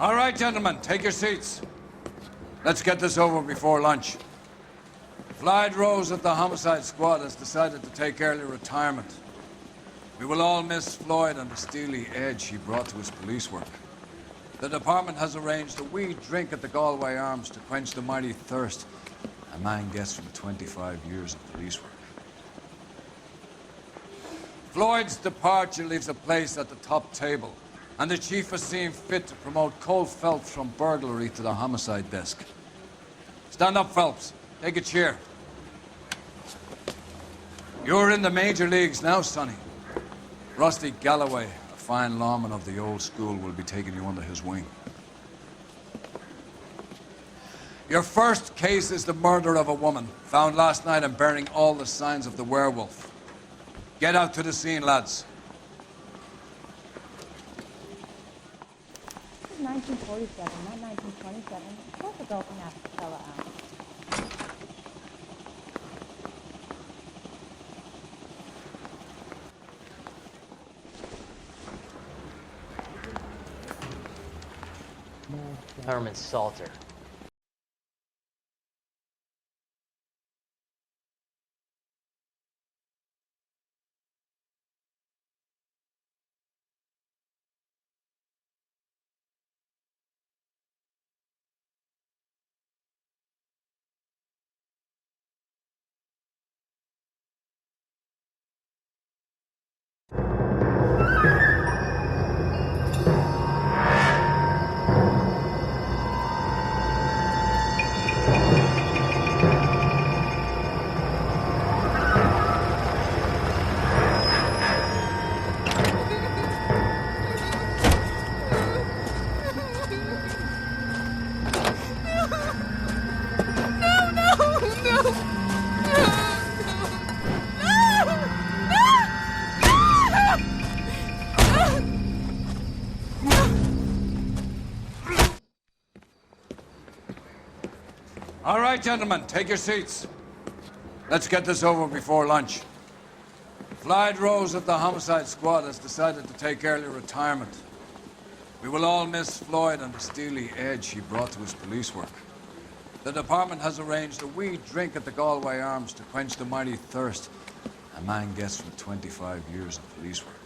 All right, gentlemen, take your seats. Let's get this over before lunch. Clyde Rose of the Homicide Squad has decided to take early retirement. We will all miss Floyd and the steely edge he brought to his police work. The department has arranged a wee drink at the Galway Arms to quench the mighty thirst a man gets from 25 years of police work. Floyd's departure leaves a place at the top table, and the chief has seen fit to promote Cole Phelps from burglary to the homicide desk. Stand up, Phelps. Take a chair. You're in the major leagues now, Sonny. Rusty Galloway, a fine lawman of the old school, will be taking you under his wing. Your first case is the murder of a woman, found last night and bearing all the signs of the werewolf. Get out to the scene, lads. 1947, not 1927. Of course the girl can have to spell it out. Herman Salter. All right, gentlemen, take your seats. Let's get this over before lunch. Clyde Rose of the Homicide Squad has decided to take early retirement. We will all miss Floyd and the steely edge he brought to his police work. The department has arranged a wee drink at the Galway Arms to quench the mighty thirst a man gets from 25 years of police work.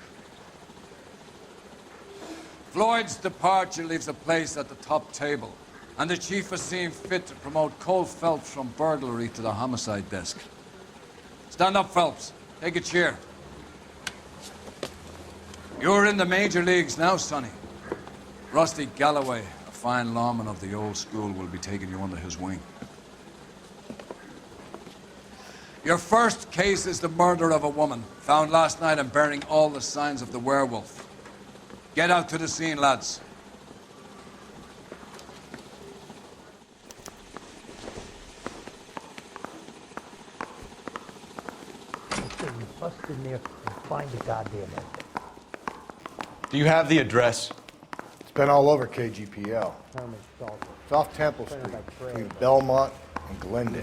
Floyd's departure leaves a place at the top table, and the chief has seen fit to promote Cole Phelps from burglary to the homicide desk. Stand up, Phelps. Take a chair. You're in the major leagues now, Sonny. Rusty Galloway, a fine lawman of the old school, will be taking you under his wing. Your first case is the murder of a woman, found last night and bearing all the signs of the werewolf. Get out to the scene, lads. Bust in there and find the goddamn ending. Do you have the address? It's been all over KGPL. Herman Salter. It's off Temple Street, between Belmont and Glendale.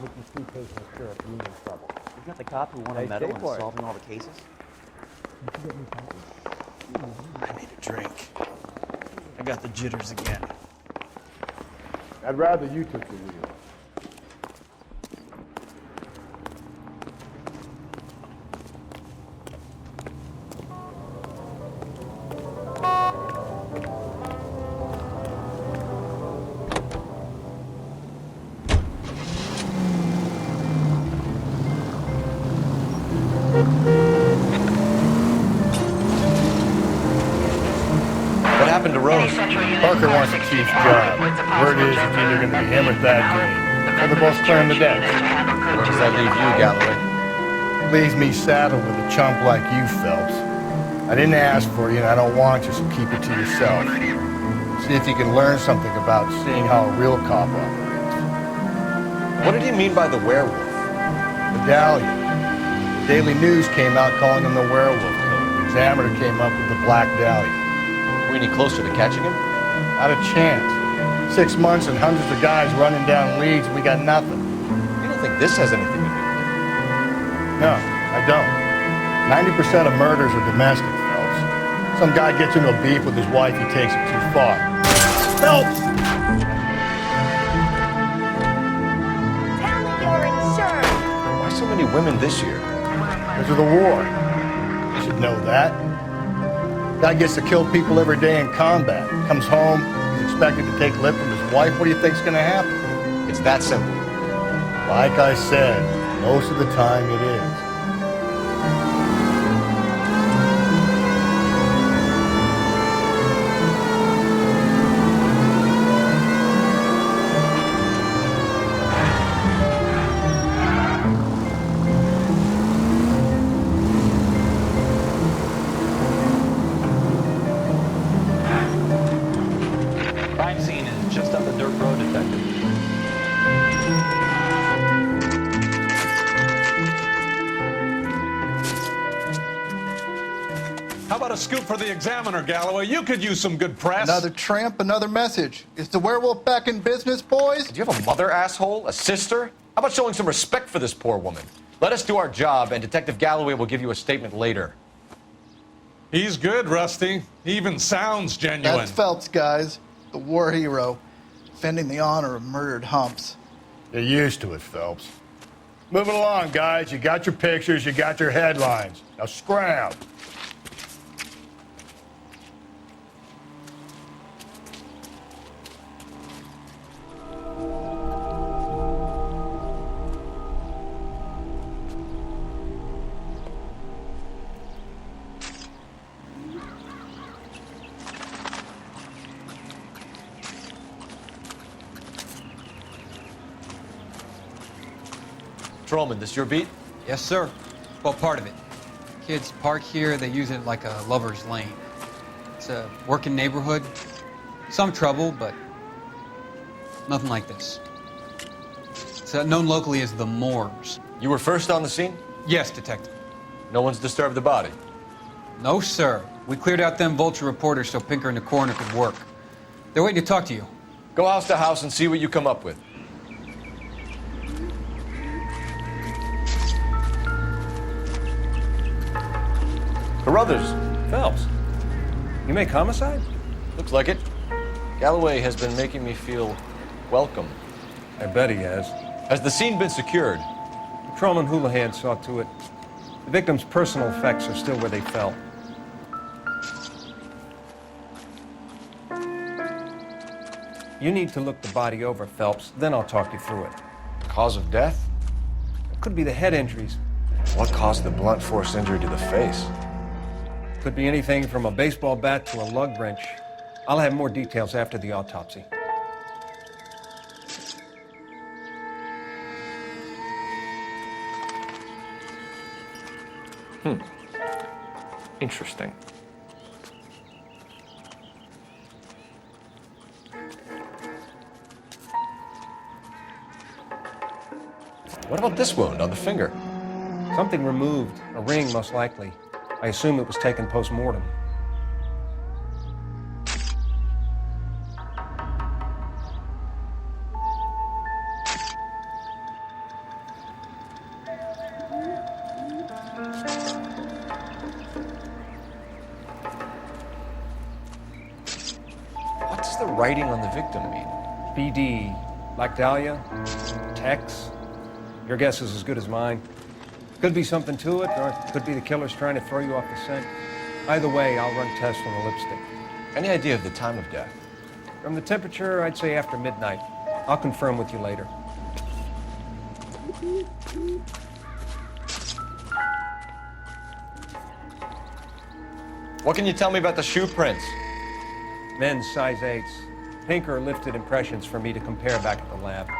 Looking through patient sheriff, you in trouble. You got the cop who won a medal in solving all the cases? I need a drink. I got the jitters again. I'd rather you took the wheel. What happened to Rose? Parker wants the chief's job. Word is it's either going to be him or Thad, or they're both clearing the deck. Where does that leave you, Galloway? Leaves me saddled with a chump like you, Phelps. I didn't ask for you, and I don't want you, so keep it to yourself. See if you can learn something about seeing how a real cop operates. What did he mean by the werewolf? Medallion. The Daily News came out calling him the werewolf killer. The Examiner came up with the Black Dahlia. Were you any closer to catching him? Not a chance. 6 months and hundreds of guys running down leads, and we got nothing. You don't think this has anything to do with it? No, I don't. 90% of murders are domestic, Phelps. Some guy gets into a beef with his wife, he takes it too far. Phelps! Tell me you're insured. Why so many women this year? Because of the war. You should know that. Guy gets to kill people every day in combat. Comes home, he's expected to take lip from his wife. What do you think's gonna happen? It's that simple. Like I said, most of the time it is. Crime scene is just up the dirt road, Detective. How about a scoop for the Examiner, Galloway? You could use some good press. Another tramp, another message. Is the werewolf back in business, boys? Do you have a mother, asshole? A sister? How about showing some respect for this poor woman? Let us do our job, and Detective Galloway will give you a statement later. He's good, Rusty. He even sounds genuine. That's Phelps, guys. The war hero. Defending the honor of murdered humps. You're used to it, Phelps. Moving along, guys. You got your pictures, you got your headlines. Now scram. Trollman, this your beat? Yes, sir. Well, part of it. Kids park here, they use it like a lover's lane. It's a working neighborhood. Some trouble, but nothing like this. It's known locally as the Moors. You were first on the scene? Yes, Detective. No one's disturbed the body? No, sir. We cleared out them vulture reporters so Pinker and the coroner could work. They're waiting to talk to you. Go house to house and see what you come up with. Carruthers. Phelps, you make homicide? Looks like it. Galloway has been making me feel welcome. I bet he has. Has the scene been secured? Patrolman Houlihan saw to it. The victim's personal effects are still where they fell. You need to look the body over, Phelps, then I'll talk you through it. Cause of death? It could be the head injuries. What caused the blunt force injury to the face? Could be anything from a baseball bat to a lug wrench. I'll have more details after the autopsy. Interesting. What about this wound on the finger? Something removed, a ring most likely. I assume it was taken post-mortem. What does the writing on the victim mean? BD, Black Dahlia, Tex. Your guess is as good as mine. Could be something to it, or it could be the killer's trying to throw you off the scent. Either way, I'll run tests on the lipstick. Any idea of the time of death? From the temperature, I'd say after midnight. I'll confirm with you later. What can you tell me about the shoe prints? Men's size 8s. Pinker lifted impressions for me to compare back at the lab.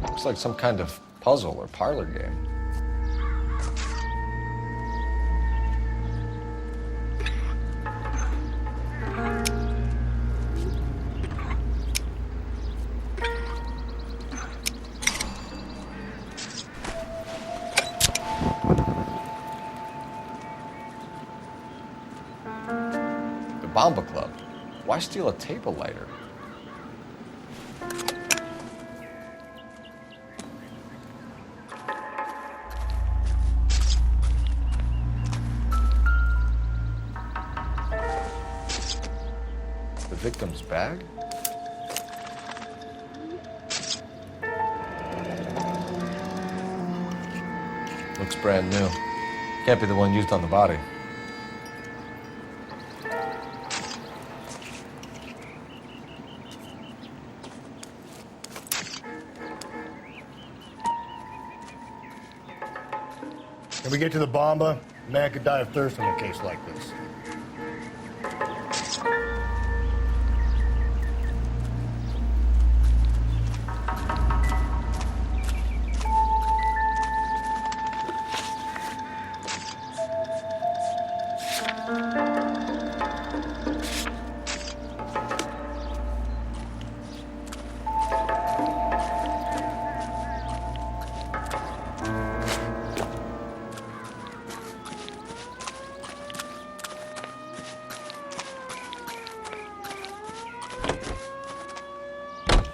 Looks like some kind of puzzle or parlor game. Bomba Club. Why steal a table lighter? The victim's bag? Looks brand new. Can't be the one used on the body. Can we get to the Bomba? A man could die of thirst in a case like this.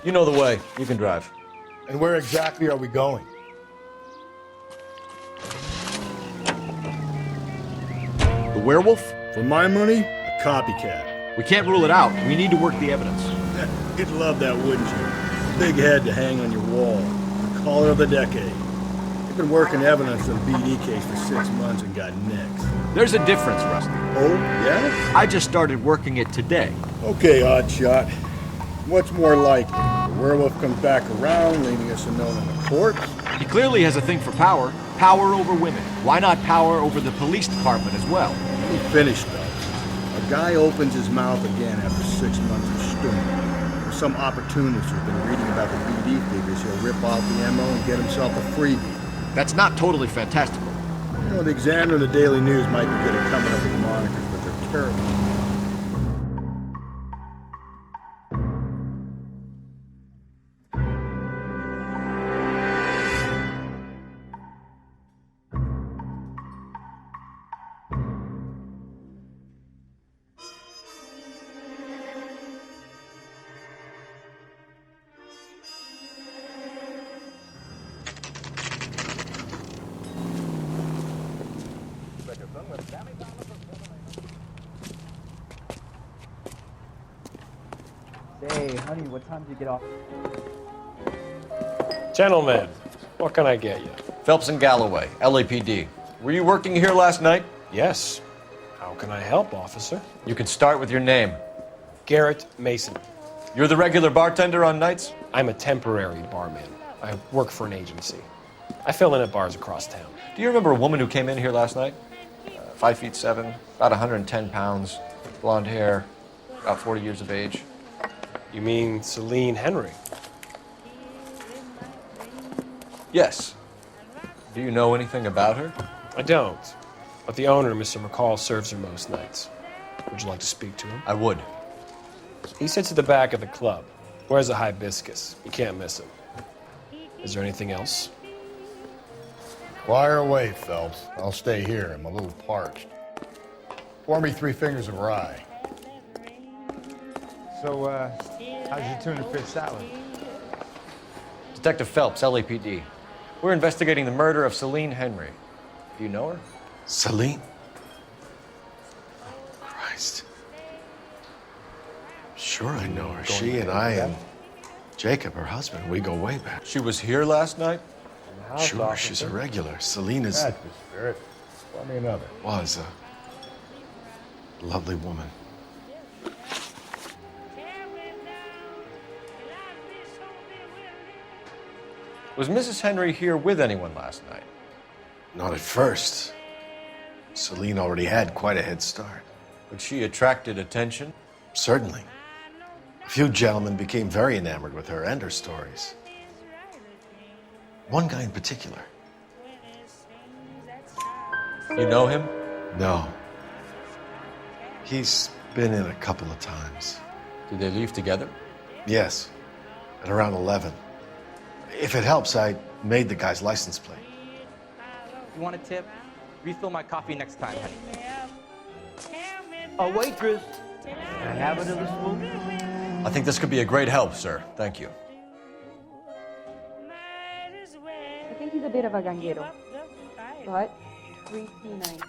You know the way. You can drive. And where exactly are we going? The werewolf? For my money, a copycat. We can't rule it out. We need to work the evidence. You'd love that, wouldn't you? Big head to hang on your wall. The caller of the decade. You've been working evidence on a BD case for 6 months and got next. There's a difference, Rusty. Oh, yeah? I just started working it today. Okay, oddshot. What's more likely? The werewolf comes back around, leaving us a note on the corpse? He clearly has a thing for power. Power over women. Why not power over the police department as well? Let me finish, though. A guy opens his mouth again after 6 months of stewing. There's some opportunist who's been reading about the BD figures. He'll rip off the MO and get himself a freebie. That's not totally fantastical. You know, the Examiner and the Daily News might be good at coming up with monikers, but they're terrible. Hey, honey, what time did you get off? Gentlemen, what can I get you? Phelps and Galloway, LAPD. Were you working here last night? Yes. How can I help, officer? You can start with your name. Garrett Mason. You're the regular bartender on nights? I'm a temporary barman. I work for an agency. I fill in at bars across town. Do you remember a woman who came in here last night? 5'7", about 110 pounds, blonde hair, about 40 years of age. You mean Celine Henry? Yes. Do you know anything about her? I don't. But the owner, Mr. McCall, serves her most nights. Would you like to speak to him? I would. He sits at the back of the club. Wears a hibiscus. You can't miss him. Is there anything else? Fire away, Phelps. I'll stay here. I'm a little parched. Pour me 3 fingers of rye. So, how's your tuna fish salad? Detective Phelps, LAPD. We're investigating the murder of Celine Henry. Do you know her? Celine? Christ. Sure I know her. She and I and Jacob, her husband, we go way back. She was here last night? Sure, she's a regular. Celine is... That's the spirit. Pour me another. Was a lovely woman. Was Mrs. Henry here with anyone last night? Not at first. Celine already had quite a head start. But she attracted attention? Certainly. A few gentlemen became very enamored with her and her stories. One guy in particular. You know him? No. He's been in a couple of times. Did they leave together? Yes, at around 11. If it helps, I made the guy's license plate. You want a tip? Refill my coffee next time, honey. A waitress. Can I have it in the swoop? I think this could be a great help, sir. Thank you. I think he's a bit of a ganguero, but treats me nice.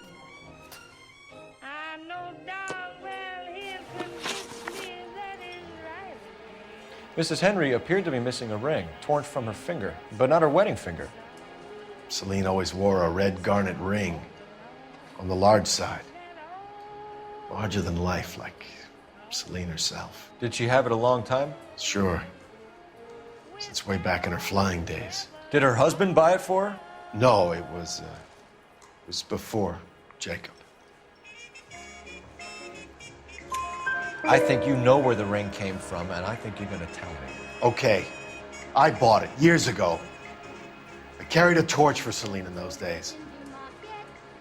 Mrs. Henry appeared to be missing a ring, torn from her finger, but not her wedding finger. Celine always wore a red garnet ring on the large side. Larger than life, like Celine herself. Did she have it a long time? Sure. Since way back in her flying days. Did her husband buy it for her? No, it was before Jacob. I think you know where the ring came from, and I think you're gonna tell me. Okay, I bought it years ago. I carried a torch for Celine in those days.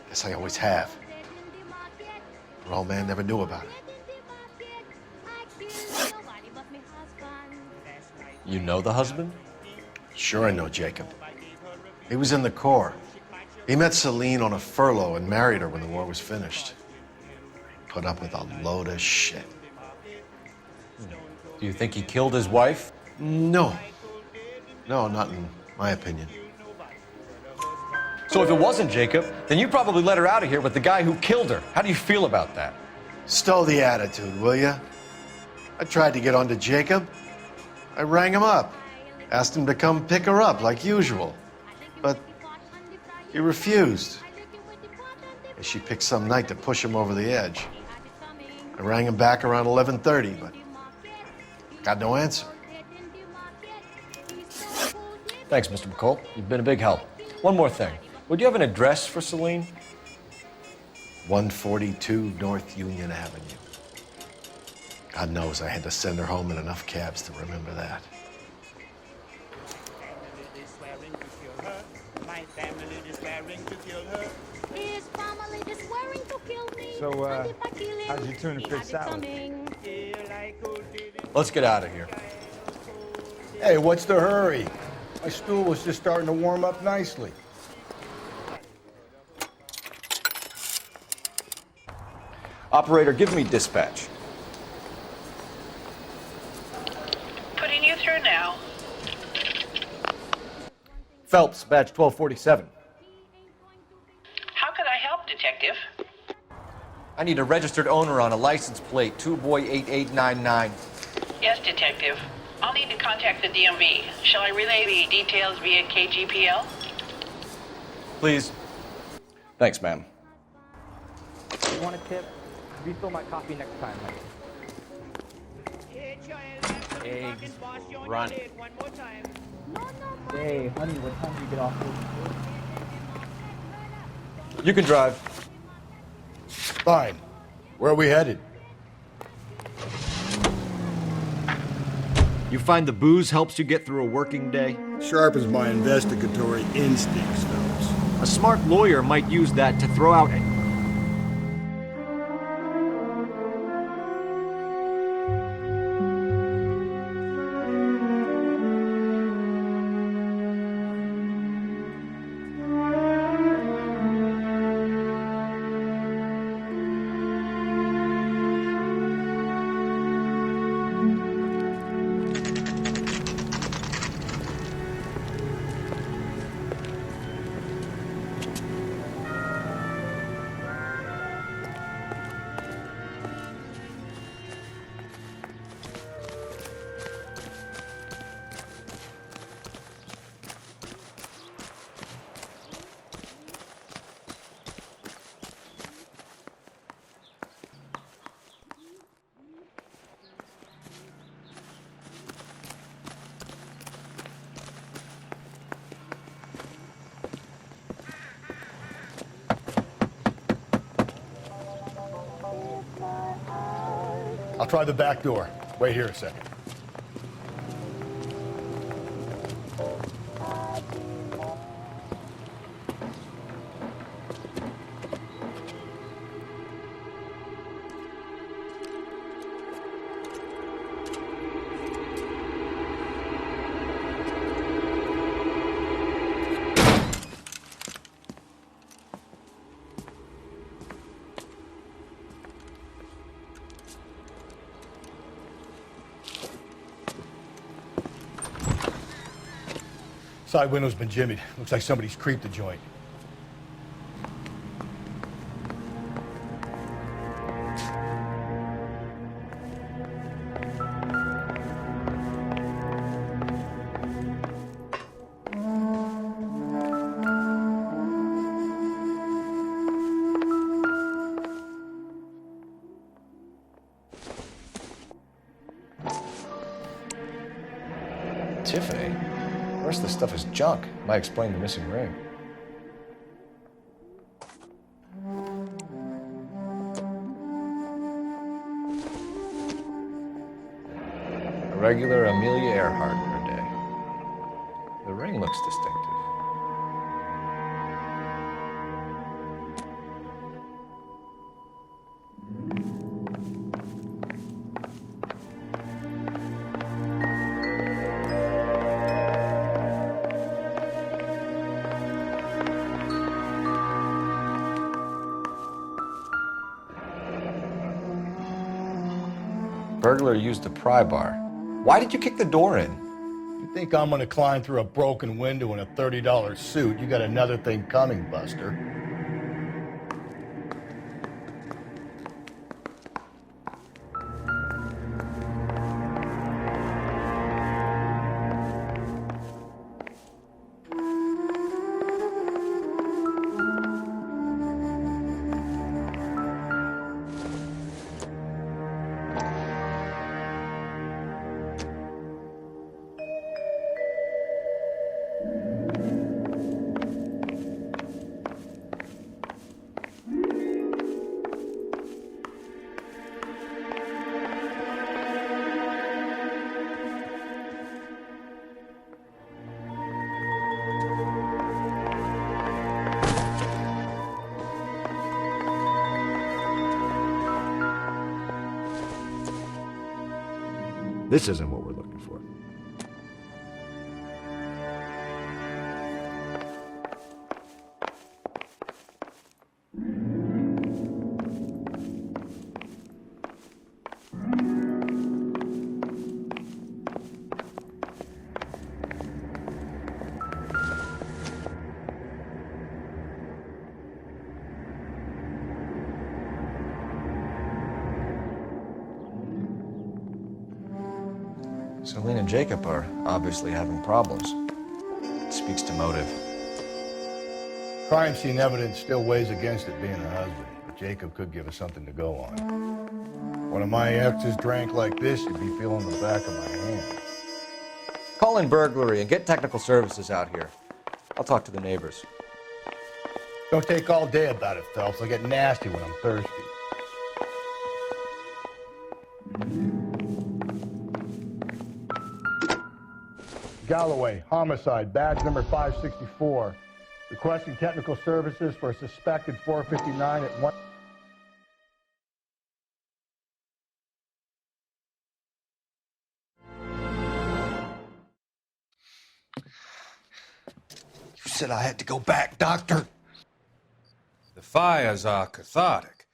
Guess I always have. Her old man never knew about it. You know the husband? Sure, I know Jacob. He was in the Corps. He met Celine on a furlough and married her when the war was finished. Put up with a load of shit. Do you think he killed his wife? No. No, not in my opinion. So if it wasn't Jacob, then you probably let her out of here with the guy who killed her. How do you feel about that? Stow the attitude, will ya? I tried to get onto Jacob. I rang him up. Asked him to come pick her up like usual. But he refused. And she picked some night to push him over the edge. I rang him back around 11:30, but got no answer. Thanks, Mr. McCole. You've been a big help. One more thing. Would you have an address for Celine? 142 North Union Avenue. God knows I had to send her home in enough cabs to remember that. So, how's your tuna fish salad? Let's get out of here. Hey, what's the hurry? My stool was just starting to warm up nicely. Operator, give me dispatch. Putting you through now. Phelps, badge 1247. How could I help, Detective? I need a registered owner on a license plate, 2boy8899. Yes, Detective. I'll need to contact the DMV. Shall I relay the details via KGPL? Please. Thanks, ma'am. You want a tip? Refill my coffee next time. Eggs, run. Hey, honey, what time do you get off work? You can drive. Fine. Where are we headed? You find the booze helps you get through a working day? Sharpens my investigatory instincts, Phelps. A smart lawyer might use that to throw out a... I'll try the back door. Wait here a second. Side window's been jimmied. Looks like somebody's creeped the joint. Tiffany? The rest of the stuff is junk. Might explain the missing ring. A regular Amelia Earhart in her day. The ring looks distinctive. Burglar used a pry bar. Why did you kick the door in? You think I'm gonna climb through a broken window in a $30 suit? You got another thing coming, Buster. This isn't what we're looking for. Celine and Jacob are obviously having problems. It speaks to motive. Crime scene evidence still weighs against it being her husband, but Jacob could give us something to go on. One of my exes drank like this, you'd be feeling the back of my hand. Call in burglary and get technical services out here. I'll talk to the neighbors. Don't take all day about it, Phelps. I get nasty when I'm thirsty. Galloway, homicide, badge number 564. Requesting technical services for a suspected 459 at 1... You said I had to go back, Doctor. The fires are cathartic.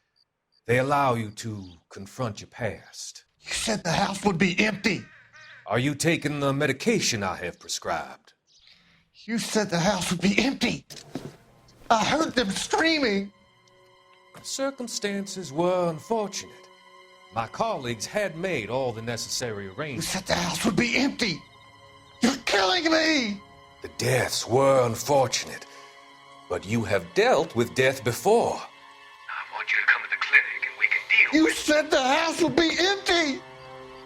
They allow you to confront your past. You said the house would be empty. Are you taking the medication I have prescribed? You said the house would be empty. I heard them screaming. Circumstances were unfortunate. My colleagues had made all the necessary arrangements. You said the house would be empty. You're killing me. The deaths were unfortunate, but you have dealt with death before. I want you to come to the clinic and we can deal. You said the house would be empty.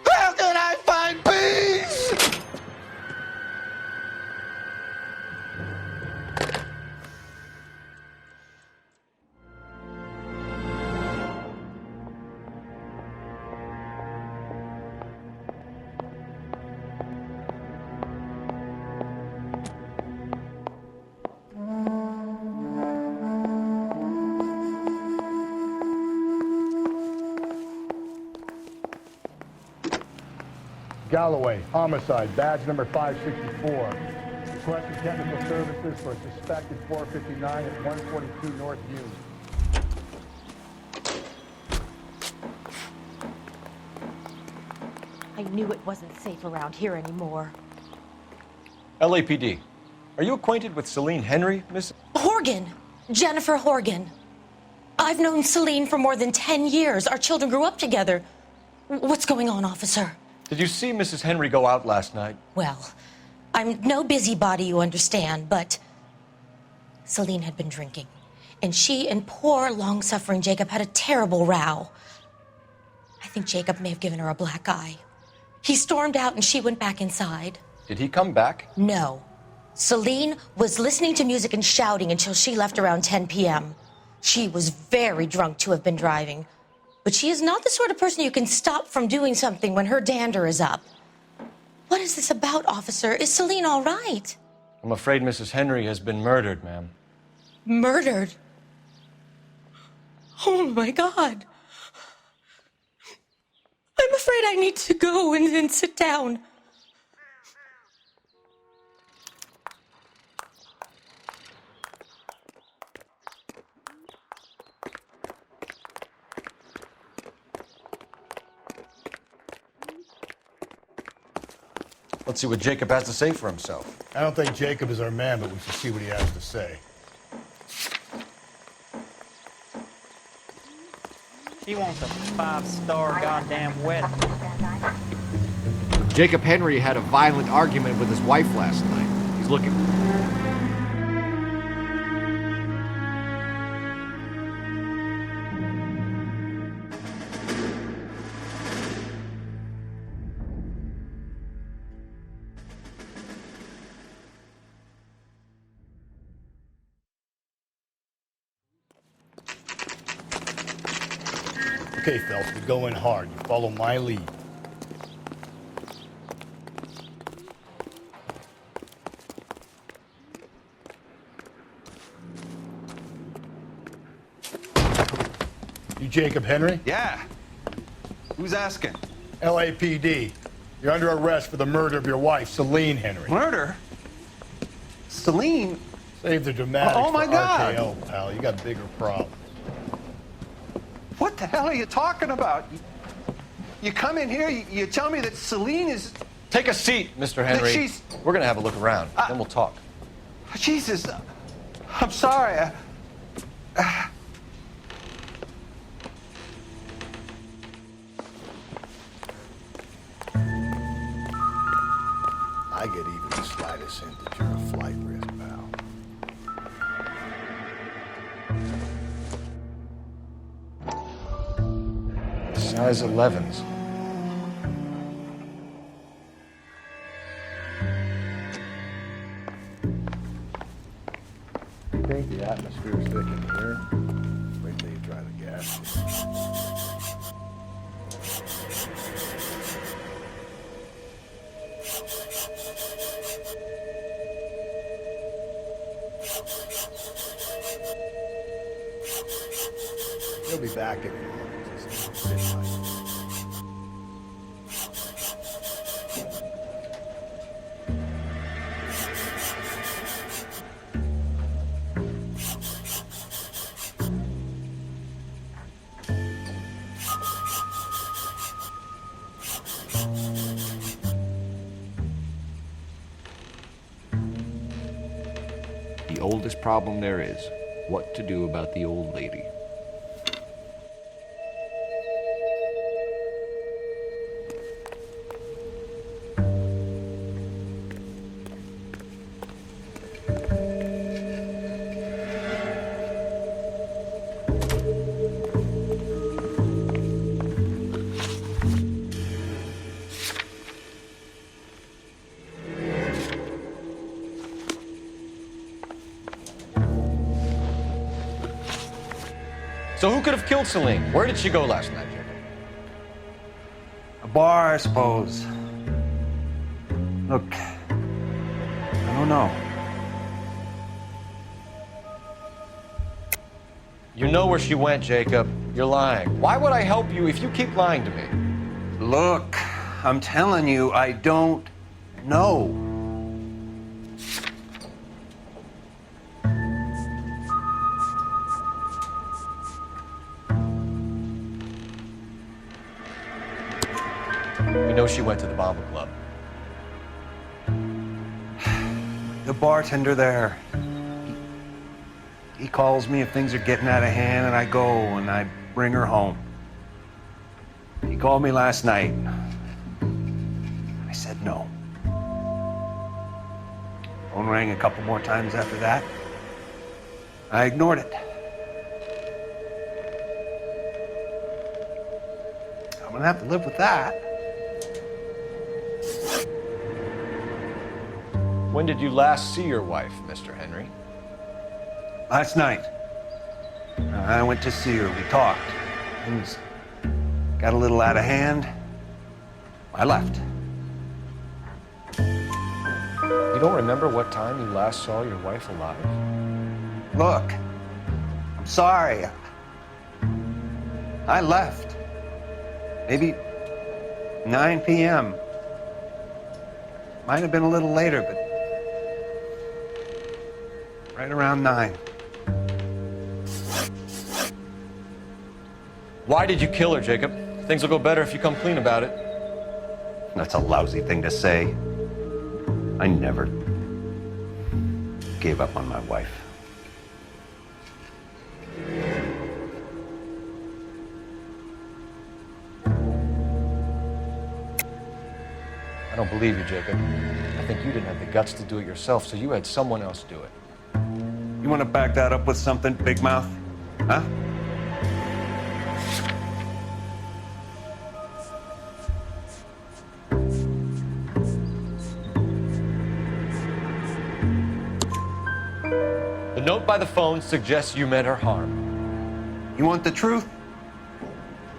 How can I find peace? Galloway, homicide, badge number 564. Requesting technical services for a suspected 459 at 142 North Union. I knew it wasn't safe around here anymore. LAPD. Are you acquainted with Celine Henry, Miss? Horgan. Jennifer Horgan. I've known Celine for more than 10 years. Our children grew up together. What's going on, officer? Did you see Mrs. Henry go out last night? Well, I'm no busybody, you understand, but Celine had been drinking. And she and poor, long-suffering Jacob had a terrible row. I think Jacob may have given her a black eye. He stormed out and she went back inside. Did he come back? No. Celine was listening to music and shouting until she left around 10 p.m. She was very drunk to have been driving. But she is not the sort of person you can stop from doing something when her dander is up. What is this about, officer? Is Celine all right? I'm afraid Mrs. Henry has been murdered, ma'am. Murdered? Oh, my God. I'm afraid I need to go and sit down. Let's see what Jacob has to say for himself. I don't think Jacob is our man, but we should see what he has to say. She wants a 5-star goddamn wedding. Jacob Henry had a violent argument with his wife last night. He's looking... Okay, Phelps, we go in hard. You follow my lead. You Jacob Henry? Yeah. Who's asking? LAPD. You're under arrest for the murder of your wife, Celine Henry. Murder? Celine? Save the dramatics Oh, my for God. RKO, pal. You got bigger problems. What the hell are you talking about? You come in here, you tell me that Celine is... Take a seat, Mr. Henry. she's- We're gonna have a look around, then we'll talk. Jesus, I'm sorry. I get even the slightest hint that you're a flight risk, pal. Size 11s. You think the atmosphere's thick in here? Wait till you try the gas. He'll be back in a moment. Just sit tight. The oldest problem there is, what to do about the old lady. So who could have killed Celine? Where did she go last night, Jacob? A bar, I suppose. Look, I don't know. You know where she went, Jacob. You're lying. Why would I help you if you keep lying to me? Look, I'm telling you, I don't know. We know she went to the Bomber Club. The the bartender there. He calls me if things are getting out of hand, and I go and I bring her home. He called me last night. I said no. Phone rang a couple more times after that. I ignored it. I'm gonna have to live with that. When did you last see your wife, Mr. Henry? Last night. I went to see her. We talked. Things got a little out of hand. I left. You don't remember what time you last saw your wife alive? Look, I'm sorry. I left. Maybe 9 p.m. Might have been a little later, but right around 9. Why did you kill her, Jacob? Things will go better if you come clean about it. That's a lousy thing to say. I never gave up on my wife. I don't believe you, Jacob. I think you didn't have the guts to do it yourself, so you had someone else do it. You want to back that up with something, Big Mouth? Huh? The note by the phone suggests you meant her harm. You want the truth?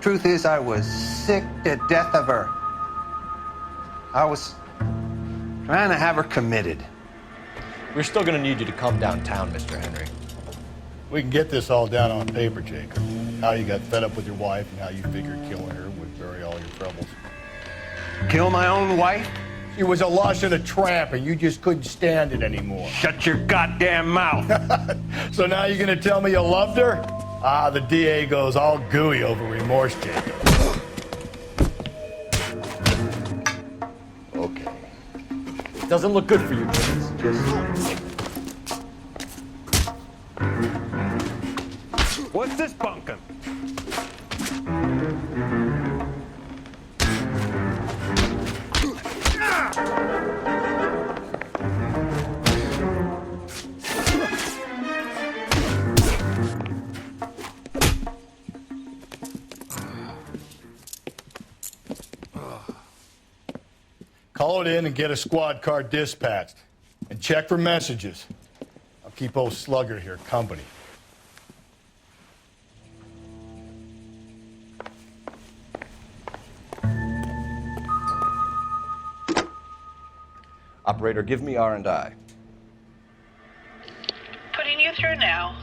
Truth is, I was sick to death of her. I was trying to have her committed. We're still going to need you to come downtown, Mr. Henry. We can get this all down on paper, Jacob. How you got fed up with your wife and how you figured killing her would bury all your troubles. Kill my own wife? She was a lush and a tramp, and you just couldn't stand it anymore. Shut your goddamn mouth. So now you're gonna tell me you loved her? Ah, the DA goes all gooey over remorse, Jacob. Okay. Doesn't look good for you, kids. What's this bunkum? Call it in and get a squad car dispatched. And check for messages. I'll keep old Slugger here company. Operator, give me R&I. Putting you through now.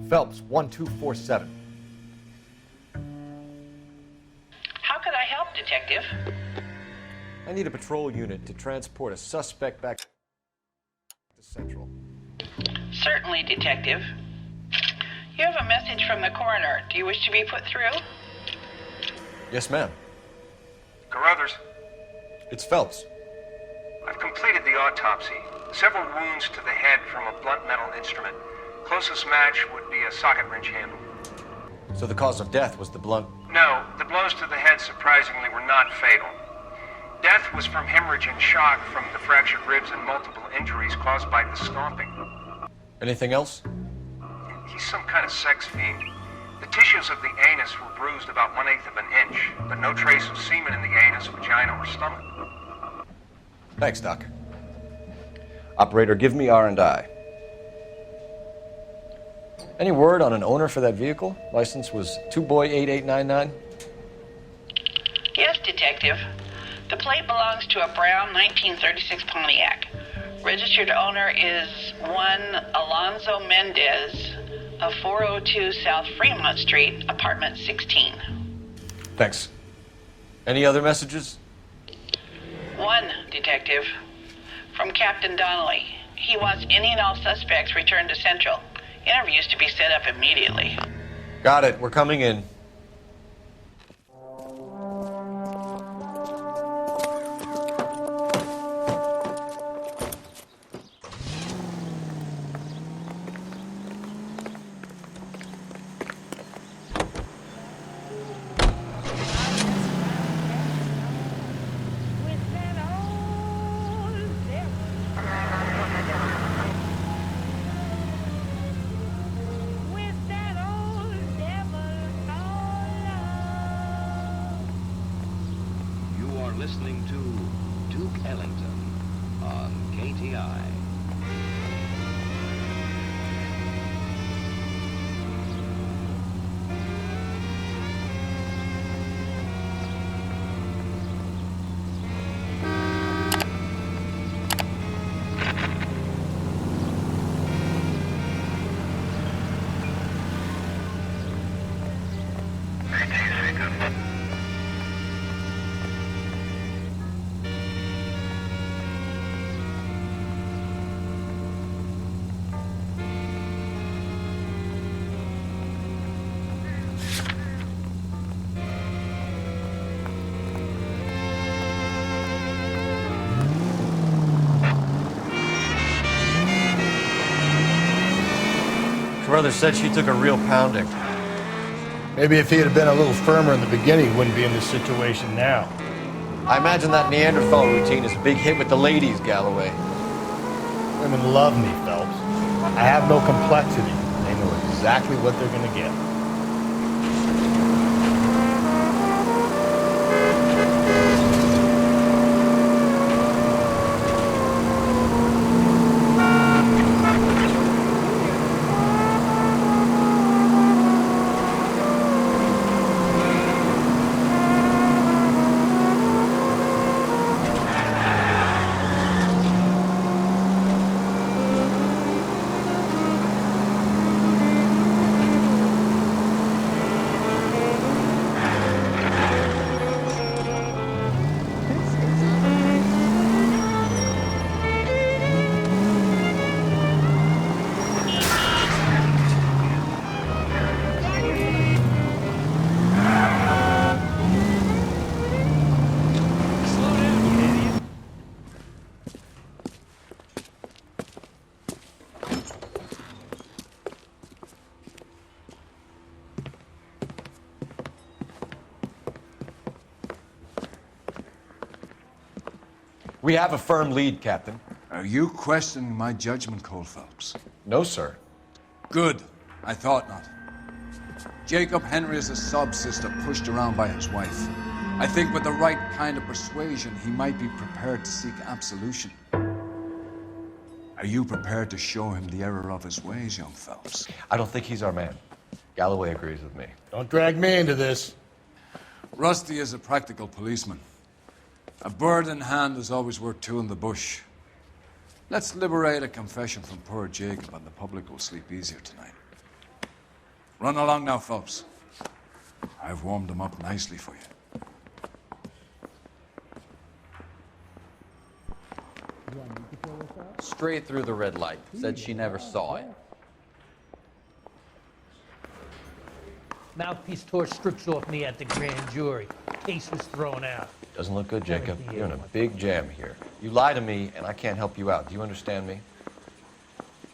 Phelps, 1247. How could I help, Detective? I need a patrol unit to transport a suspect back to Central. Certainly, Detective. You have a message from the coroner. Do you wish to be put through? Yes, ma'am. Carruthers, It's Phelps. I've completed the autopsy. Several wounds to the head from a blunt metal instrument. Closest match would be a socket wrench handle. So the cause of death was the blunt... No, the blows to the head surprisingly were not fatal. Death was from hemorrhage and shock from the fractured ribs and multiple injuries caused by the stomping. Anything else? He's some kind of sex fiend. The tissues of the anus were bruised about 1/8 of an inch, but no trace of semen in the anus, vagina, or stomach. Thanks, Doc. Operator, give me R&I. Any word on an owner for that vehicle? License was 2boy8899. Yes, Detective. The plate belongs to a brown 1936 Pontiac. Registered owner is one Alonzo Mendez of 402 South Fremont Street, apartment 16. Thanks. Any other messages? One, Detective. From Captain Donnelly. He wants any and all suspects returned to Central. Interviews to be set up immediately. Got it. We're coming in. listening to Duke Ellington on KTI. Brother said she took a real pounding. Maybe if he had been a little firmer in the beginning, he wouldn't be in this situation now. I imagine that Neanderthal routine is a big hit with the ladies, Galloway. Women love me, Phelps. I have no complexity. They know exactly what they're going to get. We have a firm lead, Captain. Are you questioning my judgment, Cole Phelps? No, sir. Good. I thought not. Jacob Henry is a sub-sister pushed around by his wife. I think with the right kind of persuasion, he might be prepared to seek absolution. Are you prepared to show him the error of his ways, young Phelps? I don't think he's our man. Galloway agrees with me. Don't drag me into this. Rusty is a practical policeman. A bird in hand is always worth two in the bush. Let's liberate a confession from poor Jacob, and the public will sleep easier tonight. Run along now, Phelps. I've warmed them up nicely for you. Straight through the red light. Said she never saw it. Mouthpiece tore strips off me at the grand jury. Case was thrown out. Doesn't look good, Jacob. You're in a big jam here. You lie to me, and I can't help you out. Do you understand me?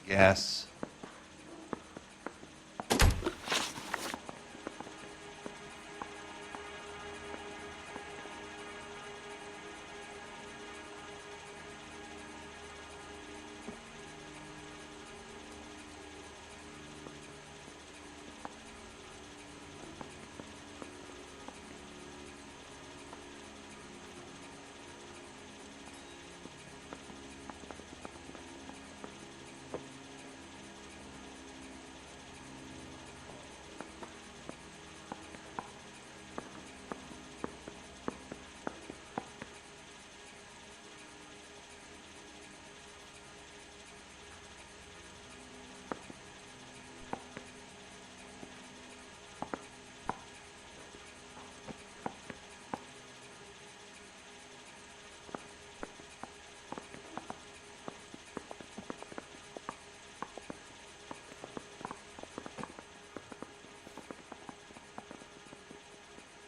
Yes.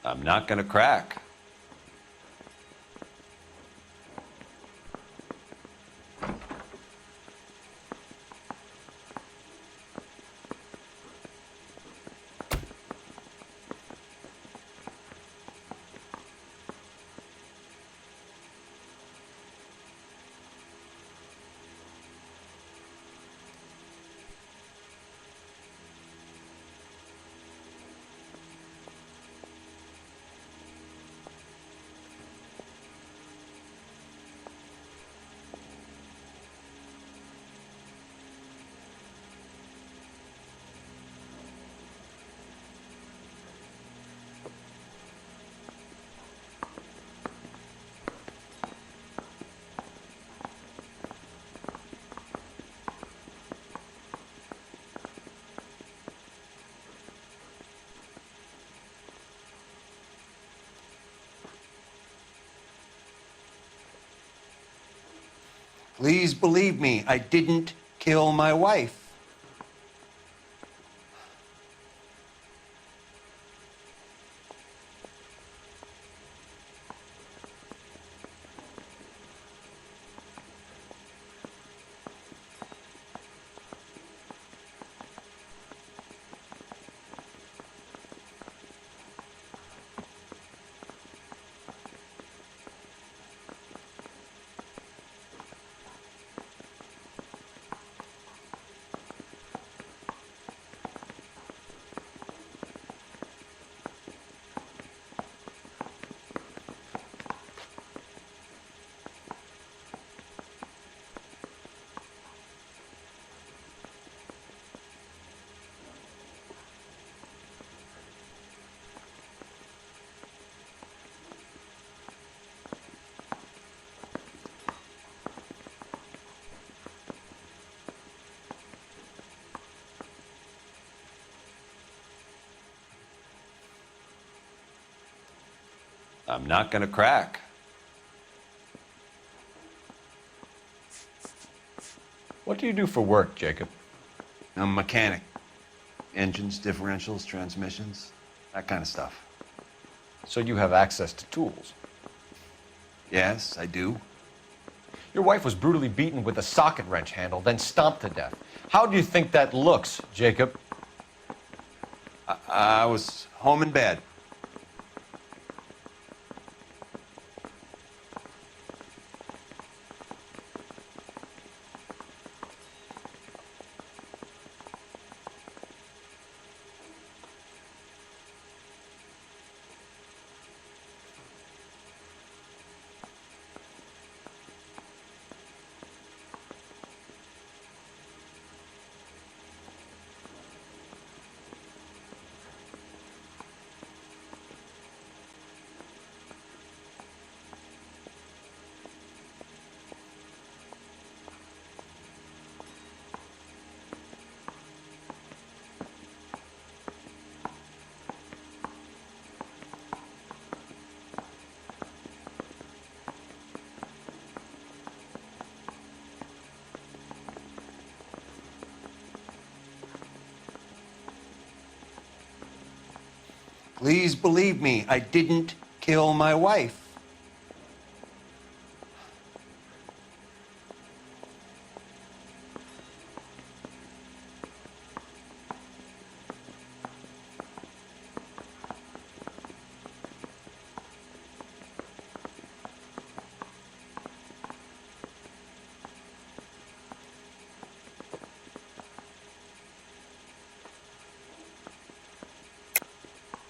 I'm not gonna crack. Please believe me, I didn't kill my wife. I'm not gonna crack. What do you do for work, Jacob? I'm a mechanic. Engines, differentials, transmissions, that kind of stuff. So you have access to tools? Yes, I do. Your wife was brutally beaten with a socket wrench handle, then stomped to death. How do you think that looks, Jacob? I was home in bed. Please believe me, I didn't kill my wife.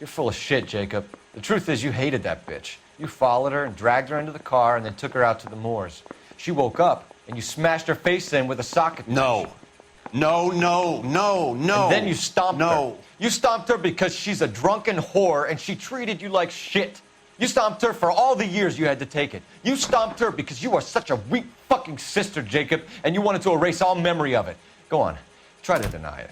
You're full of shit, Jacob. The truth is you hated that bitch. You followed her and dragged her into the car and then took her out to the moors. She woke up and you smashed her face in with a socket wrench. No. No. And then you stomped her. You stomped her because she's a drunken whore and she treated you like shit. You stomped her for all the years you had to take it. You stomped her because you are such a weak fucking sister, Jacob, and you wanted to erase all memory of it. Go on. Try to deny it.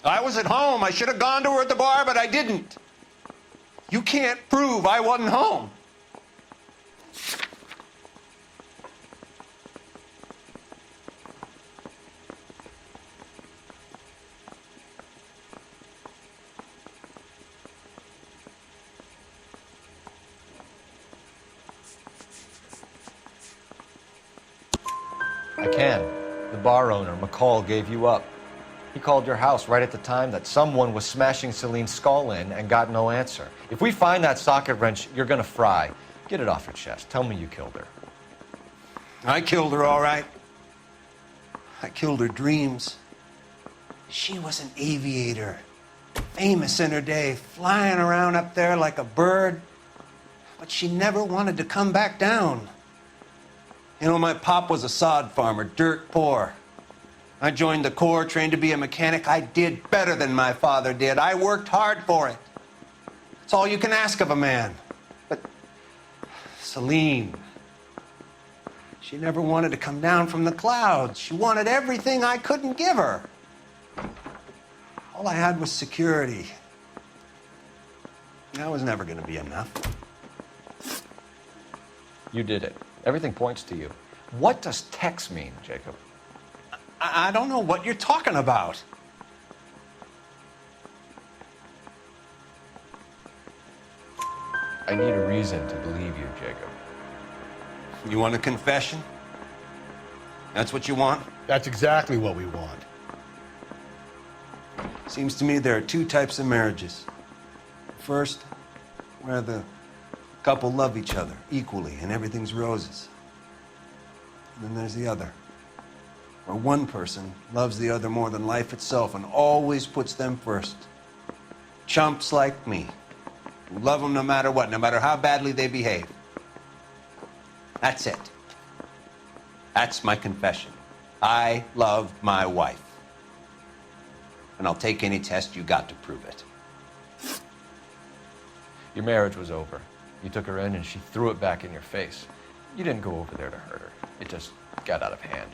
I was at home. I should have gone to her at the bar, but I didn't. You can't prove I wasn't home. I can. The bar owner, McCall, gave you up. He called your house right at the time that someone was smashing Celine's skull in and got no answer. If we find that socket wrench, you're gonna fry. Get it off your chest. Tell me you killed her. I killed her, all right. I killed her dreams. She was an aviator, famous in her day, flying around up there like a bird. But she never wanted to come back down. You know, my pop was a sod farmer, dirt poor. I joined the Corps, trained to be a mechanic. I did better than my father did. I worked hard for it. It's all you can ask of a man. But Celine, she never wanted to come down from the clouds. She wanted everything I couldn't give her. All I had was security. That was never going to be enough. You did it. Everything points to you. What does text mean, Jacob? I don't know what you're talking about. I need a reason to believe you, Jacob. You want a confession? That's what you want? That's exactly what we want. Seems to me there are two types of marriages. First, where the couple love each other equally and everything's roses. And then there's the other, where one person loves the other more than life itself and always puts them first. Chumps like me, who love them no matter what, no matter how badly they behave. That's it. That's my confession. I love my wife. And I'll take any test you got to prove it. Your marriage was over. You took her in and she threw it back in your face. You didn't go over there to hurt her. It just got out of hand.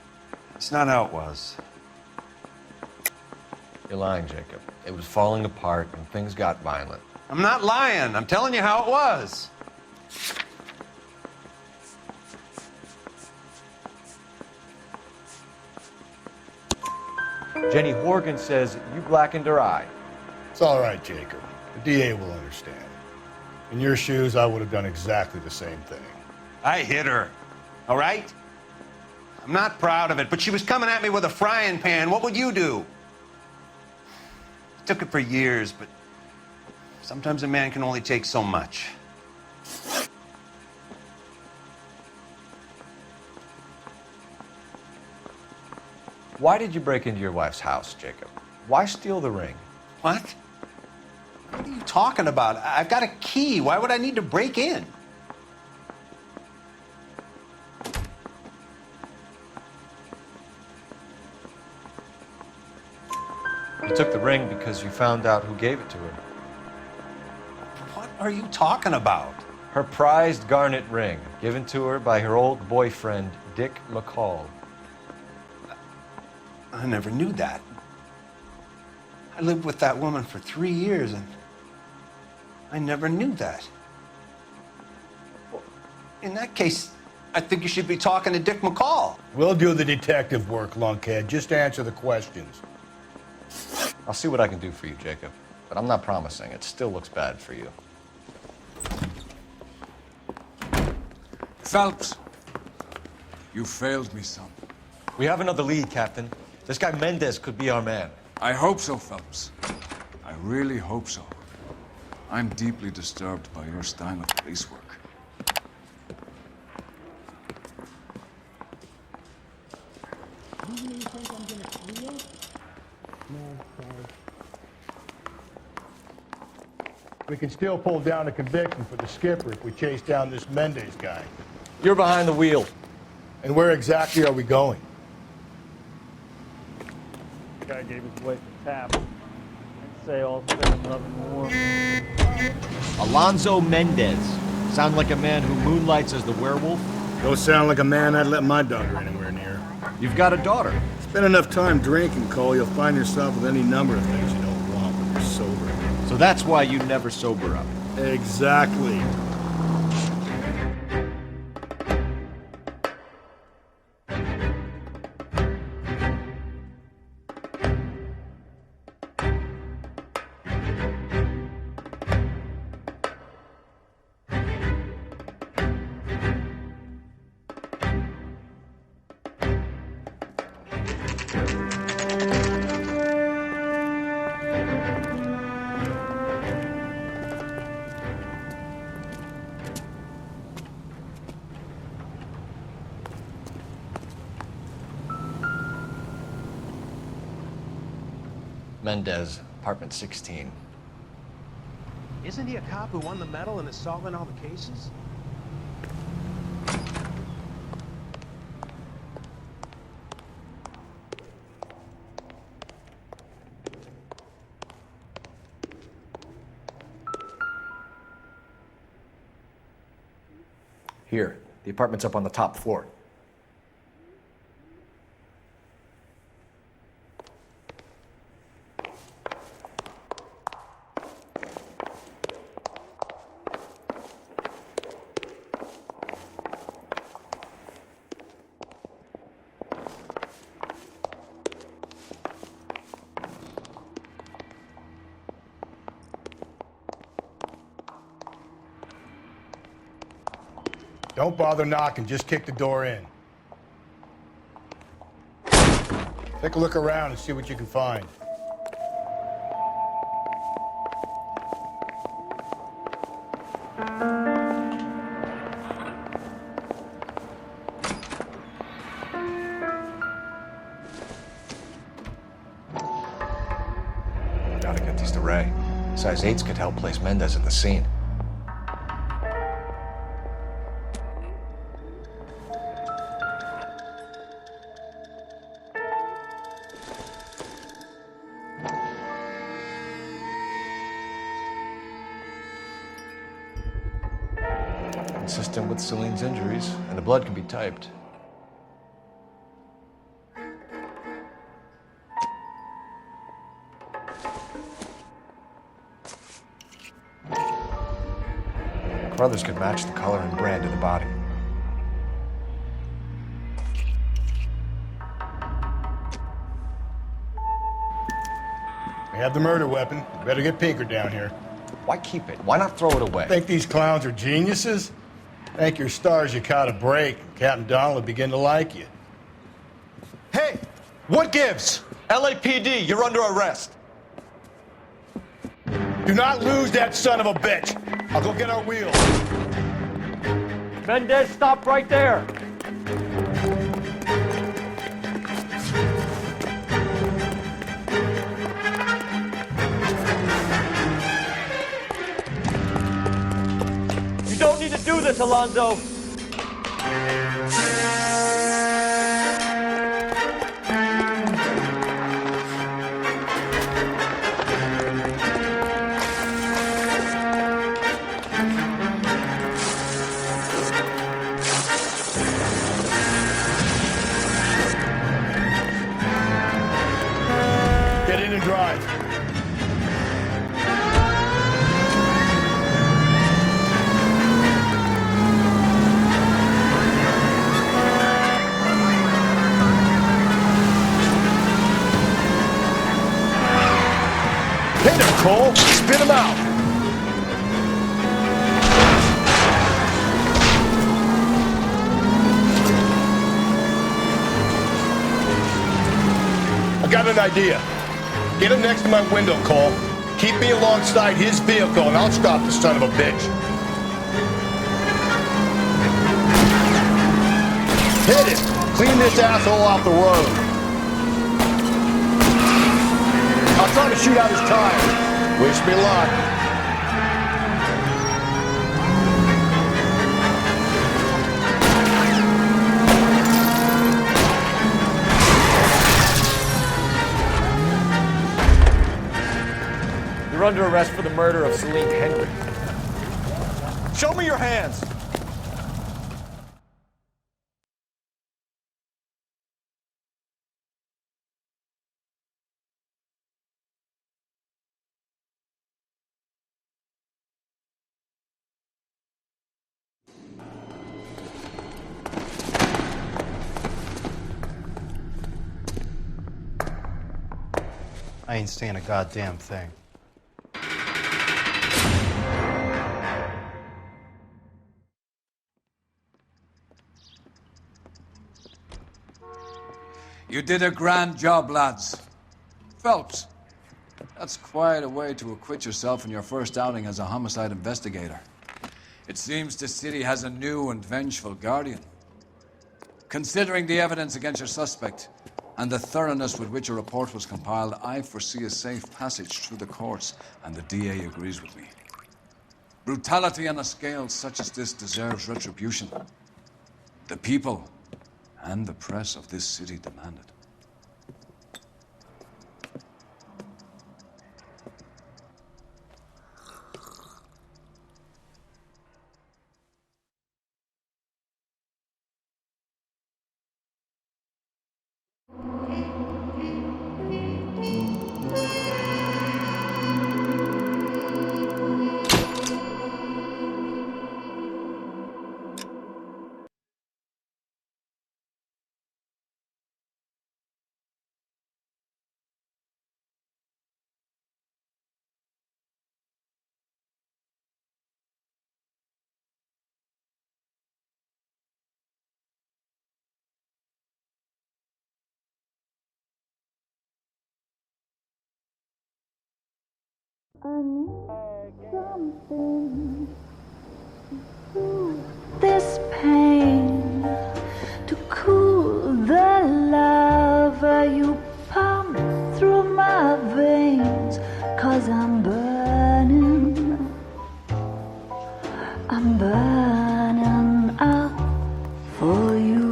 It's not how it was. You're lying, Jacob. It was falling apart and things got violent. I'm not lying. I'm telling you how it was. Jenny Horgan says you blackened her eye. It's all right, Jacob. The DA will understand. In your shoes, I would have done exactly the same thing. I hit her, all right? I'm not proud of it, but she was coming at me with a frying pan. What would you do? I took it for years, but sometimes a man can only take so much. Why did you break into your wife's house, Jacob? Why steal the ring? What? What are you talking about? I've got a key. Why would I need to break in? You took the ring because you found out who gave it to her. What are you talking about? Her prized garnet ring, given to her by her old boyfriend, Dick McCall. I never knew that. I lived with that woman for 3 years, and I never knew that. Well, in that case, I think you should be talking to Dick McCall. We'll do the detective work, lunkhead. Just answer the questions. I'll see what I can do for you, Jacob. But I'm not promising. It still looks bad for you. Phelps, you failed me, son. We have another lead, Captain. This guy Mendez could be our man. I hope so, Phelps. I really hope so. I'm deeply disturbed by your style of police work. We can still pull down a conviction for the skipper if we chase down this Mendez guy. You're behind the wheel. And where exactly are we going? The guy gave his wife a tap. I'd say all spend nothing more. Alonzo Mendez. Sound like a man who moonlights as the werewolf? Don't sound like a man I'd let my daughter anywhere near. You've got a daughter. Spend enough time drinking, Cole, you'll find yourself with any number of things you don't want when you're sober. So that's why you never sober up. Exactly. Mendez, apartment 16. Isn't he a cop who won the medal and is solving all the cases? Here, the apartment's up on the top floor. Don't bother knocking, just kick the door in. Take a look around and see what you can find. Gotta get these to Ray. Size 8s could help place Mendez at the scene. Consistent with Celine's injuries, and the blood can be typed. Brothers could match the color and brand of the body. We have the murder weapon. You better get Pinker down here. Why keep it? Why not throw it away? Think these clowns are geniuses? Thank your stars you caught a break. Captain Donald will begin to like you. Hey, what gives? LAPD, you're under arrest. Do not lose that son of a bitch. I'll go get our wheels. Mendez, stop right there. You don't need to do this, Alonzo. Get in and drive. Hit him, Cole! Spit him out! I got an idea. Get him next to my window, Cole. Keep me alongside his vehicle, and I'll stop the son of a bitch. Hit him! Clean this asshole off the road. I'll try to shoot out his tire. Wish me luck. You're under arrest for the murder of Celine Henry. Show me your hands. I ain't saying a goddamn thing. You did a grand job, lads. Phelps, that's quite a way to acquit yourself in your first outing as a homicide investigator. It seems the city has a new and vengeful guardian. Considering the evidence against your suspect and the thoroughness with which a report was compiled, I foresee a safe passage through the courts, and the DA agrees with me. Brutality on a scale such as this deserves retribution. The people and the press of this city demand it. I need something to soothe this pain, to cool the lava you pump through my veins, 'cause I'm burning up for you.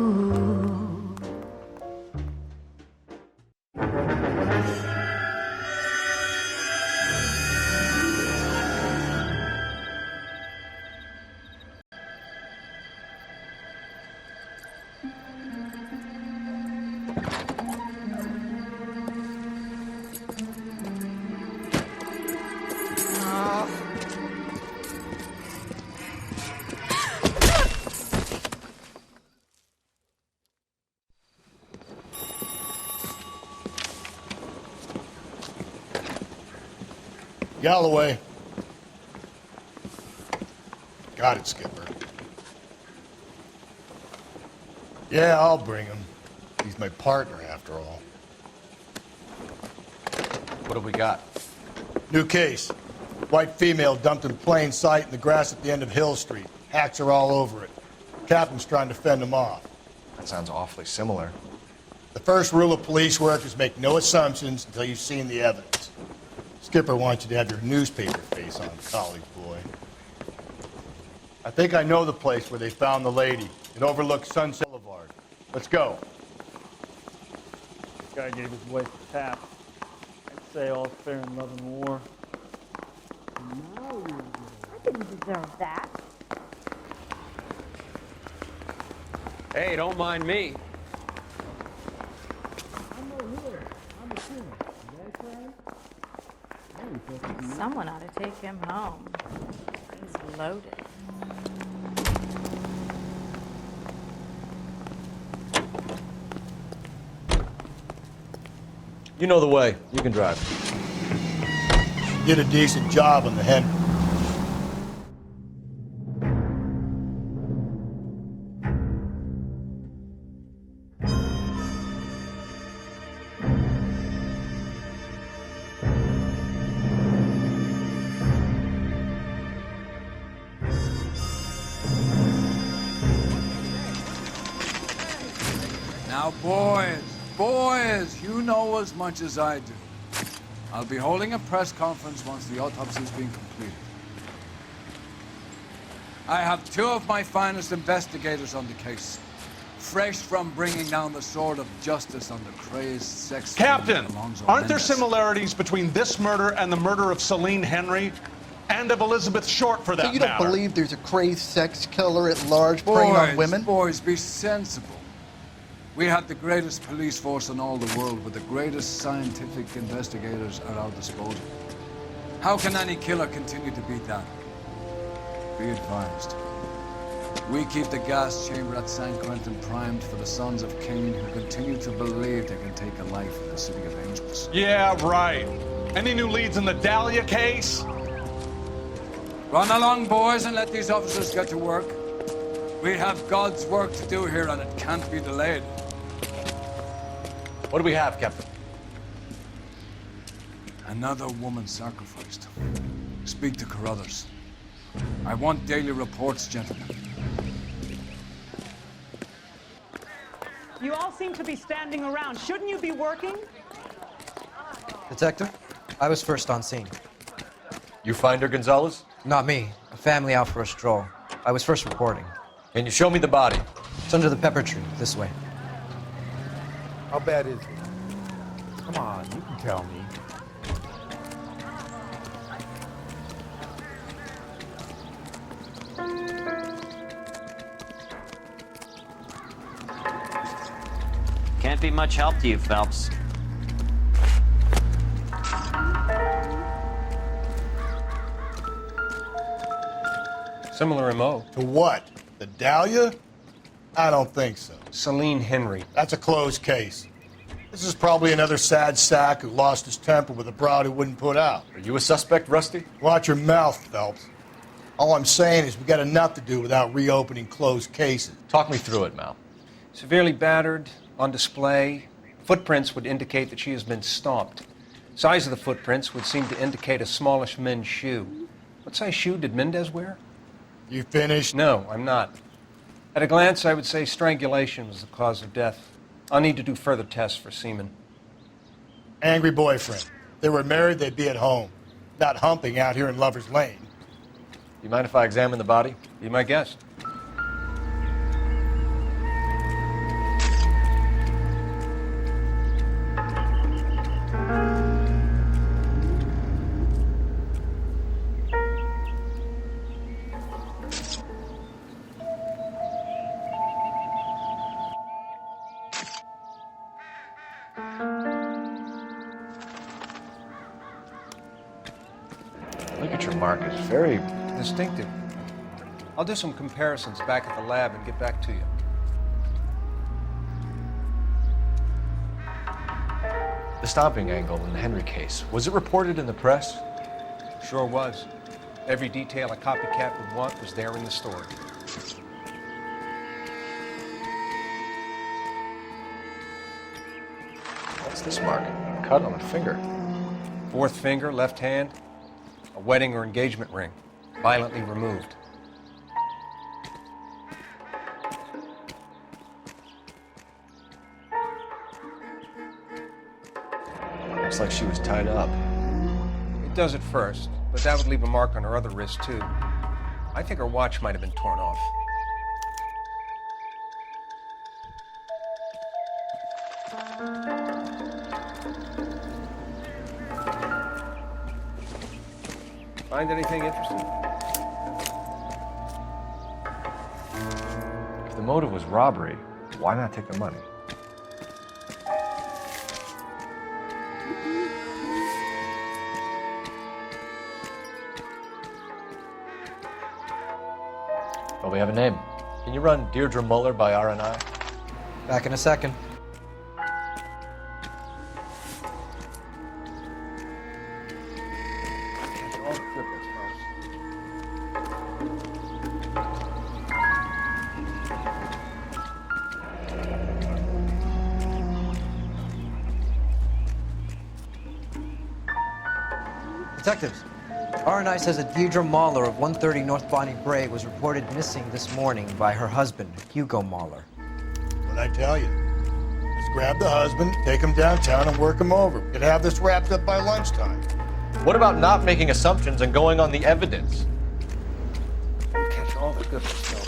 Galloway. Got it, Skipper. Yeah, I'll bring him. He's my partner, after all. What have we got? New case. White female dumped in plain sight in the grass at the end of Hill Street. Hacks are all over it. Captain's trying to fend them off. That sounds awfully similar. The first rule of police work is make no assumptions until you've seen the evidence. Skipper wants you to have your newspaper face on, college boy. I think I know the place where they found the lady. It overlooks Sunset Boulevard. Let's go. This guy gave his wife a tap. I'd say all fair in love and war. No, I didn't deserve that. Hey, don't mind me. Someone ought to take him home. He's loaded. You know the way. You can drive. Did a decent job on the Henry. Now, boys, you know as much as I do. I'll be holding a press conference once the autopsy's been completed. I have two of my finest investigators on the case, fresh from bringing down the sword of justice on the crazed sex... Captain, aren't there Mendez. similarities between this murder and the murder of Celine Henry? And of Elizabeth Short, for that So you don't matter? believe there's a crazed sex killer at large preying on women? Boys, be sensible. We have the greatest police force in all the world, with the greatest scientific investigators at our disposal. How can any killer continue to beat that? Be advised. We keep the gas chamber at San Quentin primed for the sons of Cain who continue to believe they can take a life in the City of Angels. Yeah, right. Any new leads in the Dahlia case? Run along, boys, and let these officers get to work. We have God's work to do here, and it can't be delayed. What do we have, Captain? Another woman sacrificed. Speak to Carruthers. I want daily reports, gentlemen. You all seem to be standing around. Shouldn't you be working? Detective, I was first on scene. You find her, Gonzalez? Not me. A family out for a stroll. I was first reporting. Can you show me the body? It's under the pepper tree, this way. How bad is it? Come on, you can tell me. Can't be much help to you, Phelps. Similar MO. To what? The Dahlia? I don't think so. Celine Henry. That's a closed case. This is probably another sad sack who lost his temper with a broad who wouldn't put out. Are you a suspect, Rusty? Watch your mouth, Phelps. All I'm saying is we got enough to do without reopening closed cases. Talk me through it, Mal. Severely battered, on display. Footprints would indicate that she has been stomped. Size of the footprints would seem to indicate a smallish men's shoe. What size shoe did Mendez wear? You finished? No, I'm not. At a glance, I would say strangulation was the cause of death. I'll need to do further tests for semen. Angry boyfriend. If they were married, they'd be at home, not humping out here in Lover's Lane. You mind if I examine the body? Be my guest. Signature mark is very distinctive. I'll do some comparisons back at the lab and get back to you. The stomping angle in the Henry case, was it reported in the press? Sure was. Every detail a copycat would want was there in the story. What's this mark? Cut on a finger. Fourth finger, left hand. A wedding or engagement ring, violently removed. Looks like she was tied up. It does at first, but that would leave a mark on her other wrist, too. I think her watch might have been torn off. Find anything interesting? If the motive was robbery, why not take the money? Well, we have a name. Can you run Deirdre Muller by RNI? Back in a second. Detectives, RNI says that Deirdre Mahler of 130 North Bonnie Bray was reported missing this morning by her husband, Hugo Mahler. What'd I tell you? Just grab the husband, take him downtown, and work him over. We could have this wrapped up by lunchtime. What about not making assumptions and going on the evidence? Catch all the good stuff.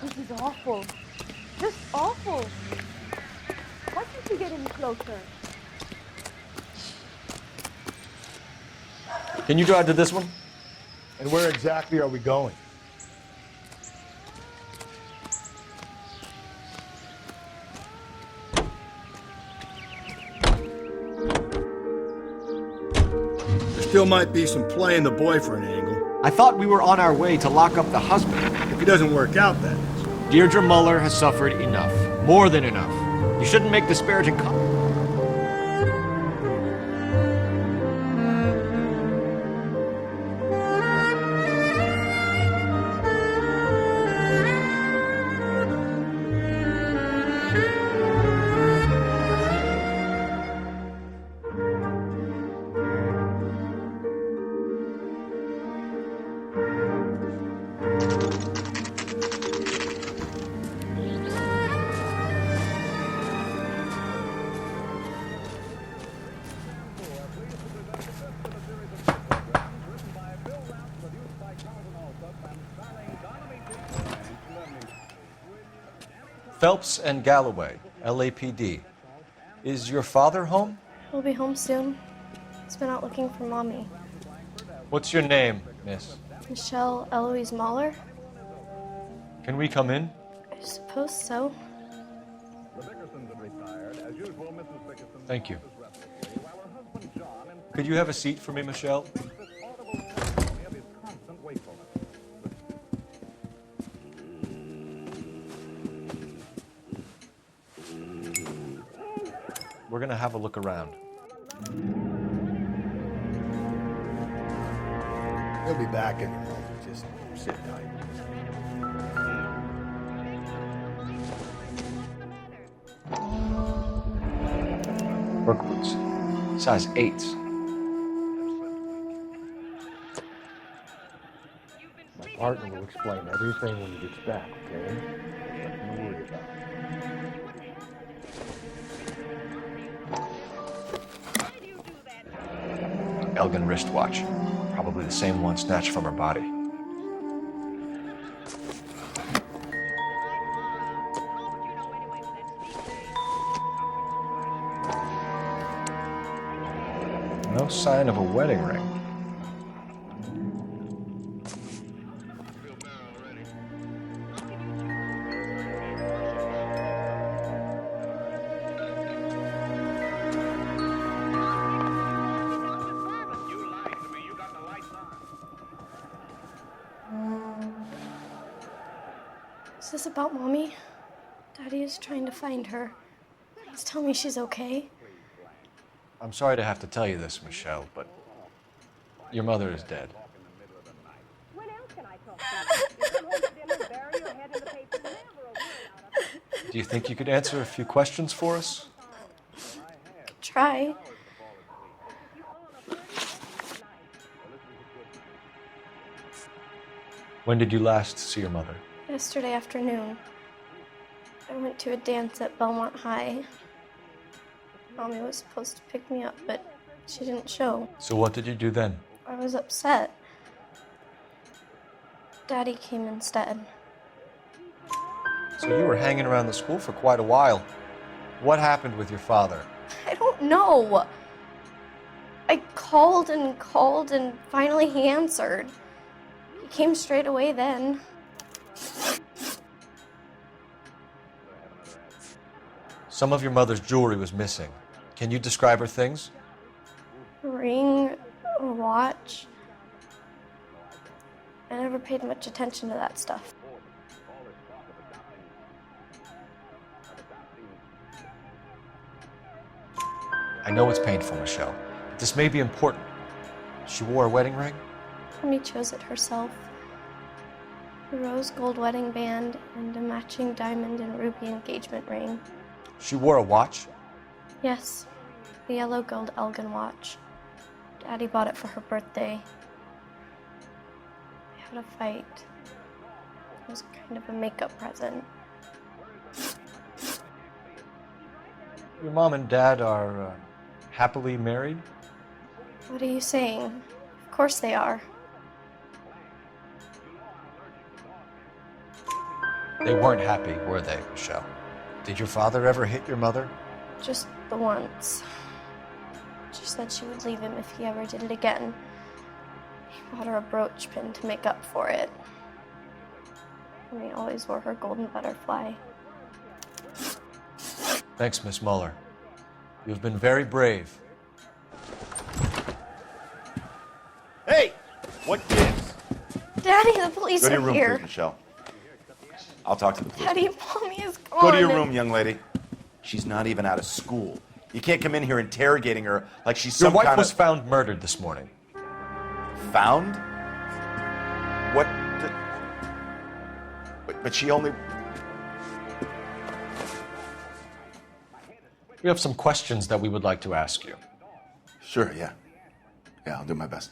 This is awful. Just awful. Why can't you get any closer? Can you drive to this one? And where exactly are we going? There still might be some play in the boyfriend angle. I thought we were on our way to lock up the husband. If it doesn't work out, that is. Deirdre Muller has suffered enough. More than enough. You shouldn't make disparaging comments. Phelps and Galloway, LAPD. Is your father home? He'll be home soon. He's been out looking for Mommy. What's your name, miss? Michelle Eloise Mahler? Can we come in? I suppose so. Thank you. Could you have a seat for me, Michelle? We're gonna have a look around. He'll be back in a moment. Just sit tight. Work boots. Size 8s. My partner will explain everything when he gets back, okay? Nothing to worry about. Elgin wristwatch. Probably the same one snatched from her body. No sign of a wedding ring. Is this about Mommy? Daddy is trying to find her. Please tell me she's okay. I'm sorry to have to tell you this, Michelle, but your mother is dead. Do you think you could answer a few questions for us? Try. When did you last see your mother? Yesterday afternoon, I went to a dance at Belmont High. Mommy was supposed to pick me up, but she didn't show. So what did you do then? I was upset. Daddy came instead. So you were hanging around the school for quite a while. What happened with your father? I don't know. I called and finally he answered. He came straight away then. Some of your mother's jewelry was missing. Can you describe her things? A ring, a watch. I never paid much attention to that stuff. I know it's painful, Michelle, but this may be important. She wore a wedding ring? Mommy chose it herself. A rose gold wedding band and a matching diamond and ruby engagement ring. She wore a watch? Yes, the yellow gold Elgin watch. Daddy bought it for her birthday. We had a fight. It was kind of a makeup present. Your mom and dad are happily married? What are you saying? Of course they are. They weren't happy, were they, Michelle? Did your father ever hit your mother? Just the once. She said she would leave him if he ever did it again. He bought her a brooch pin to make up for it. And he always wore her golden butterfly. Thanks, Miss Muller. You've been very brave. Hey! What gives? Daddy, the police Go to your are room, here. please, Michelle. I'll talk to the police. Daddy, Mommy is gone. Go to your room, young lady. She's not even out of school. You can't come in here interrogating her like she's some Your wife kind was of... found murdered this morning. Found? What? But she only... We have some questions that we would like to ask you. Sure, yeah. Yeah, I'll do my best.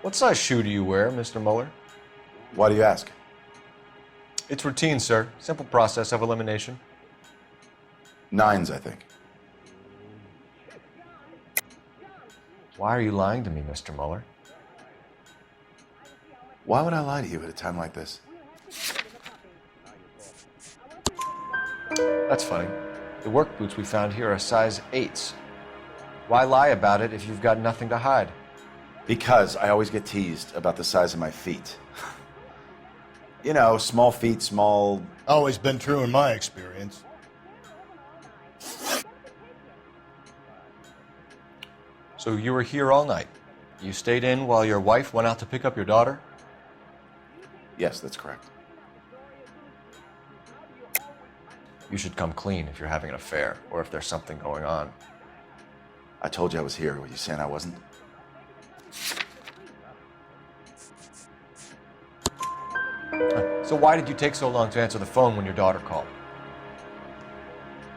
What size shoe do you wear, Mr. Muller? Why do you ask? It's routine, sir. Simple process of elimination. 9s, I think. Why are you lying to me, Mr. Muller? Why would I lie to you at a time like this? That's funny. The work boots we found here are size 8s. Why lie about it if you've got nothing to hide? Because I always get teased about the size of my feet. You know, small feet, small... Always been true in my experience. So you were here all night. You stayed in while your wife went out to pick up your daughter? Yes, that's correct. You should come clean if you're having an affair or if there's something going on. I told you I was here. Were you saying I wasn't? So why did you take so long to answer the phone when your daughter called?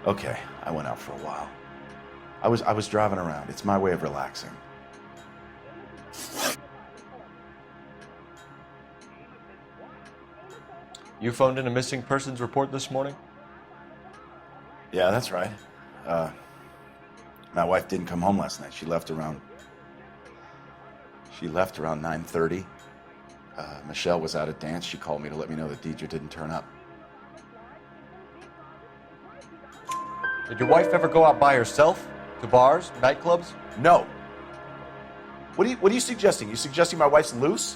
Okay, I went out for a while. I was driving around. It's my way of relaxing. You phoned in a missing persons report this morning? Yeah, that's right. My wife didn't come home last night. She left around 9:30. Michelle was out at dance. She called me to let me know that Deidre didn't turn up. Did your wife ever go out by herself? To bars, nightclubs? No. What are you suggesting? You suggesting my wife's loose?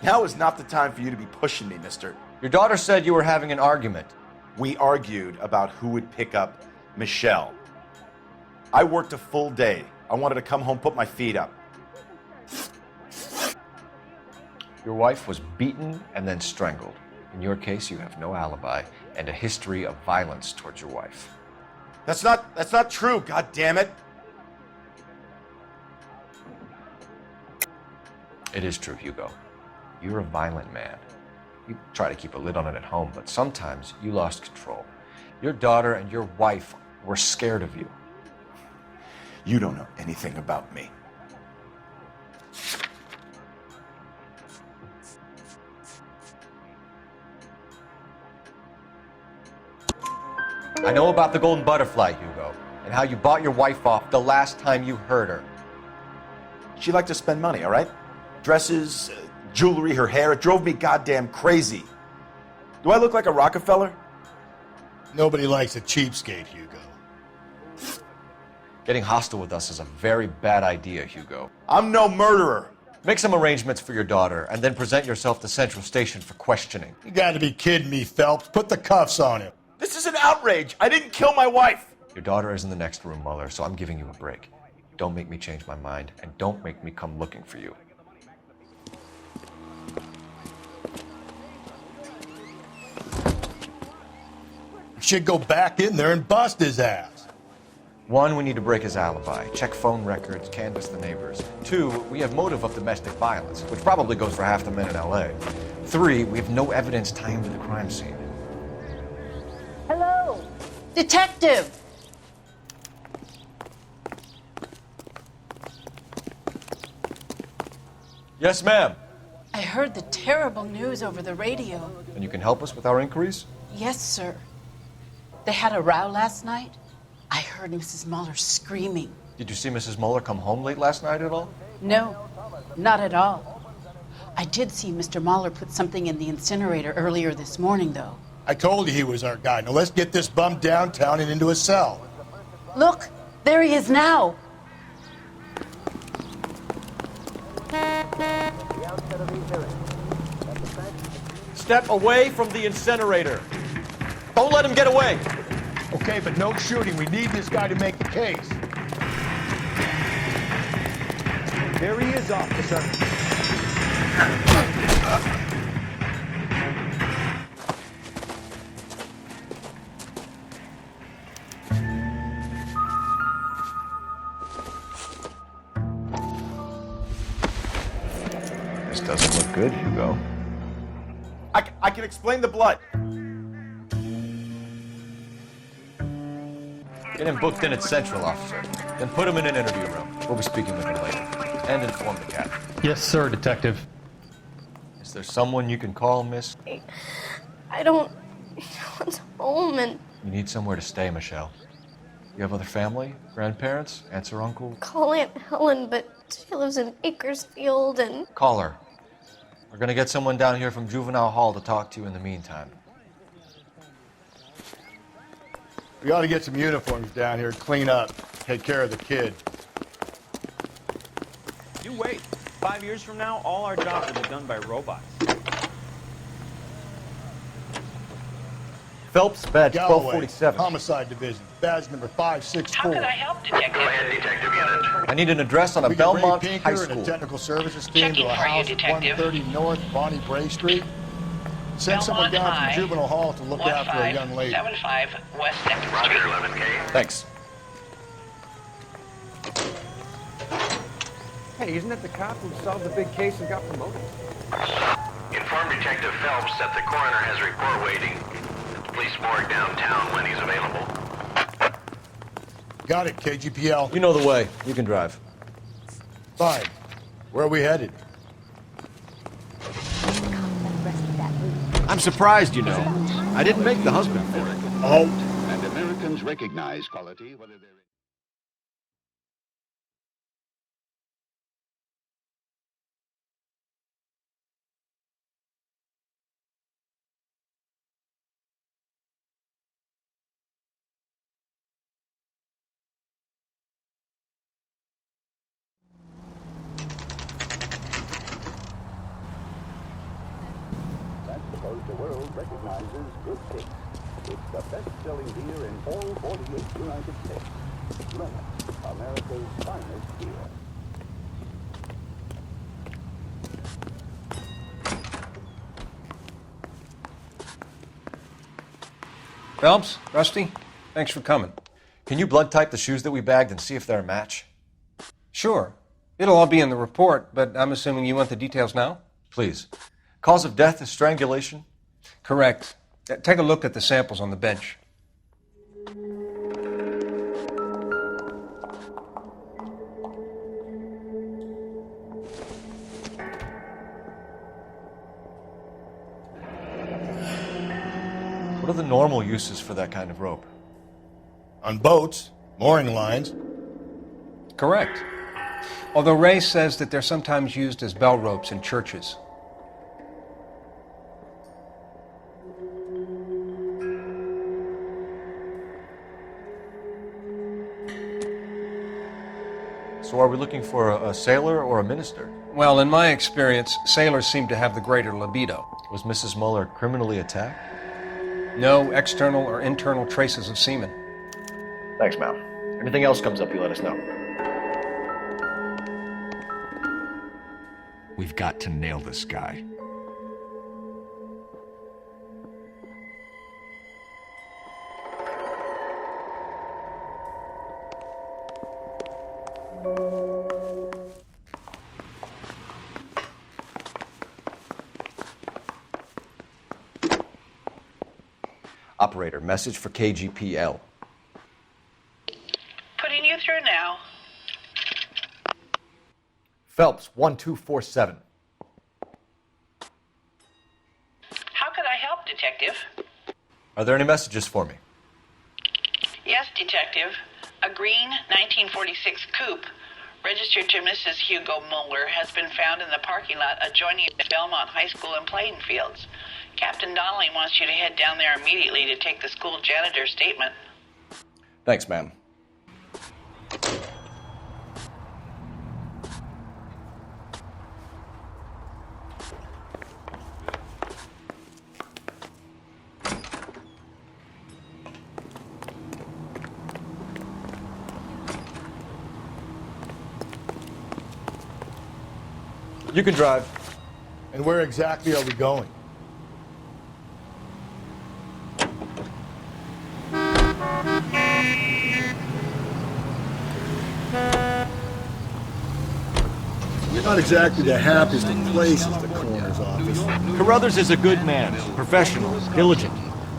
Now is not the time for you to be pushing me, mister. Your daughter said you were having an argument. We argued about who would pick up Michelle. I worked a full day. I wanted to come home, put my feet up. Your wife was beaten and then strangled. In your case, you have no alibi and a history of violence towards your wife. That's not true, God damn it. It is true, Hugo. You're a violent man. You try to keep a lid on it at home, but sometimes you lost control. Your daughter and your wife were scared of you. You don't know anything about me. I know about the golden butterfly, Hugo, and how you bought your wife off the last time you heard her. She liked to spend money, all right? Dresses, jewelry, her hair. It drove me goddamn crazy. Do I look like a Rockefeller? Nobody likes a cheapskate, Hugo. Getting hostile with us is a very bad idea, Hugo. I'm no murderer. Make some arrangements for your daughter, and then present yourself to Central Station for questioning. You gotta be kidding me, Phelps. Put the cuffs on him. This is an outrage. I didn't kill my wife. Your daughter is in the next room, Mueller, so I'm giving you a break. Don't make me change my mind, and don't make me come looking for you. You should go back in there and bust his ass. 1, we need to break his alibi, check phone records, canvass the neighbors. 2, we have motive of domestic violence, which probably goes for half the men in LA. 3, we have no evidence tying him to the crime scene. Hello, detective. Yes, ma'am. I heard the terrible news over the radio. And you can help us with our inquiries? Yes, sir. They had a row last night. I heard Mrs. Mueller screaming. Did you see Mrs. Mueller come home late last night at all? No, not at all. I did see Mr. Mueller put something in the incinerator earlier this morning, though. I told you he was our guy. Now let's get this bum downtown and into a cell. Look, there he is now. Step away from the incinerator. Don't let him get away. Okay, but no shooting. We need this guy to make the case. There he is, officer. This doesn't look good, Hugo. I can explain the blood. Get him booked in at Central, officer. Then put him in an interview room. We'll be speaking with him later. And inform the captain. Yes, sir, detective. Is there someone you can call, miss? I don't want home and You need somewhere to stay, Michelle. You have other family? Grandparents? Aunts or uncle? call Aunt Helen, but she lives in Bakersfield and... Call her. We're gonna get someone down here from Juvenile Hall to talk to you in the meantime. We ought to get some uniforms down here, clean up, take care of the kid. You wait. 5 years from now, all our jobs will be done by robots. Phelps, badge Galloway, 1247. Homicide Division, badge number 564. How can I help, Detective? Go ahead, Detective Unit. I need an address on a Belmont Ray Pinker High and School. a technical services team Checking to a for you, house at Detective. 130 North Bonnie Bray Street. Send someone down from juvenile hall to look after a young lady. 75 West 2nd Roger, Street. 11K. Thanks. Hey, isn't that the cop who solved the big case and got promoted? Inform Detective Phelps that the coroner has a report waiting at the police morgue downtown when he's available. Got it, KGPL. You know the way. You can drive. Fine. Where are we headed? I'm surprised, you know. I didn't make the husband for it. Oh. And Americans recognize quality, whether they're... Because the world recognizes good taste. It's the best-selling beer in all 48 United States. Lemon, America's finest beer. Phelps, Rusty, thanks for coming. Can you blood type the shoes that we bagged and see if they're a match? Sure. It'll all be in the report, but I'm assuming you want the details now? Please. Cause of death is strangulation? Correct. Take a look at the samples on the bench. What are the normal uses for that kind of rope? On boats, mooring lines. Correct. Although Ray says that they're sometimes used as bell ropes in churches. So are we looking for a sailor or a minister? Well, in my experience, sailors seem to have the greater libido. Was Mrs. Muller criminally attacked? No external or internal traces of semen. Thanks, Mal. Anything else comes up, you let us know. We've got to nail this guy. Operator, message for KGPL. Putting you through now. Phelps, 1247. How could I help, Detective? Are there any messages for me? Yes, Detective. A green 1946 coupe registered to Mrs. Hugo Muller has been found in the parking lot adjoining the Belmont High School and playing fields. Captain Donnelly wants you to head down there immediately to take the school janitor's statement. Thanks, ma'am. You can drive. And where exactly are we going? Not exactly the happiest of places, the coroner's office. Carruthers is a good man, professional, diligent.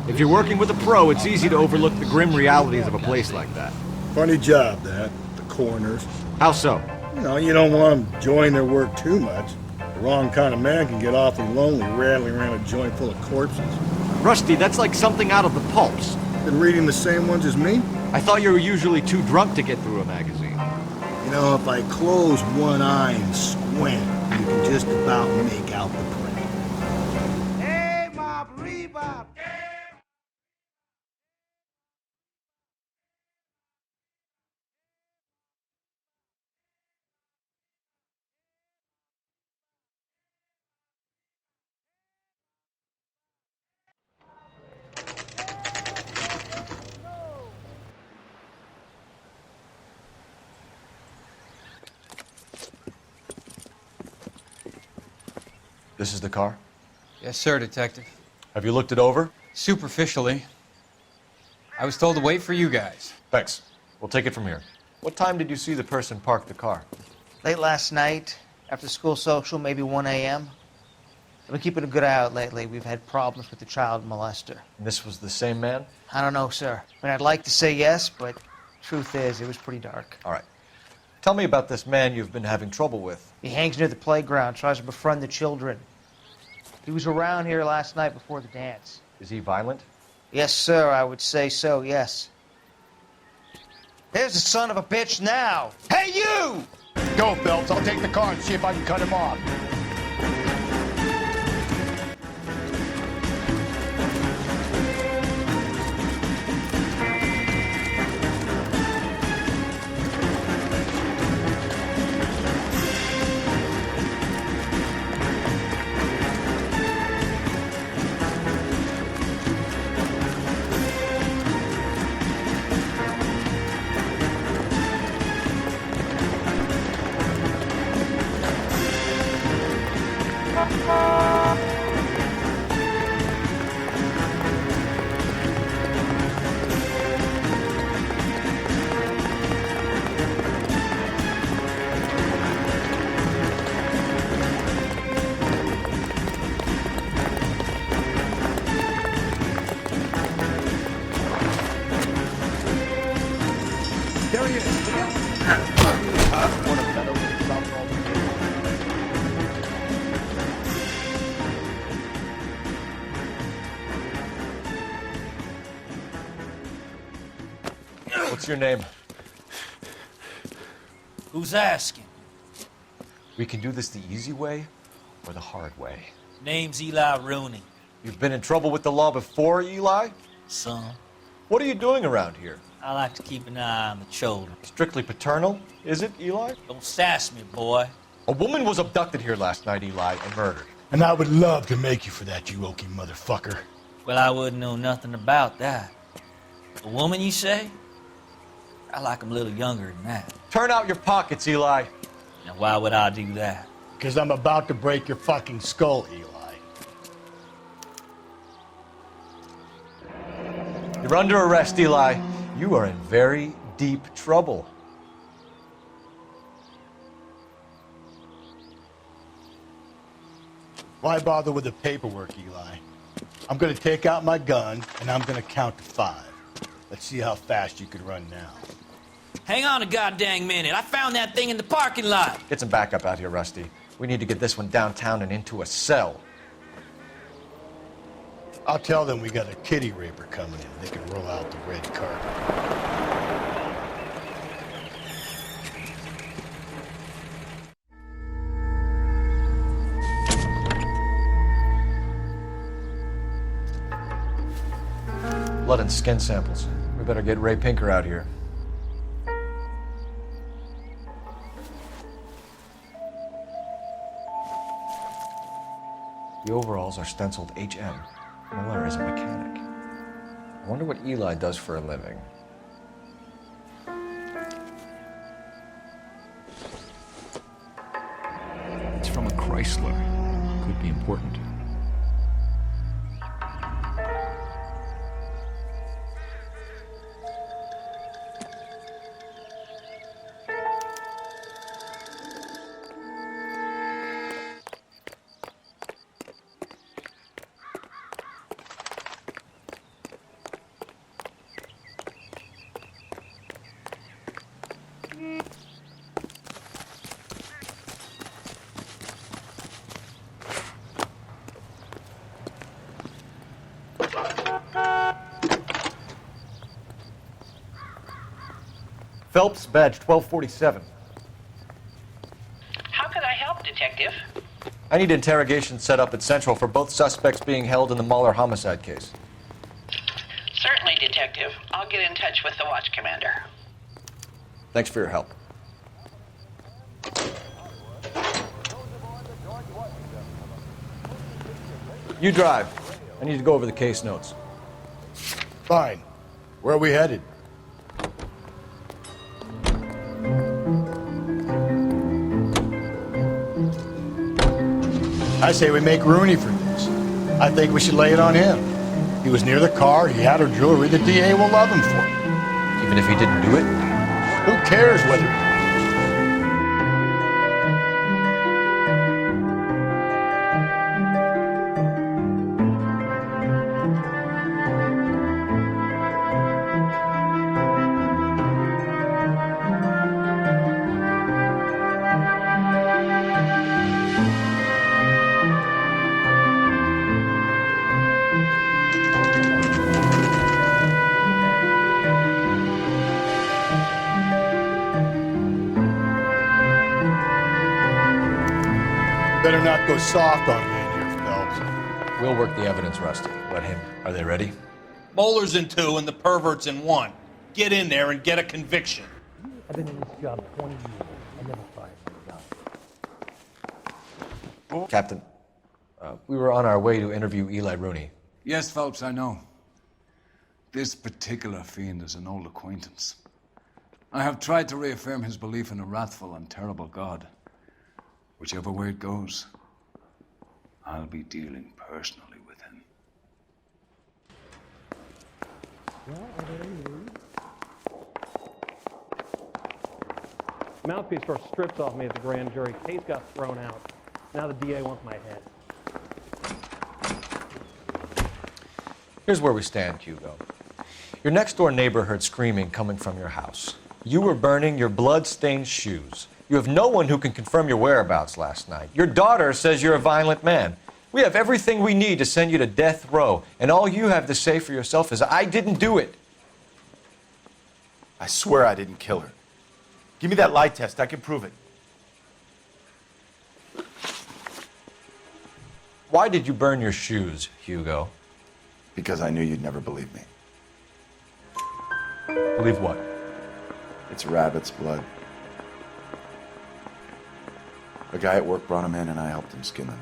If you're working with a pro, it's easy to overlook the grim realities of a place like that. Funny job, that, the coroner's. How so? You don't want them enjoying their work too much. The wrong kind of man can get awfully lonely rattling around a joint full of corpses. Rusty, that's like something out of the pulps. Been reading the same ones as me? I thought you were usually too drunk to get through a magazine. If I close one eye and squint, you can just about make out the print. Hey, Bob, Rebop! This is the car? Yes, sir, Detective. Have you looked it over? Superficially. I was told to wait for you guys. Thanks. We'll take it from here. What time did you see the person park the car? Late last night, after school social, maybe 1 a.m. I've been keeping a good eye out lately. We've had problems with the child molester. And this was the same man? I don't know, sir. I mean, I'd like to say yes, but truth is, it was pretty dark. All right. Tell me about this man you've been having trouble with. He hangs near the playground, tries to befriend the children. He was around here last night before the dance. Is he violent? Yes, sir, I would say so, yes. There's the son of a bitch now. Hey, you! Go, Phelps. I'll take the car and see if I can cut him off. What's your name? Who's asking? We can do this the easy way or the hard way. Name's Eli Rooney. You've been in trouble with the law before, Eli? Son. What are you doing around here? I like to keep an eye on the children. Strictly paternal, is it, Eli? Don't sass me, boy. A woman was abducted here last night, Eli, and murdered. And I would love to make you for that, you oaky motherfucker. Well, I wouldn't know nothing about that. A woman, you say? I like 'em a little younger than that. Turn out your pockets, Eli. Now, why would I do that? Because I'm about to break your fucking skull, Eli. You're under arrest, Eli. You are in very deep trouble. Why bother with the paperwork, Eli? I'm going to take out my gun, and I'm going to count to 5. Let's see how fast you can run now. Hang on a goddamn minute. I found that thing in the parking lot. Get some backup out here, Rusty. We need to get this one downtown and into a cell. I'll tell them we got a kitty raper coming in. They can roll out the red carpet. Blood and skin samples. We better get Ray Pinker out here. The overalls are stenciled HM. Miller is a mechanic. I wonder what Eli does for a living. It's from a Chrysler. Could be important. Phelps, badge 1247. How could I help, Detective? I need interrogation set up at Central for both suspects being held in the Mahler homicide case. Certainly, Detective. I'll get in touch with the watch commander. Thanks for your help. You drive. I need to go over the case notes. Fine. Where are we headed? I say we make Rooney for this. I think we should lay it on him. He was near the car, he had her jewelry, the DA will love him for it. Even if he didn't do it? Who cares whether... Better not go soft on me in here, Phelps. We'll work the evidence, Rusty. Let him. Are they ready? Moeller's in 2 and the pervert's in 1. Get in there and get a conviction. I've been in this job 20 years. I never fired a guy. Captain, we were on our way to interview Eli Rooney. Yes, Phelps, I know. This particular fiend is an old acquaintance. I have tried to reaffirm his belief in a wrathful and terrible God. Whichever way it goes, I'll be dealing personally with him. Mouthpiece first stripped off me at the grand jury. Case got thrown out. Now the DA wants my head. Here's where we stand, Hugo. Your next-door neighbor heard screaming coming from your house. You were burning your blood-stained shoes. You have no one who can confirm your whereabouts last night. Your daughter says you're a violent man. We have everything we need to send you to death row, and all you have to say for yourself is, I didn't do it. I swear I didn't kill her. Give me that lie test. I can prove it. Why did you burn your shoes, Hugo? Because I knew you'd never believe me. Believe what? It's rabbit's blood. A guy at work brought him in and I helped him skin them.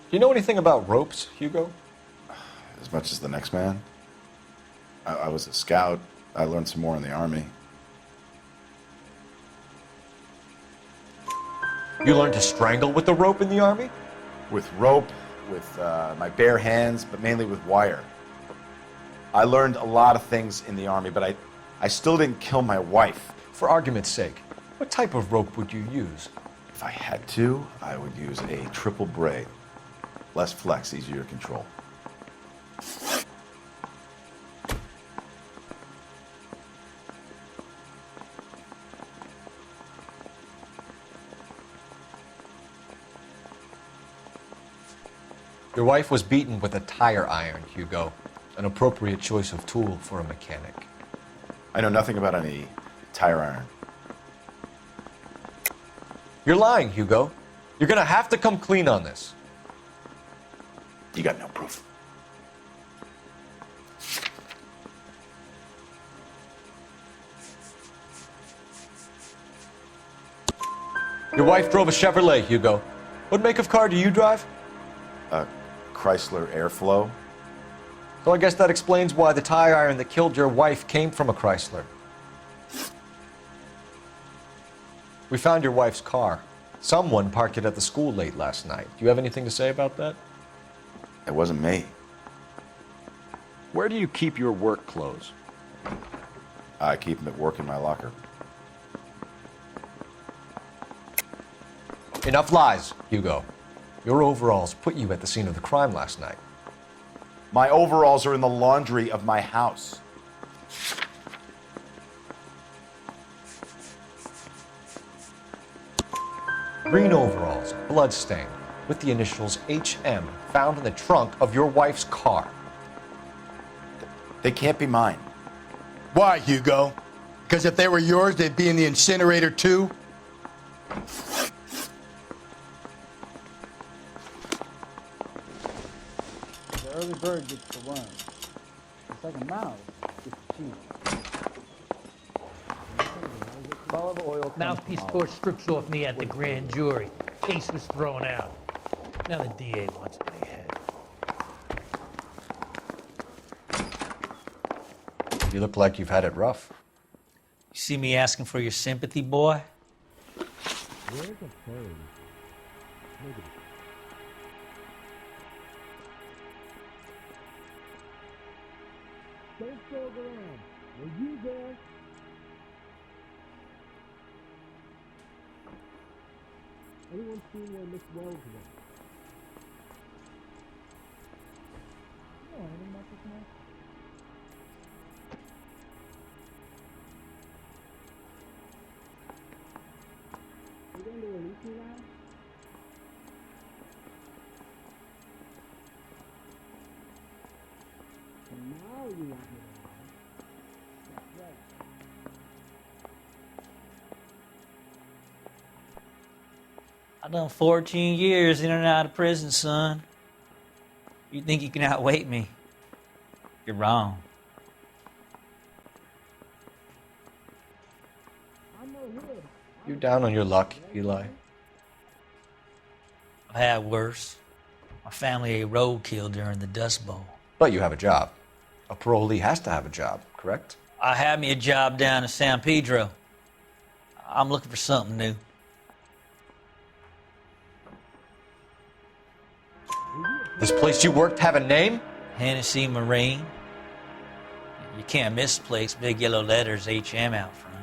Do you know anything about ropes, Hugo? As much as the next man. I was a scout. I learned some more in the Army. You learned to strangle with the rope in the Army? With rope, with my bare hands, but mainly with wire. I learned a lot of things in the Army, but I still didn't kill my wife. For argument's sake, what type of rope would you use? If I had to, I would use a triple braid. Less flex, easier to control. Your wife was beaten with a tire iron, Hugo. An appropriate choice of tool for a mechanic. I know nothing about any tire iron. You're lying, Hugo. You're gonna have to come clean on this. You got no proof. Your wife drove a Chevrolet, Hugo. What make of car do you drive? A Chrysler Airflow. So I guess that explains why the tire iron that killed your wife came from a Chrysler. We found your wife's car. Someone parked it at the school late last night. Do you have anything to say about that? It wasn't me. Where do you keep your work clothes? I keep them at work in my locker. Enough lies, Hugo. Your overalls put you at the scene of the crime last night. My overalls are in the laundry of my house. Green overalls, bloodstained, with the initials HM found in the trunk of your wife's car. They can't be mine. Why, Hugo? Because if they were yours, they'd be in the incinerator too? The early bird gets the worm. It's like a mouse gets the cheese. Mouthpiece forced strips off me at the grand jury. Case was thrown out. Now the DA wants my head. You look like you've had it rough. You see me asking for your sympathy, boy? Where's the phone? Don't stroll around. Were you there? Anyone seen where Miss Wells went? No, I didn't make this mess. You going to release me now? And now you want me to lie. That's right. I done 14 years in and out of prison, son. You think you can outweight me? You're wrong. You down on your luck, Eli? I've had worse. My family ate roadkill during the Dust Bowl. But you have a job. A parolee has to have a job, correct? I had me a job down in San Pedro. I'm looking for something new. This place you worked have a name? Hennessy Marine. You can't miss the place. Big yellow letters, HM out front.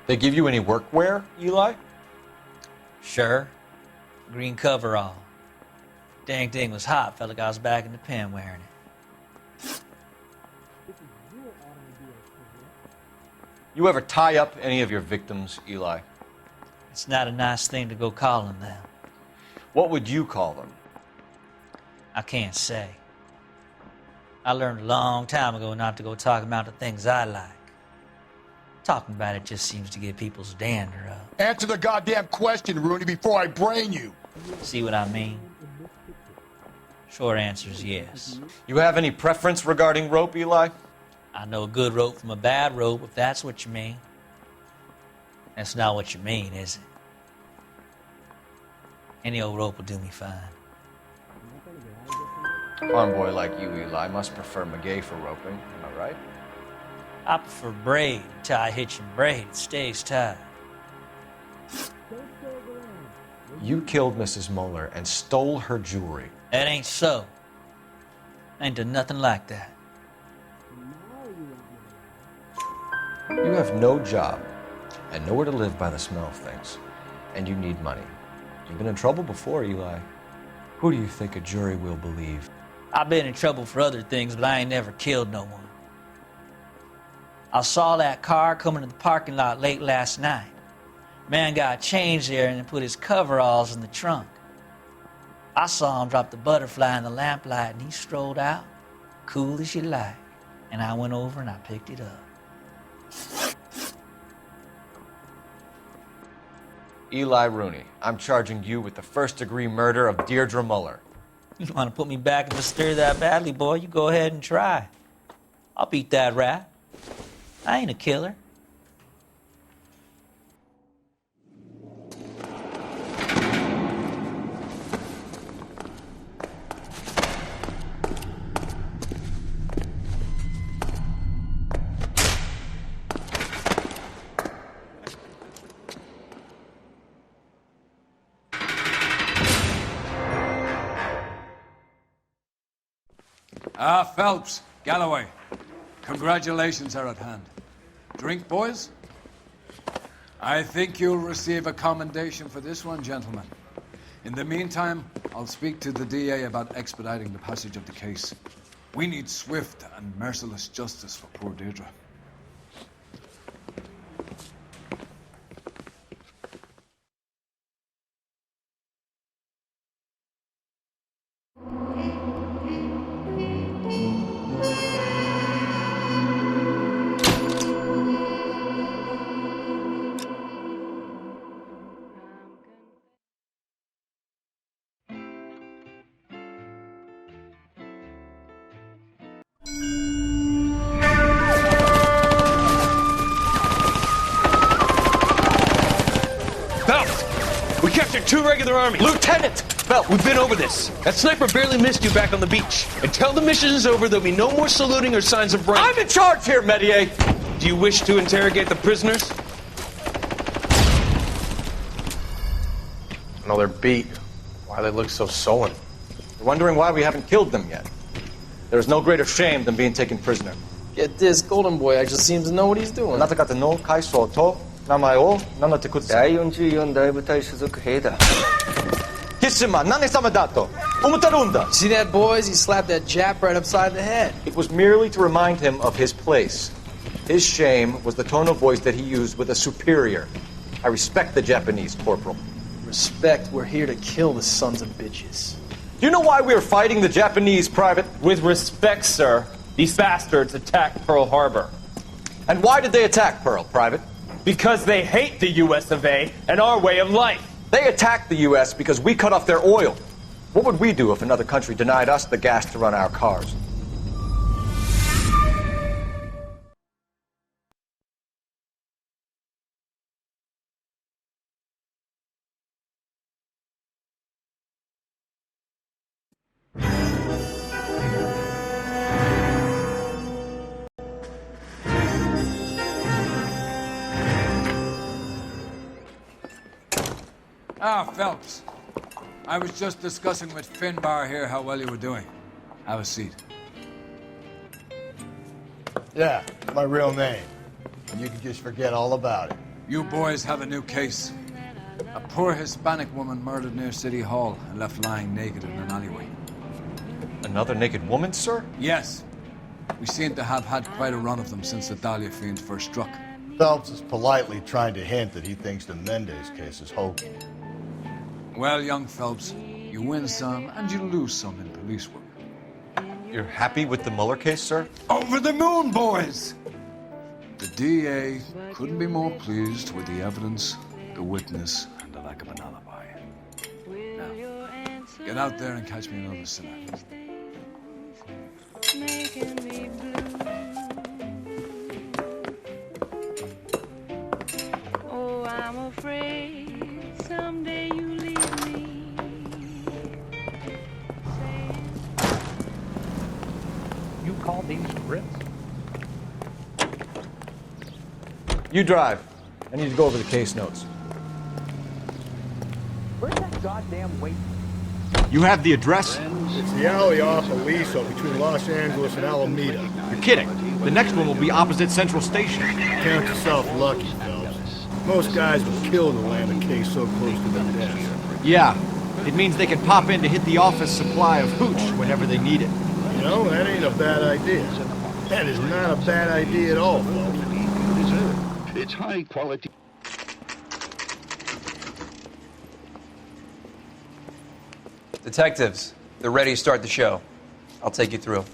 They give you any workwear, Eli? Sure. Green coverall. Dang thing was hot. Felt like I was back in the pen wearing it. You ever tie up any of your victims, Eli? It's not a nice thing to go calling them. What would you call them? I can't say. I learned a long time ago not to go talking about the things I like. Talking about it just seems to get people's dander up. Answer the goddamn question, Rooney, before I brain you. See what I mean? Short answer is yes. You have any preference regarding rope, Eli? I know a good rope from a bad rope, if that's what you mean. That's not what you mean, is it? Any old rope will do me fine. A farm boy like you, Eli, must prefer Magay for roping, am I right? I prefer braid. You tie a hitch and braid, it stays tied. You killed Mrs. Moeller and stole her jewelry. That ain't so. I ain't done nothing like that. You have no job and nowhere to live by the smell of things, and you need money. You've been in trouble before, Eli. Who do you think a jury will believe? I've been in trouble for other things, but I ain't never killed no one. I saw that car coming to the parking lot late last night. Man got changed there and then put his coveralls in the trunk. I saw him drop the butterfly in the lamplight and he strolled out, cool as you like. And I went over and I picked it up. Eli Rooney, I'm charging you with the first-degree murder of Deirdre Muller. You want to put me back in the stir that badly, boy? You go ahead and try. I'll beat that rat. I ain't a killer. Phelps, Galloway, congratulations are at hand. Drink, boys? I think you'll receive a commendation for this one, gentlemen. In the meantime, I'll speak to the DA about expediting the passage of the case. We need swift and merciless justice for poor Deirdre. We captured 2 regular army. Lieutenant! Phelps, we've been over this. That sniper barely missed you back on the beach. Until the mission is over, there'll be no more saluting or signs of rank. I'm in charge here, Medier! Do you wish to interrogate the prisoners? No, they're beat. Why they look so sullen? You're wondering why we haven't killed them yet. There's no greater shame than being taken prisoner. Get this, Golden Boy actually seems to know what he's doing. See that, boys? He slapped that Jap right upside the head. It was merely to remind him of his place. His shame was the tone of voice that he used with a superior. I respect the Japanese, Corporal. Respect, we're here to kill the sons of bitches. Do you know why we are fighting the Japanese, Private? With respect, sir, these bastards attacked Pearl Harbor. And why did they attack Pearl, Private? Because they hate the US of A and our way of life. They attacked the U.S. because we cut off their oil. What would we do if another country denied us the gas to run our cars? Ah, Phelps. I was just discussing with Finbar here how well you were doing. Have a seat. Yeah, my real name. And you can just forget all about it. You boys have a new case. A poor Hispanic woman murdered near City Hall and left lying naked in an alleyway. Another naked woman, sir? Yes. We seem to have had quite a run of them since the Dahlia fiend first struck. Phelps is politely trying to hint that he thinks the Mendez case is hokey. Well, young Phelps, you win some and you lose some in police work. You're happy with the Mueller case, sir? Over the moon, boys! The DA couldn't be more pleased with the evidence, the witness, and the lack of an alibi. Now, get out there and catch me another sinner. Oh, I'm afraid someday you leave me. You call these Brits? You drive. I need to go over the case notes. Where's that goddamn weight? You have the address? It's the alley off Aliso between Los Angeles and Alameda. You're kidding. The next one will be opposite Central Station. Count yourself lucky, Phelps. Most guys would kill to land a case so close to their desk. Yeah. It means they can pop in to hit the office supply of hooch whenever they need it. You know, that ain't a bad idea. That is not a bad idea at all, Phelps. It's high quality. Detectives, they're ready to start the show. I'll take you through.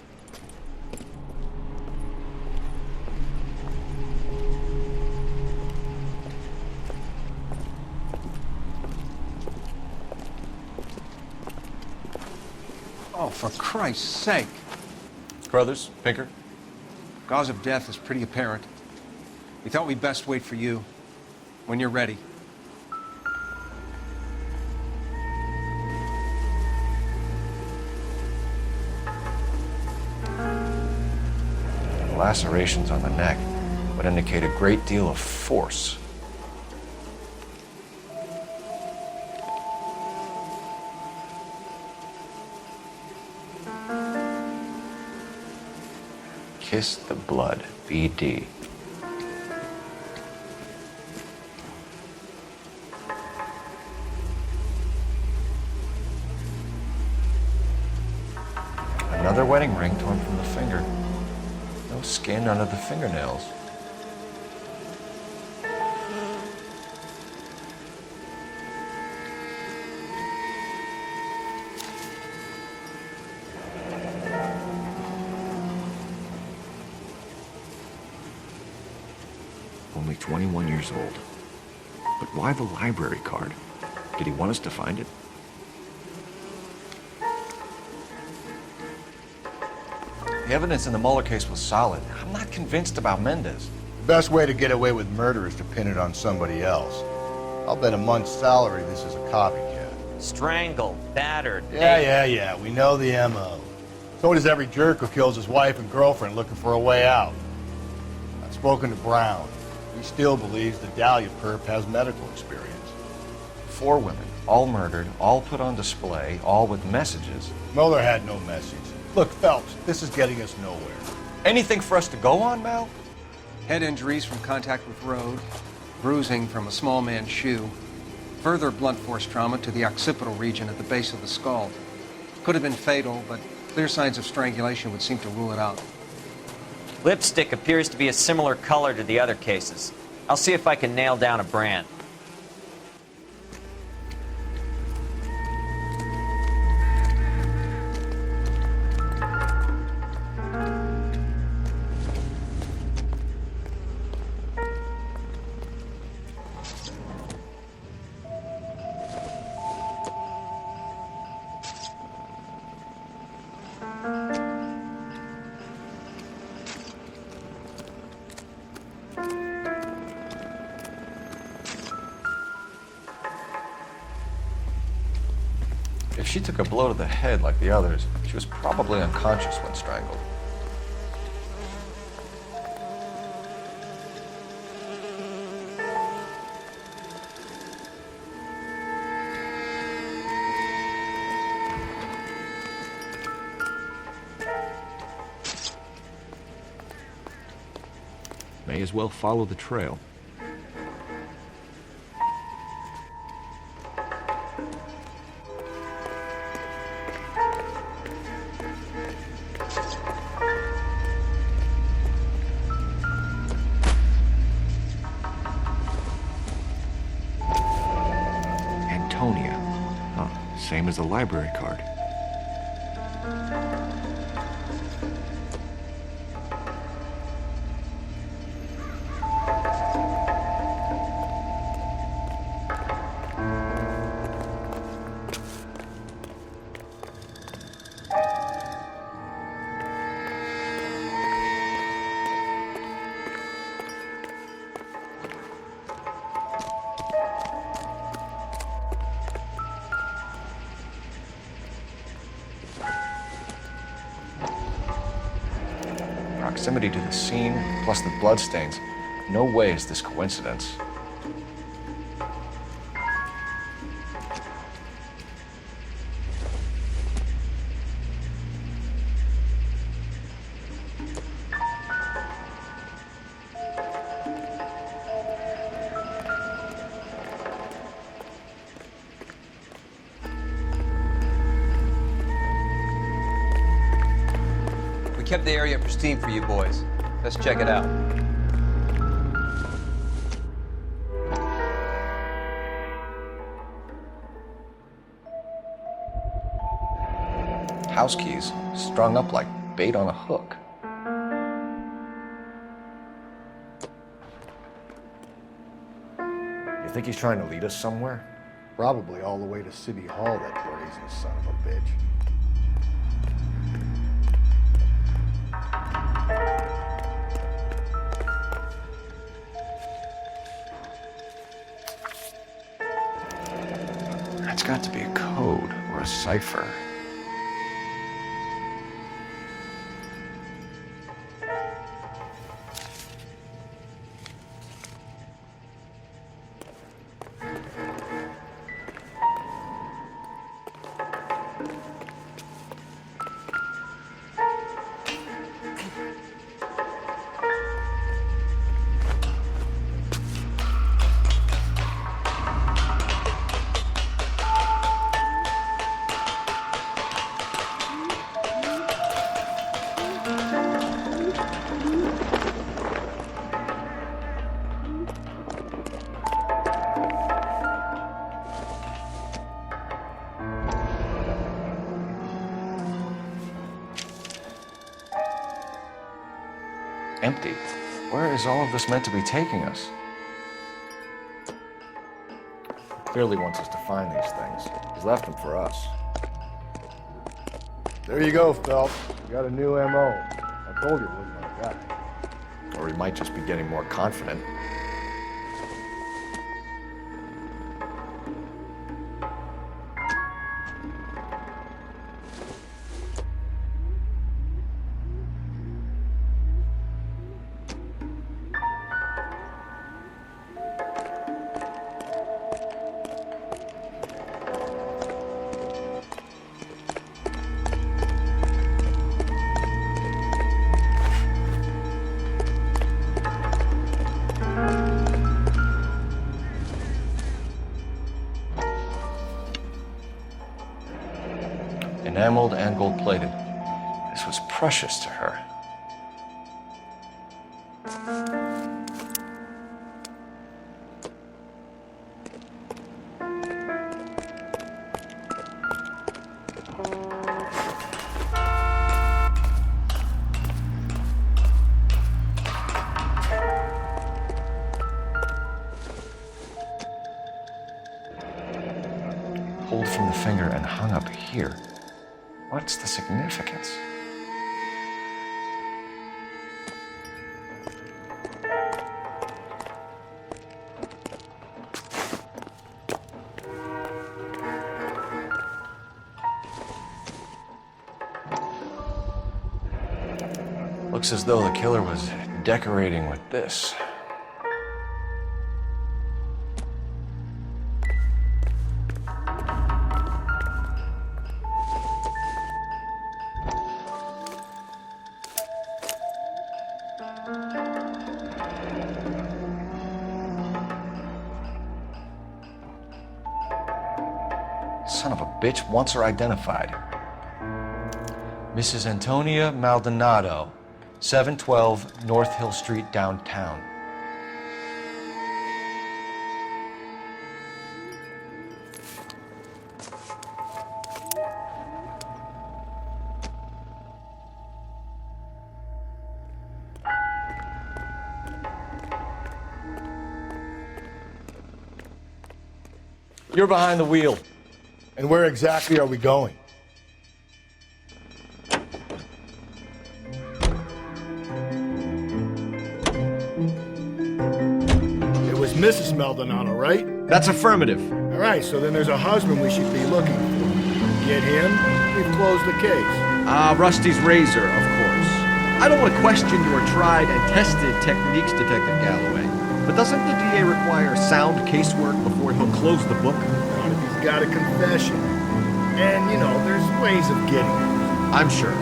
Oh, for Christ's sake. Brothers, Pinker. Cause of death is pretty apparent. We thought we'd best wait for you. When you're ready. The lacerations on the neck would indicate a great deal of force. Kiss the blood, BD. Another wedding ring torn from the finger. No skin under the fingernails. Only 21 years old. But why the library card? Did he want us to find it? The evidence in the Mueller case was solid. I'm not convinced about Mendez. The best way to get away with murder is to pin it on somebody else. I'll bet a month's salary this is a copycat. Strangled, battered. Yeah. We know the M.O. So does every jerk who kills his wife and girlfriend looking for a way out. I've spoken to Brown. He still believes the Dahlia perp has medical experience. 4 women, all murdered, all put on display, all with messages. Mueller had no message. Look, Phelps, this is getting us nowhere. Anything for us to go on, Mel? Head injuries from contact with road, bruising from a small man's shoe, further blunt force trauma to the occipital region at the base of the skull. Could have been fatal, but clear signs of strangulation would seem to rule it out. Lipstick appears to be a similar color to the other cases. I'll see if I can nail down a brand. If she took a blow to the head like the others, she was probably unconscious when strangled. May as well follow the trail. Same as the library card. Proximity to the scene, plus the bloodstains. No way is this coincidence. Kept the area pristine for you boys. Let's check it out. House keys, strung up like bait on a hook. You think he's trying to lead us somewhere? Probably all the way to City Hall, that brazen son of a bitch. That's got to be a code or a cipher. Empty. Where is all of this meant to be taking us? He clearly wants us to find these things. He's left them for us. There you go, Phelps. You got a new M.O. I told you it wasn't our guy. Or he might just be getting more confident. plated. This was precious to her. Pulled from the finger and hung up here. What's the significance? Looks as though the killer was decorating with this. Son of a bitch wants her identified. Mrs. Antonia Maldonado, 712 North Hill Street, downtown. You're behind the wheel. And where exactly are we going? It was Mrs. Maldonado, right? That's affirmative. All right, so then there's a husband we should be looking for. Get him, we've closed the case. Rusty's razor, of course. I don't want to question your tried and tested techniques, Detective Galloway, but doesn't the DA require sound casework before he'll close the book? Not if he's got a confession. And, you know, there's ways of getting it. I'm sure.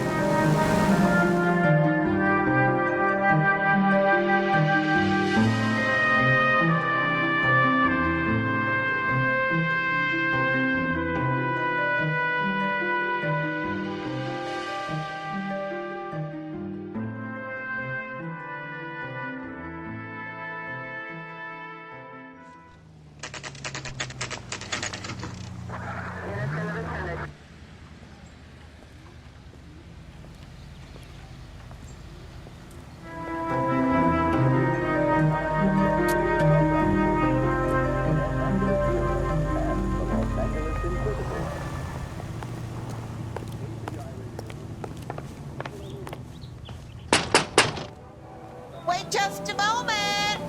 Wait just a moment.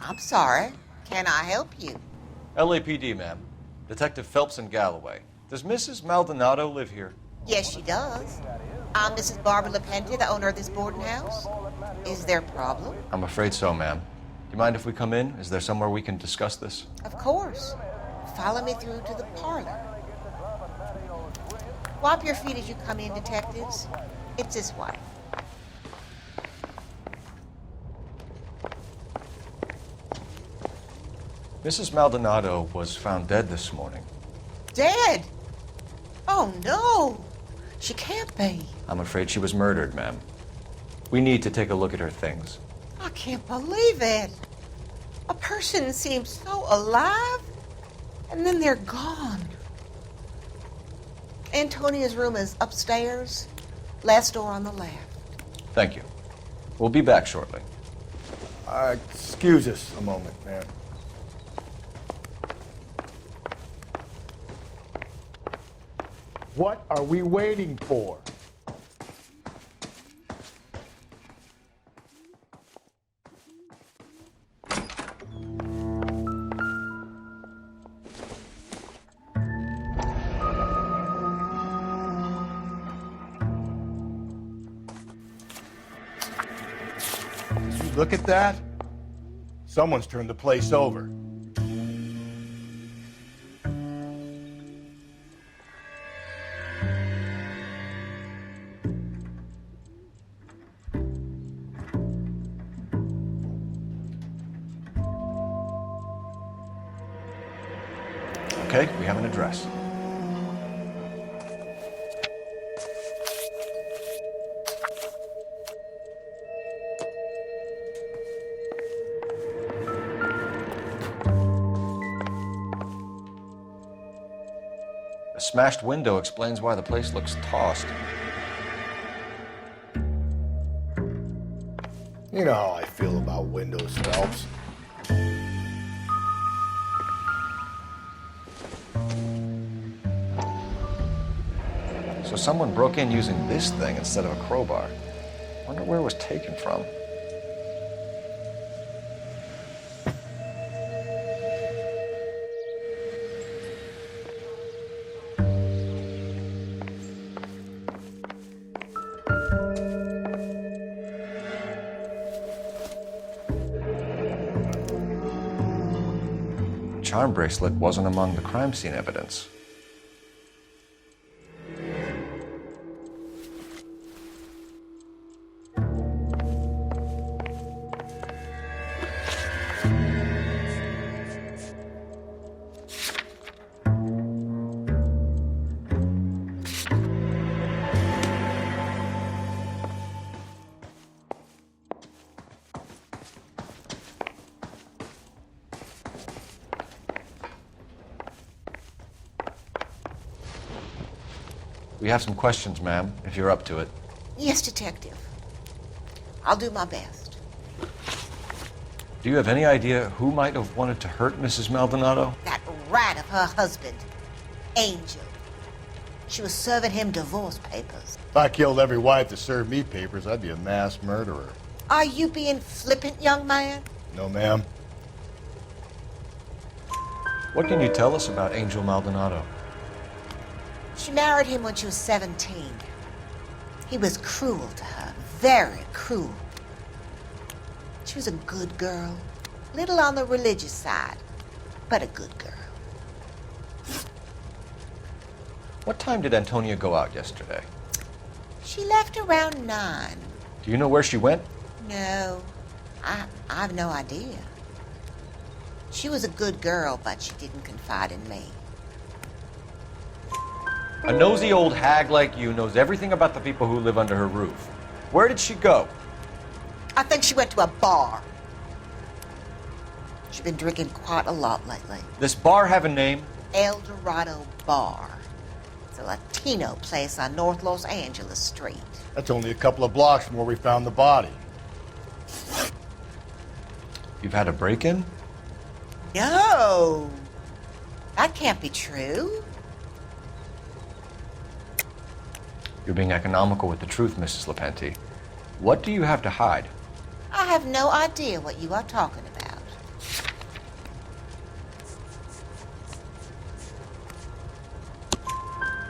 I'm sorry. Can I help you? LAPD, ma'am. Detective Phelps and Galloway. Does Mrs. Maldonado live here? Yes, she does. I'm Mrs. Barbara LaPente, the owner of this boarding house. Is there a problem? I'm afraid so, ma'am. Do you mind if we come in? Is there somewhere we can discuss this? Of course. Follow me through to the parlor. Wipe your feet as you come in, detectives. It's this way. Mrs. Maldonado was found dead this morning. Dead? Oh, no. She can't be. I'm afraid she was murdered, ma'am. We need to take a look at her things. I can't believe it. A person seems so alive, and then they're gone. Antonia's room is upstairs, last door on the left. Thank you. We'll be back shortly. Excuse us a moment, ma'am. What are we waiting for? Did you look at that? Someone's turned the place over. Okay, we have an address. A smashed window explains why the place looks tossed. You know how I feel about windows, Phelps. So someone broke in using this thing instead of a crowbar. Wonder where it was taken from. Charm bracelet wasn't among the crime scene evidence. We have some questions, ma'am, if you're up to it. Yes, Detective. I'll do my best. Do you have any idea who might have wanted to hurt Mrs. Maldonado? That rat of her husband, Angel. She was serving him divorce papers. If I killed every wife that served me papers, I'd be a mass murderer. Are you being flippant, young man? No, ma'am. What can you tell us about Angel Maldonado? She married him when she was 17. He was cruel to her, very cruel. She was a good girl, little on the religious side, but a good girl. What time did Antonia go out yesterday? She left around 9. Do you know where she went? No, I have no idea. She was a good girl, but she didn't confide in me. A nosy old hag like you knows everything about the people who live under her roof. Where did she go? I think she went to a bar. She's been drinking quite a lot lately. This bar have a name? El Dorado Bar. It's a Latino place on North Los Angeles Street. That's only a couple of blocks from where we found the body. You've had a break-in? No! That can't be true. You're being economical with the truth, Mrs. Lepenti. What do you have to hide? I have no idea what you are talking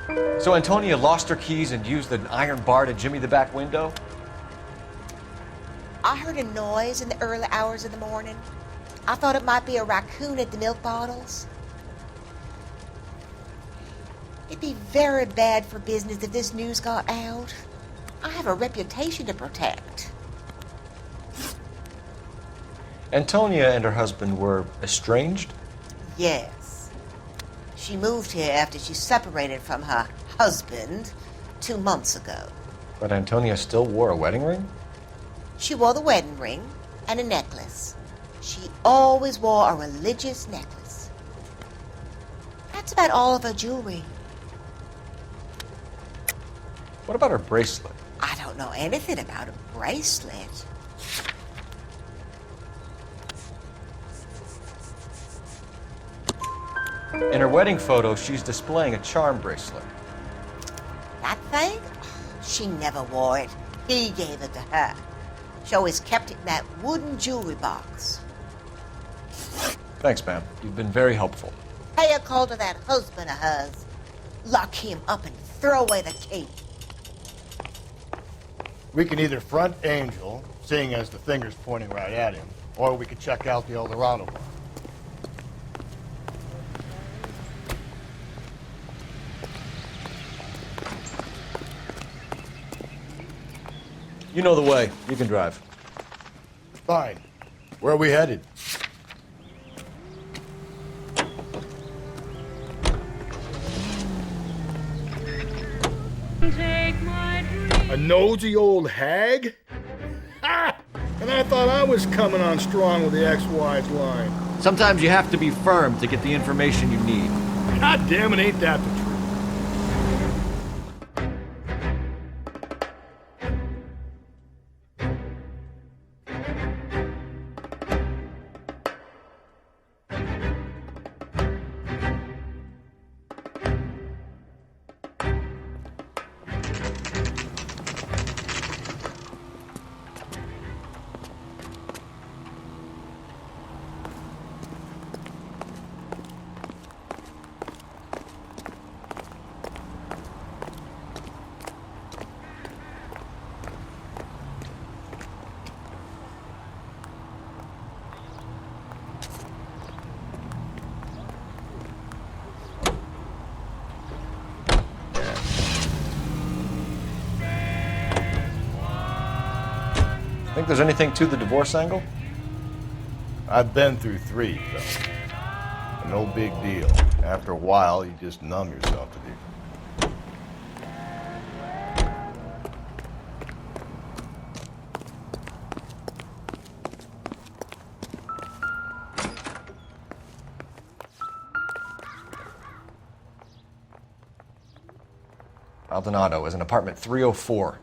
about. So Antonia lost her keys and used an iron bar to jimmy the back window? I heard a noise in the early hours of the morning. I thought it might be a raccoon at the milk bottles. It'd be very bad for business if this news got out. I have a reputation to protect. Antonia and her husband were estranged? Yes. She moved here after she separated from her husband 2 months ago. But Antonia still wore a wedding ring? She wore the wedding ring and a necklace. She always wore a religious necklace. That's about all of her jewelry. What about her bracelet? I don't know anything about a bracelet. In her wedding photo, she's displaying a charm bracelet. That thing? She never wore it. He gave it to her. She always kept it in that wooden jewelry box. Thanks, ma'am. You've been very helpful. Pay a call to that husband of hers. Lock him up and throw away the key. We can either front Angel, seeing as the finger's pointing right at him, or we could check out the El Dorado bar. You know the way. You can drive. Fine. Where are we headed? A nosy old hag? Ha! And I thought I was coming on strong with the ex-wives line. Sometimes you have to be firm to get the information you need. God damn it, ain't that the truth? Think there's anything to the divorce angle? I've been through 3, though. No big deal. After a while, you just numb yourself to the... Maldonado is in apartment 304.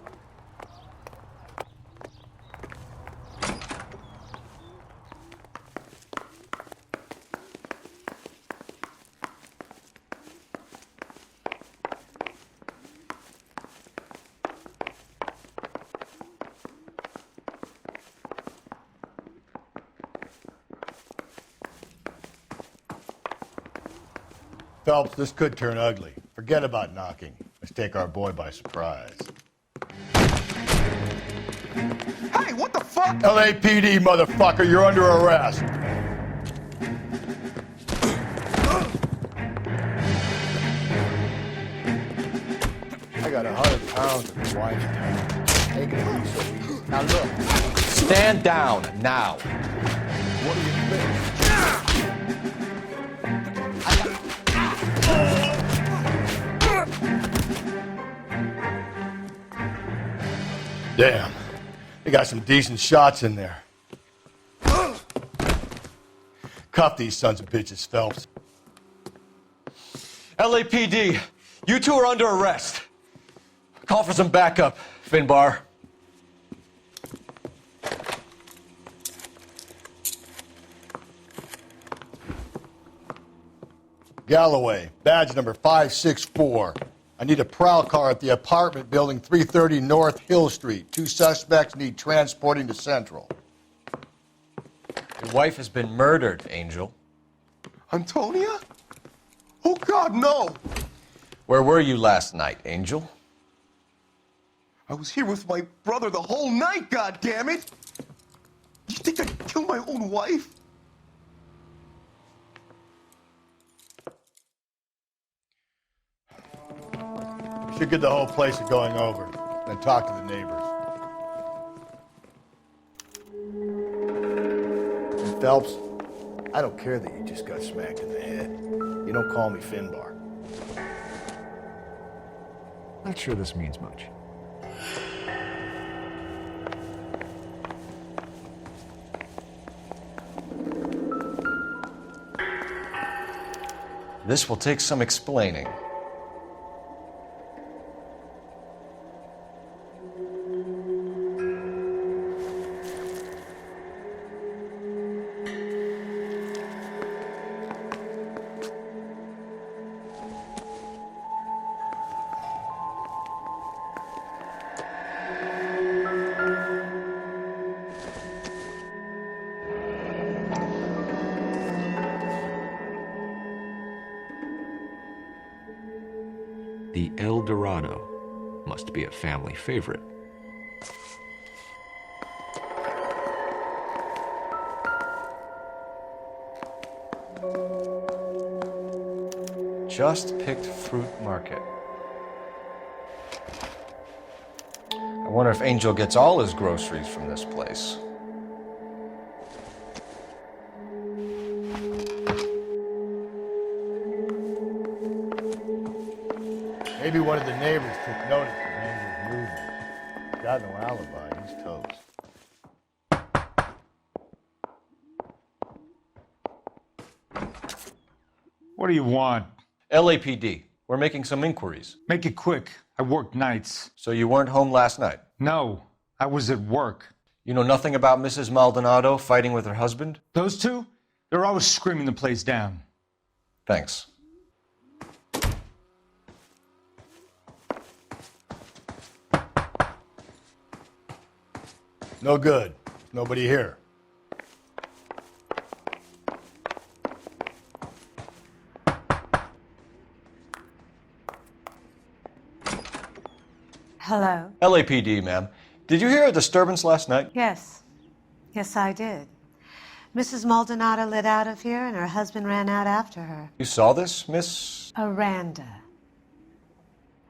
Phelps, this could turn ugly. Forget about knocking. Let's take our boy by surprise. Hey, what the fuck? LAPD, motherfucker, you're under arrest. I got 100 pounds of wine. Taking it easy so easy. Now look. Stand down, now. What do you think? Damn, they got some decent shots in there. Cuff these sons of bitches, Phelps. LAPD, you two are under arrest. Call for some backup, Finbar. Galloway, badge number 564. I need a prowl car at the apartment building 330 North Hill Street. 2 suspects need transporting to Central. Your wife has been murdered, Angel. Antonia? Oh, God, no! Where were you last night, Angel? I was here with my brother the whole night, goddammit! You think I'd kill my own wife? Should get the whole place to going over, then talk to the neighbors. And Phelps, I don't care that you just got smacked in the head. You don't call me Finbar. Not sure this means much. This will take some explaining. The El Dorado must be a family favorite. Just picked fruit market. I wonder if Angel gets all his groceries from this place. Maybe one of the neighbors took notice of Angel's movement. Got no alibi. He's toast. What do you want? LAPD. We're making some inquiries. Make it quick. I work nights. So you weren't home last night? No, I was at work. You know nothing about Mrs. Maldonado fighting with her husband? Those two? They're always screaming the place down. Thanks. No good. Nobody here. Hello? LAPD, ma'am. Did you hear a disturbance last night? Yes. Yes, I did. Mrs. Maldonado lit out of here, and her husband ran out after her. You saw this, Miss? Aranda.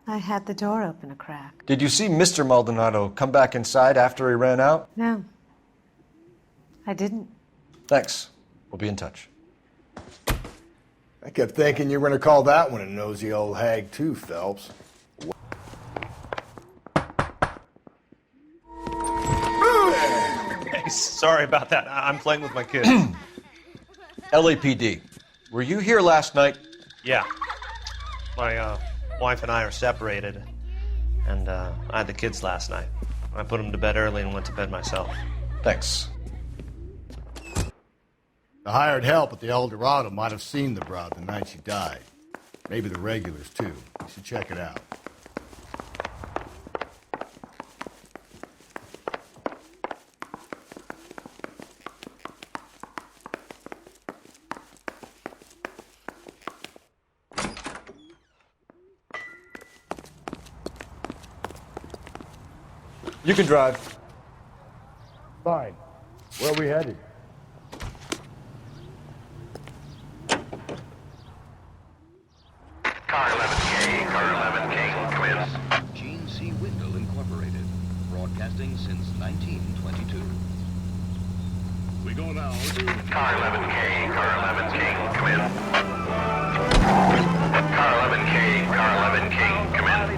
I had the door open a crack. Did you see Mr. Maldonado come back inside after he ran out? No. I didn't. Thanks. We'll be in touch. I kept thinking you were going to call that one a nosy old hag too, Phelps. Hey, sorry about that. I'm playing with my kids. LAPD. Were you here last night? Yeah. My wife and I are separated, and I had the kids last night. I put them to bed early and went to bed myself. Thanks. The hired help at the El Dorado might have seen the broad the night she died. Maybe the regulars, too. You should check it out. You can drive. Fine. Where are we headed? Car 11K, Car 11K, commence. Gene C. Windle Incorporated, broadcasting since 1922. We go now to Car 11K, Car 11K, commence. Car 11K, Car 11K, commence.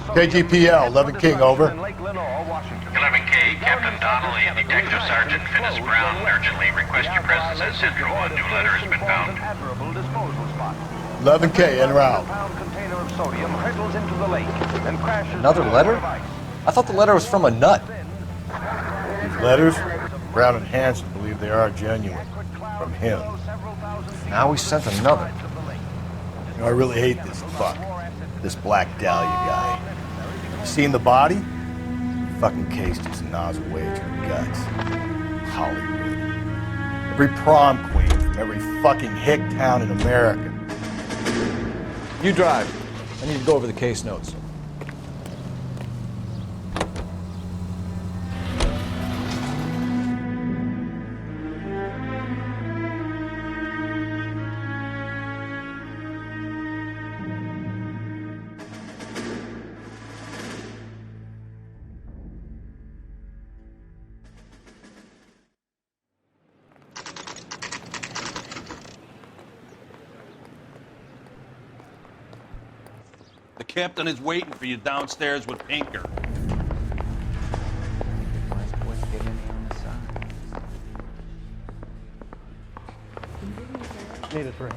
KGPL, 11 King, over. 11K, Captain Donnelly and Detective Sergeant Finis Brown urgently request your presence at Central. A new letter has been found. 11K, en route. Another letter? I thought the letter was from a nut. These letters, Brown and Hanson believe they are genuine. From him. Now we sent another. You know, I really hate this fuck. This Black Dahlia guy. You seen the body? Fucking case just gnaws away at your guts. Hollywood. Every prom queen from every fucking hick town in America. You drive. I need to go over the case notes. The captain is waiting for you downstairs with Pinker. Need a drink.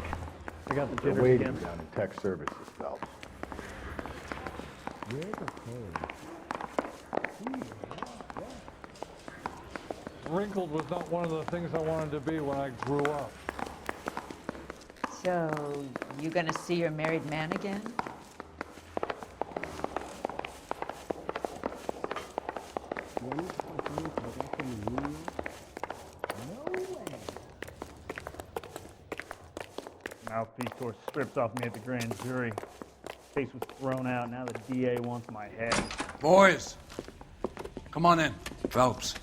I got the They're jitters waiting again. down in tech services, Phelps. Wrinkled was not one of the things I wanted to be when I grew up. So, you gonna see your married man again? Mouthpiece tore strips off me at the grand jury. Case was thrown out. Now the DA wants my head. Boys, come on in. Phelps,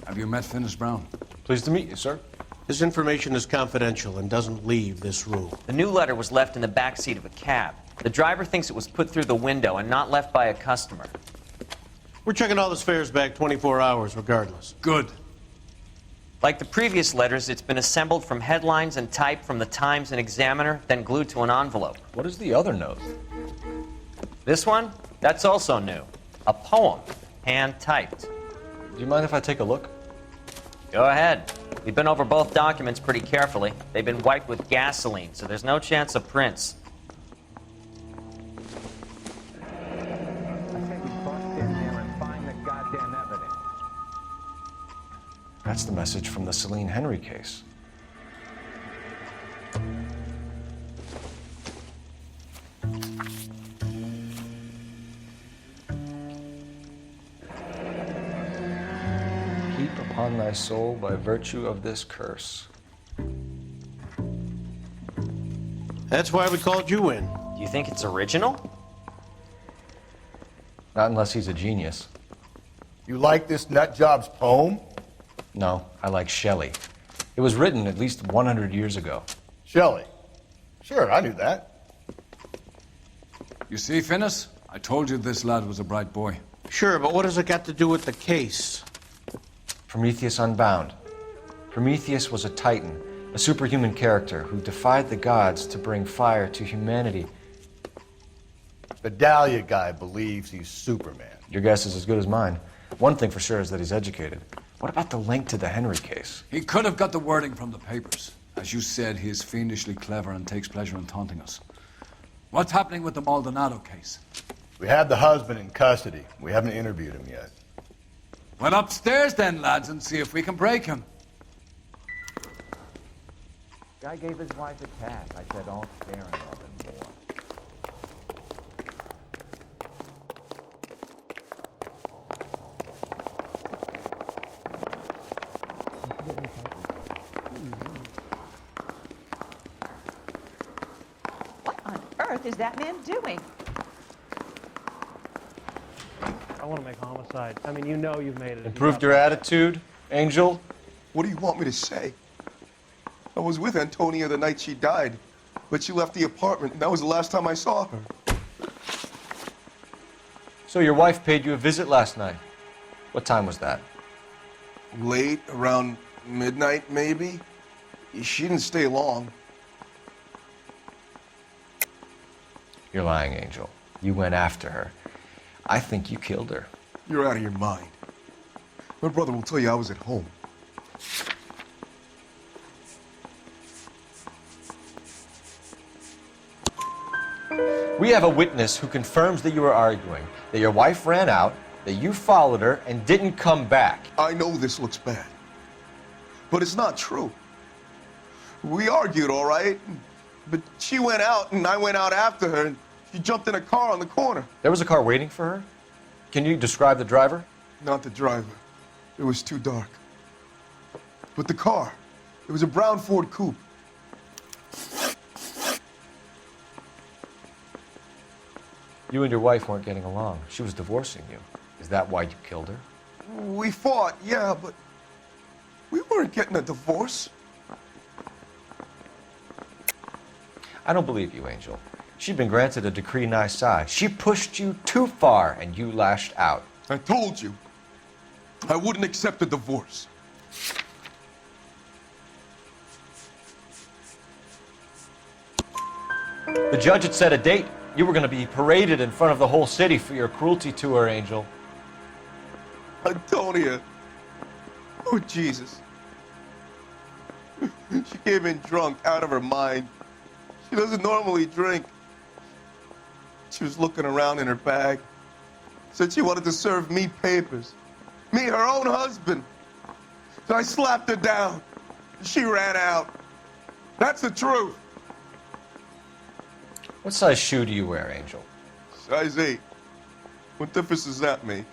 have you met Finis Brown? Pleased to meet you, sir. His information is confidential and doesn't leave this room. The new letter was left in the back seat of a cab. The driver thinks it was put through the window and not left by a customer. We're checking all this fares back 24 hours regardless. Good. Like the previous letters, it's been assembled from headlines and typed from the Times and Examiner, then glued to an envelope. What is the other note? This one? That's also new. A poem, hand-typed. Do you mind if I take a look? Go ahead. We've been over both documents pretty carefully. They've been wiped with gasoline, so there's no chance of prints. That's the message from the Celine Henry case. Heap upon thy soul by virtue of this curse. That's why we called you in. Do you think it's original? Not unless he's a genius. You like this nutjob's poem? No, I like Shelley. It was written at least 100 years ago. Shelley? Sure, I knew that. You see, Finnis? I told you this lad was a bright boy. Sure, but what has it got to do with the case? Prometheus Unbound. Prometheus was a titan, a superhuman character who defied the gods to bring fire to humanity. The Dahlia guy believes he's Superman. Your guess is as good as mine. One thing for sure is that he's educated. What about the link to the Henry case? He could have got the wording from the papers. As you said, he is fiendishly clever and takes pleasure in taunting us. What's happening with the Maldonado case? We have the husband in custody. We haven't interviewed him yet. Well, upstairs then, lads, and see if we can break him. Guy gave his wife a cat. I said, don't stare and love him more. What is that man doing? I want to make homicide. I mean, you know you've made it. Improved your attitude, Angel? What do you want me to say? I was with Antonia the night she died, but she left the apartment, and that was the last time I saw her. So your wife paid you a visit last night. What time was that? Late, around midnight, maybe? She didn't stay long. You're lying, Angel. You went after her. I think you killed her. You're out of your mind. My brother will tell you I was at home. We have a witness who confirms that you were arguing, that your wife ran out, that you followed her and didn't come back. I know this looks bad, but it's not true. We argued, all right, but she went out and I went out after her and she jumped in a car on the corner. There was a car waiting for her? Can you describe the driver? Not the driver. It was too dark. But the car, it was a brown Ford Coupe. You and your wife weren't getting along. She was divorcing you. Is that why you killed her? We fought, yeah, but we weren't getting a divorce. I don't believe you, Angel. She'd been granted a decree nisi. She pushed you too far and you lashed out. I told you, I wouldn't accept a divorce. The judge had set a date. You were going to be paraded in front of the whole city for your cruelty to her, Angel. Antonia. Oh, Jesus. She came in drunk, out of her mind. She doesn't normally drink. She was looking around in her bag. Said she wanted to serve me papers. Me, her own husband. So I slapped her down. She ran out. That's the truth. What size shoe do you wear, Angel? Size 8. What difference does that make?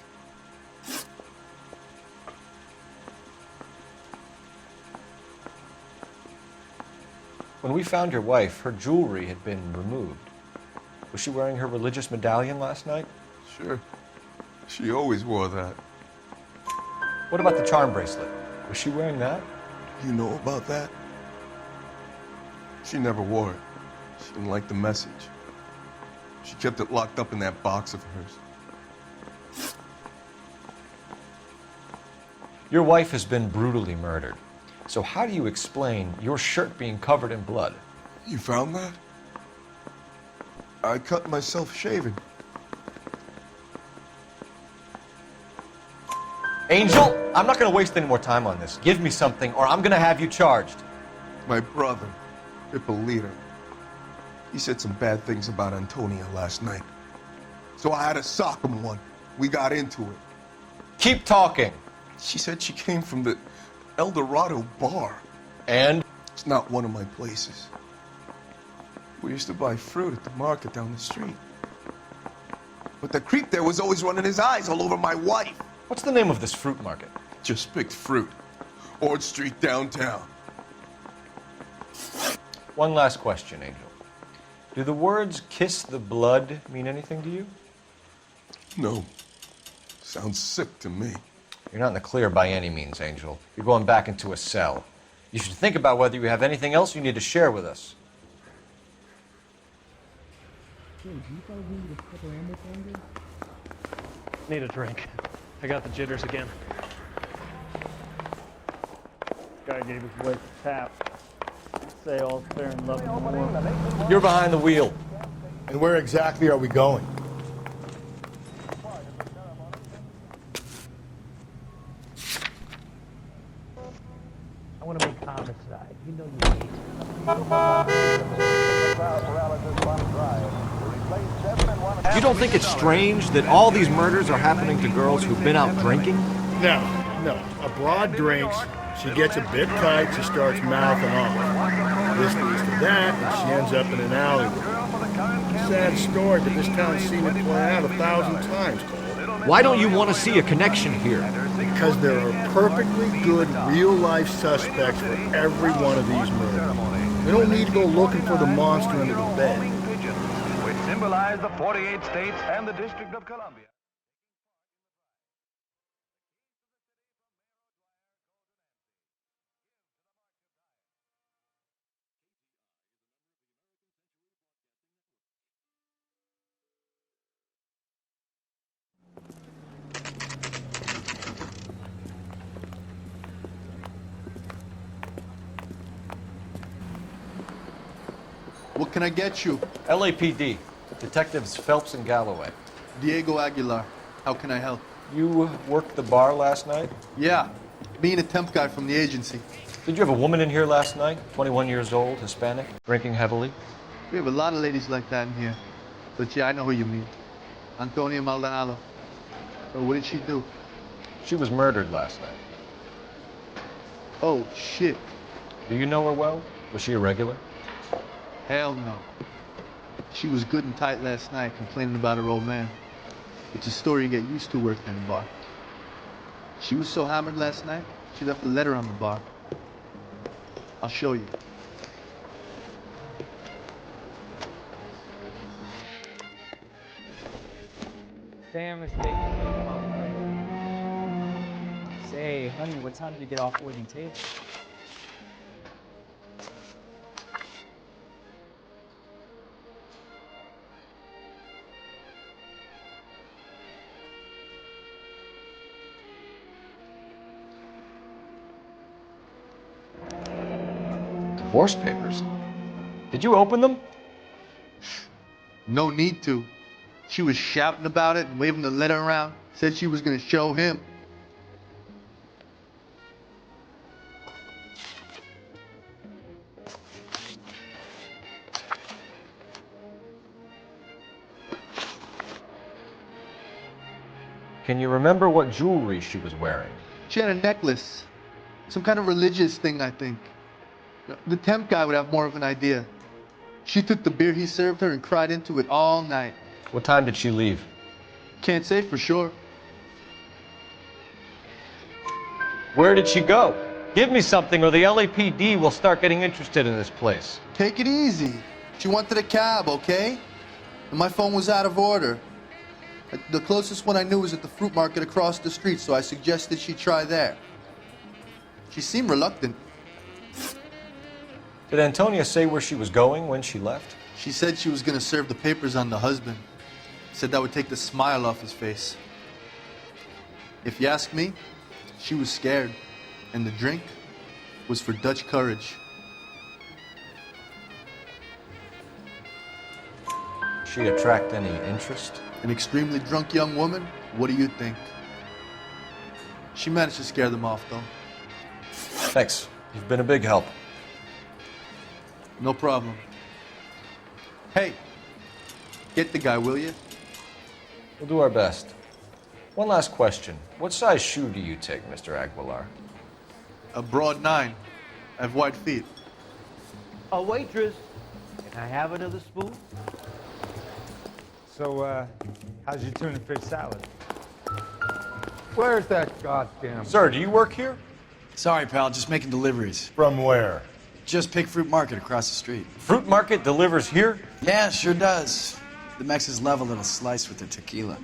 When we found your wife, her jewelry had been removed. Was she wearing her religious medallion last night? Sure. She always wore that. What about the charm bracelet? Was she wearing that? You know about that? She never wore it. She didn't like the message. She kept it locked up in that box of hers. Your wife has been brutally murdered. So how do you explain your shirt being covered in blood? You found that? I cut myself shaving. Angel, I'm not going to waste any more time on this. Give me something, or I'm going to have you charged. My brother, Ippolito, he said some bad things about Antonia last night. So I had to sock him one. We got into it. Keep talking. She said she came from the El Dorado bar. And? It's not one of my places. We used to buy fruit at the market down the street. But the creep there was always running his eyes all over my wife. What's the name of this fruit market? Just picked fruit. Ord Street downtown. One last question, Angel. Do the words kiss the blood mean anything to you? No. Sounds sick to me. You're not in the clear by any means, Angel. You're going back into a cell. You should think about whether you have anything else you need to share with us. Need a drink. I got the jitters again. Guy gave his wife a tap. Say all's fair in love and war. You're behind the wheel. And where exactly are we going? I want to make homicide. You know you hate it. You don't think it's strange that all these murders are happening to girls who've been out drinking? No. A broad drinks, she gets a bit tight, she starts mouthing off. This leads to that, and she ends up in an alleyway. Sad story, but this town's seen it play out 1,000 times, Cole. Why don't you want to see a connection here? Because there are perfectly good real-life suspects for every one of these murders. We don't need to go looking for the monster under the bed. Which symbolize the 48 states and the District of Columbia. What can I get you? LAPD. Detectives Phelps and Galloway. Diego Aguilar. How can I help? You worked the bar last night? Yeah. Me and a temp guy from the agency. Did you have a woman in here last night? 21 years old, Hispanic, drinking heavily? We have a lot of ladies like that in here. But yeah, I know who you mean. Antonia Maldonado. So what did she do? She was murdered last night. Oh, shit. Do you know her well? Was she a regular? Hell no. She was good and tight last night, complaining about her old man. It's a story you get used to working in a bar. She was so hammered last night, she left a letter on the bar. I'll show you. Damn, it's taking me a while. Say, honey, what time did you get off waiting table? Divorce papers. Did you open them? No need to. She was shouting about it and waving the letter around. Said she was going to show him. Can you remember what jewelry she was wearing? She had a necklace. Some kind of religious thing, I think. The temp guy would have more of an idea. She took the beer he served her and cried into it all night. What time did she leave? Can't say for sure. Where did she go? Give me something or the LAPD will start getting interested in this place. Take it easy. She wanted a cab, okay? And my phone was out of order. The closest one I knew was at the fruit market across the street, so I suggested she try there. She seemed reluctant. Did Antonia say where she was going when she left? She said she was going to serve the papers on the husband. Said that would take the smile off his face. If you ask me, she was scared. And the drink was for Dutch courage. She attract any interest? An extremely drunk young woman? What do you think? She managed to scare them off, though. Thanks. You've been a big help. No problem. Hey, get the guy, will you? We'll do our best. One last question. What size shoe do you take, Mr. Aguilar? A broad 9. I have wide feet. A waitress. Can I have another spoon? So, how's your tuna fish salad? Where's that goddamn... Sir, do you work here? Sorry, pal, just making deliveries. From where? Just Pig Fruit Market across the street. Fruit Market delivers here? Yeah, sure does. The Mexes love a little slice with their tequila.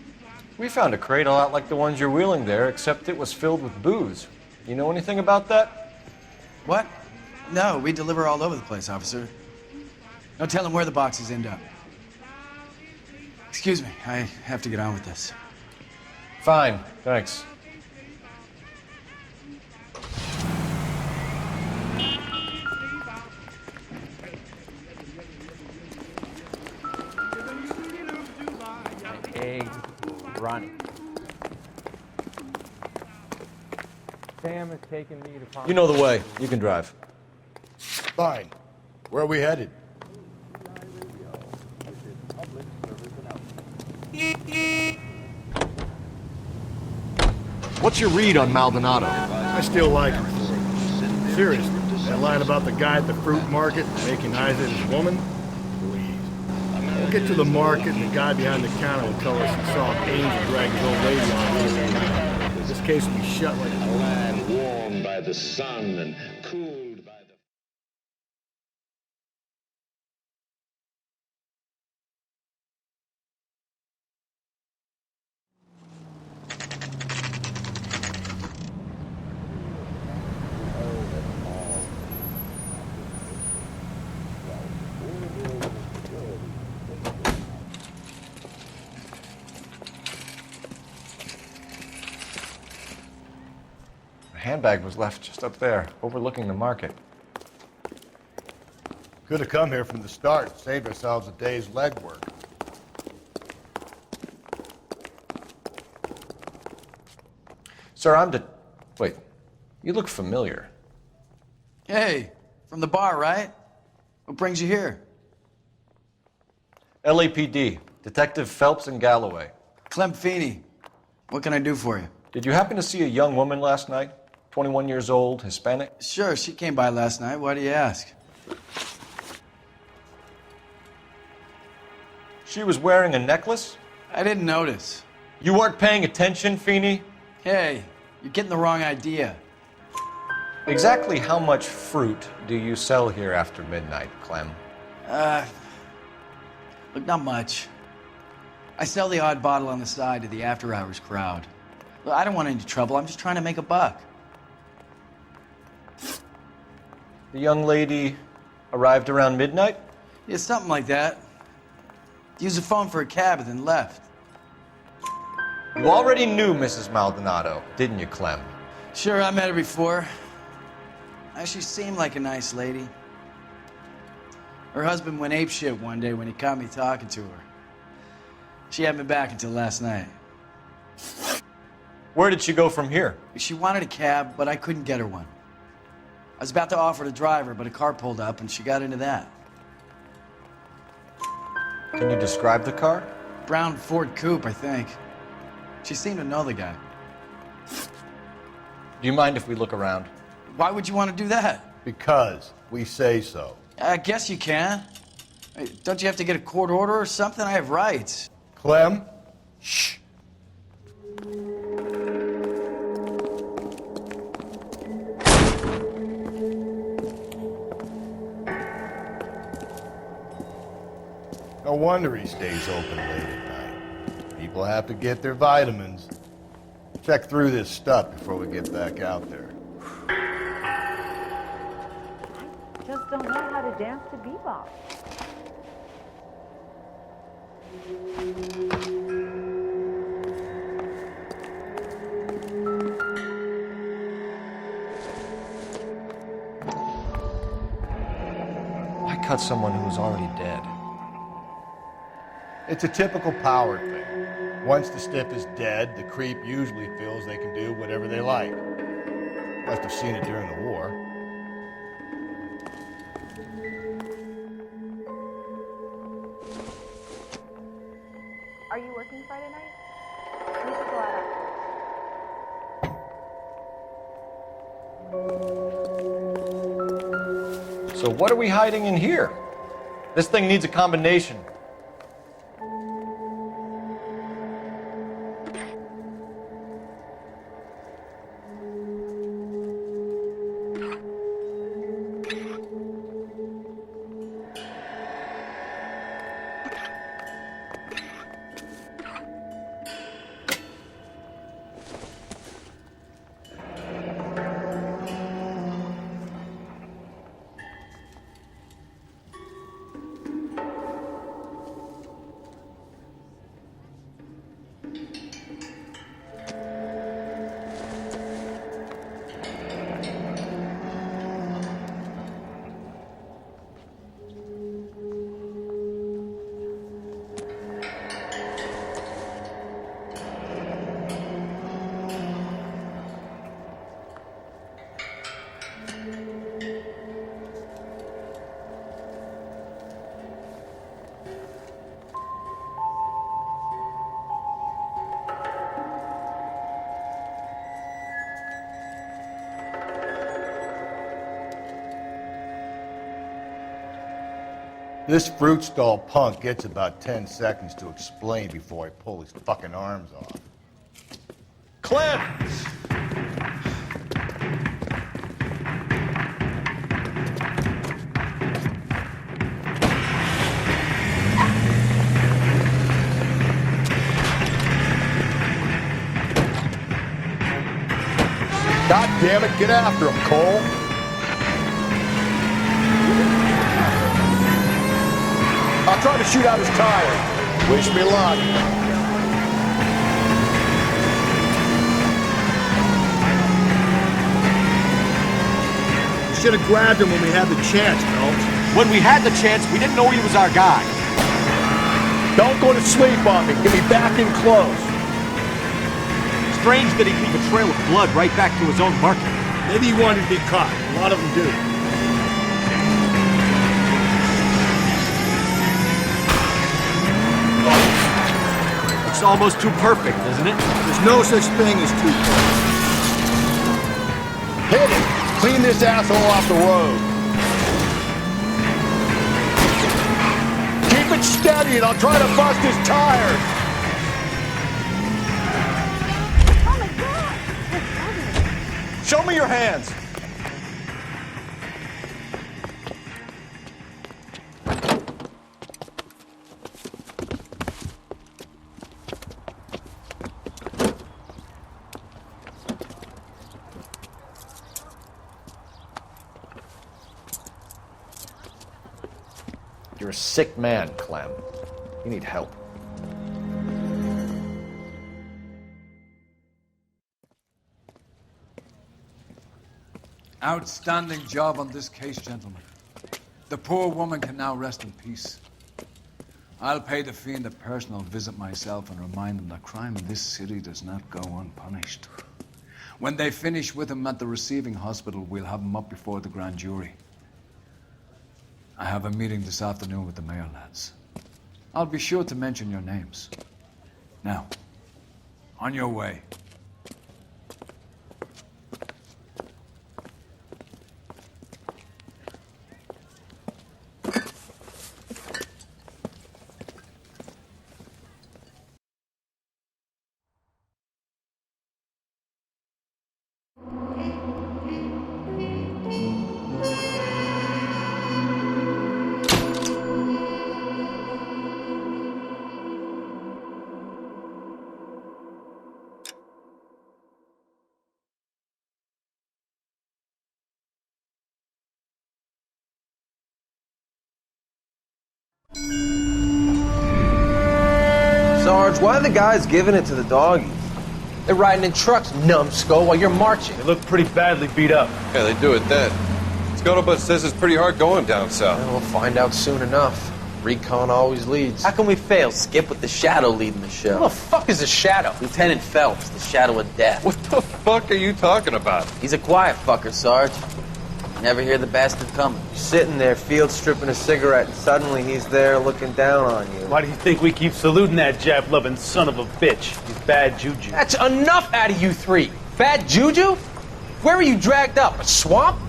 We found a crate a lot like the ones you're wheeling there, except it was filled with booze. You know anything about that? What? No, we deliver all over the place, officer. No telling where the boxes end up. Excuse me, I have to get on with this. Fine, thanks. Eggs running. Sam is taking me to... You know the way. You can drive. Fine. Where are we headed? What's your read on Maldonado? I still like him. Seriously, that line about the guy at the fruit market making eyes at his woman? Please. We'll get to the market and the guy behind the counter will tell us he saw an angel drag his old lady on Thursday night. This case will be shut like a land warmed by the sun and cooled by the... Handbag was left just up there, overlooking the market. Could have come here from the start, saved ourselves a day's legwork. Sir, Wait, you look familiar. Hey, from the bar, right? What brings you here? LAPD, Detective Phelps and Galloway. Clem Feeney. What can I do for you? Did you happen to see a young woman last night? 21 years old, Hispanic? Sure, she came by last night. Why do you ask? She was wearing a necklace? I didn't notice. You weren't paying attention, Feeney? Hey, you're getting the wrong idea. Exactly how much fruit do you sell here after midnight, Clem? Look, not much. I sell the odd bottle on the side to the after-hours crowd. Look, I don't want any trouble. I'm just trying to make a buck. The young lady arrived around midnight? Yeah, something like that. Used the phone for a cab and then left. You already knew Mrs. Maldonado, didn't you, Clem? Sure, I met her before. She seemed like a nice lady. Her husband went apeshit one day when he caught me talking to her. She hadn't been back until last night. Where did she go from here? She wanted a cab, but I couldn't get her one. I was about to offer to drive her, but a car pulled up and she got into that. Can you describe the car? Brown Ford Coupe, I think. She seemed to know the guy. Do you mind if we look around? Why would you want to do that? Because we say so. I guess you can. Hey, don't you have to get a court order or something? I have rights. Clem? Shh. No wonder he stays open late at night. People have to get their vitamins. Check through this stuff before we get back out there. I just don't know how to dance to bebop. Why cut someone who was already dead? It's a typical power thing. Once the stiff is dead, the creep usually feels they can do whatever they like. Must have seen it during the war. Are you working Friday night? We should go out after. So what are we hiding in here? This thing needs a combination. This fruit stall punk gets about 10 seconds to explain before I pull his fucking arms off. Clem! God damn it, get after him, Cole. I'll try to shoot out his tire. Wish me luck. You should have grabbed him when we had the chance, Phelps. When we had the chance, we didn't know he was our guy. Don't go to sleep on me. Get me back in close. Strange that he'd leave a trail of blood right back to his own market. Maybe he wanted to be caught. A lot of them do. It's almost too perfect, isn't it? There's no such thing as too perfect. Hit it! Clean this asshole off the road. Keep it steady and I'll try to bust his tires. Oh my God! Show me your hands. You're a sick man, Clem. You need help. Outstanding job on this case, gentlemen. The poor woman can now rest in peace. I'll pay the fiend a personal visit myself and remind him that crime in this city does not go unpunished. When they finish with him at the receiving hospital, we'll have him up before the grand jury. I have a meeting this afternoon with the mayor lads. I'll be sure to mention your names. Now, on your way. Sarge, why are the guys giving it to the doggies? They're riding in trucks, numbskull, while you're marching. They look pretty badly beat up. Yeah, they do at that. Scuttlebutt says it's pretty hard going down south. Well, we'll find out soon enough. Recon always leads. How can we fail? Skip with the Shadow leading the show. Who the fuck is a Shadow? Lieutenant Phelps, the Shadow of Death. What the fuck are you talking about? He's a quiet fucker, Sarge. Never hear the bastard coming. You're sitting there, field stripping a cigarette, and suddenly he's there looking down on you. Why do you think we keep saluting that Jap-loving son of a bitch? He's bad juju. That's enough out of you three. Bad juju? Where were you dragged up? A swamp?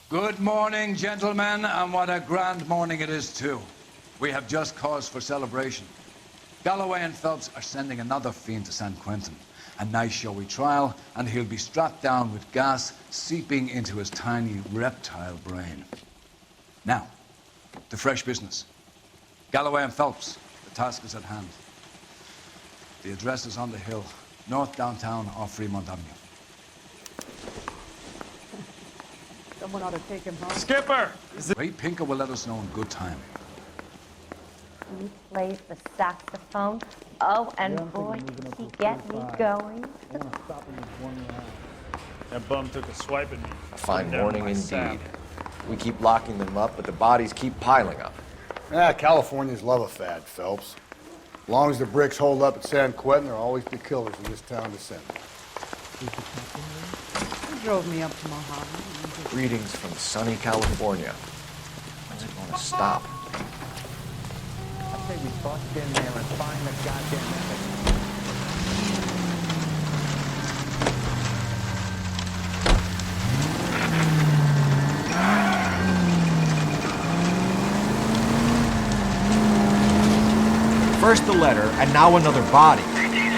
Good morning, gentlemen, and what a grand morning it is, too. We have just cause for celebration. Galloway and Phelps are sending another fiend to San Quentin. A nice showy trial, and he'll be strapped down with gas seeping into his tiny reptile brain. Now, to fresh business. Galloway and Phelps, the task is at hand. The address is on the hill, north downtown off Fremont Avenue. Someone ought to take him home. Skipper! Ray Pinker will let us know in good time. He plays the saxophone. Oh, and boy, does he get me going. That bum took a swipe at me. A fine morning indeed. Sap. We keep locking them up, but the bodies keep piling up. Yeah, Californians love a fad, Phelps. As long as the bricks hold up at San Quentin, there'll always be killers in this town to send. He drove me up to Mojave. Greetings from sunny California. When's it going to stop? I say we bust in there and find the goddamn evidence. First the letter, and now another body.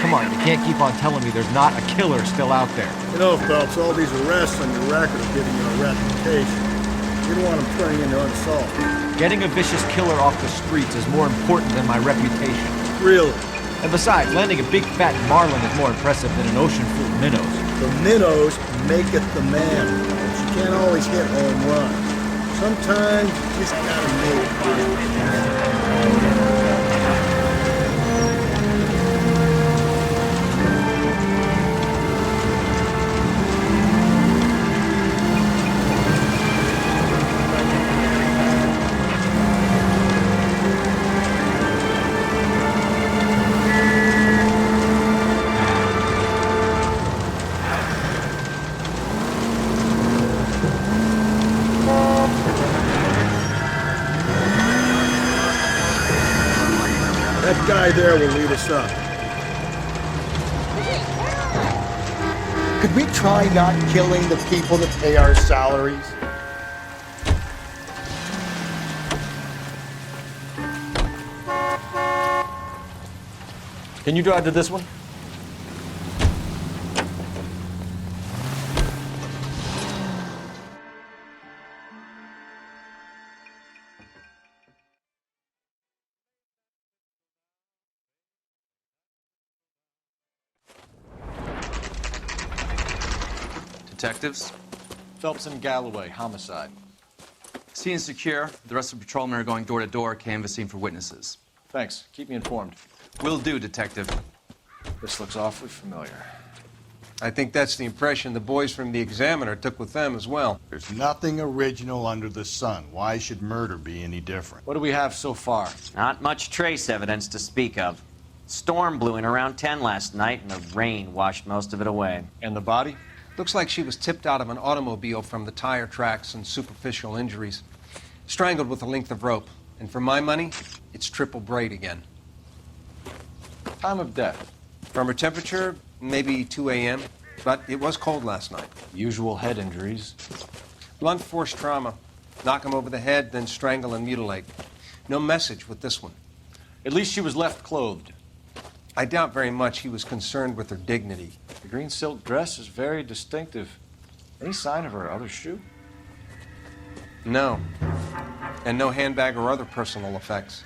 Come on, you can't keep on telling me there's not a killer still out there. You know, Phelps, all these arrests on your record are giving you a reputation. You don't want them turning into unsolved. Getting a vicious killer off the streets is more important than my reputation. Really? And besides, landing a big fat marlin is more impressive than an ocean full of minnows. The minnows maketh the man, Phelps. You can't always hit home runs. Sometimes you just gotta make it. That guy there will lead us up. Could we try not killing the people that pay our salaries? Can you drive to this one? Detectives? Phelps and Galloway, homicide. Scene is secure. The rest of the patrolmen are going door to door, canvassing for witnesses. Thanks. Keep me informed. Will do, Detective. This looks awfully familiar. I think that's the impression the boys from the Examiner took with them as well. There's nothing original under the sun. Why should murder be any different? What do we have so far? Not much trace evidence to speak of. Storm blew in around 10 last night, and the rain washed most of it away. And the body? Looks like she was tipped out of an automobile from the tire tracks and superficial injuries. Strangled with a length of rope. And for my money, it's triple braid again. Time of death? From her temperature, maybe 2 a.m., but it was cold last night. Usual head injuries. Blunt force trauma. Knock him over the head, then strangle and mutilate. No message with this one. At least she was left clothed. I doubt very much he was concerned with her dignity. The green silk dress is very distinctive. Any sign of her other shoe? No. And no handbag or other personal effects.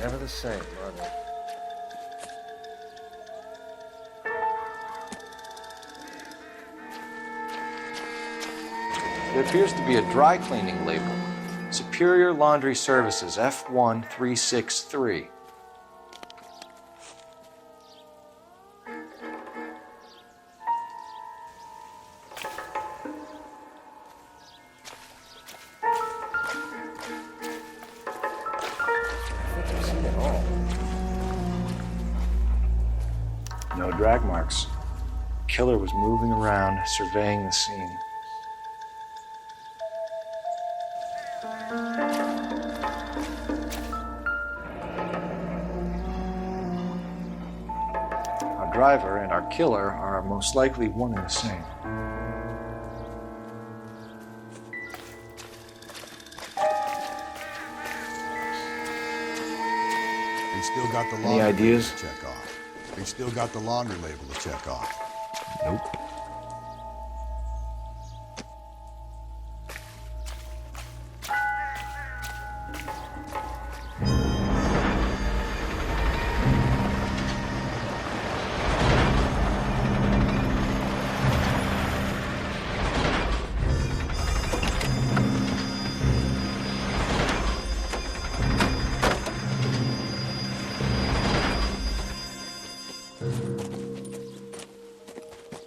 Never the same, are they? There appears to be a dry cleaning label. Superior Laundry Services, F1363. No drag marks. Killer was moving around, surveying the scene. Our driver and our killer are most likely one and the same. They still got the Any laundry ideas? label to check off. They still got the laundry label to check off. Nope.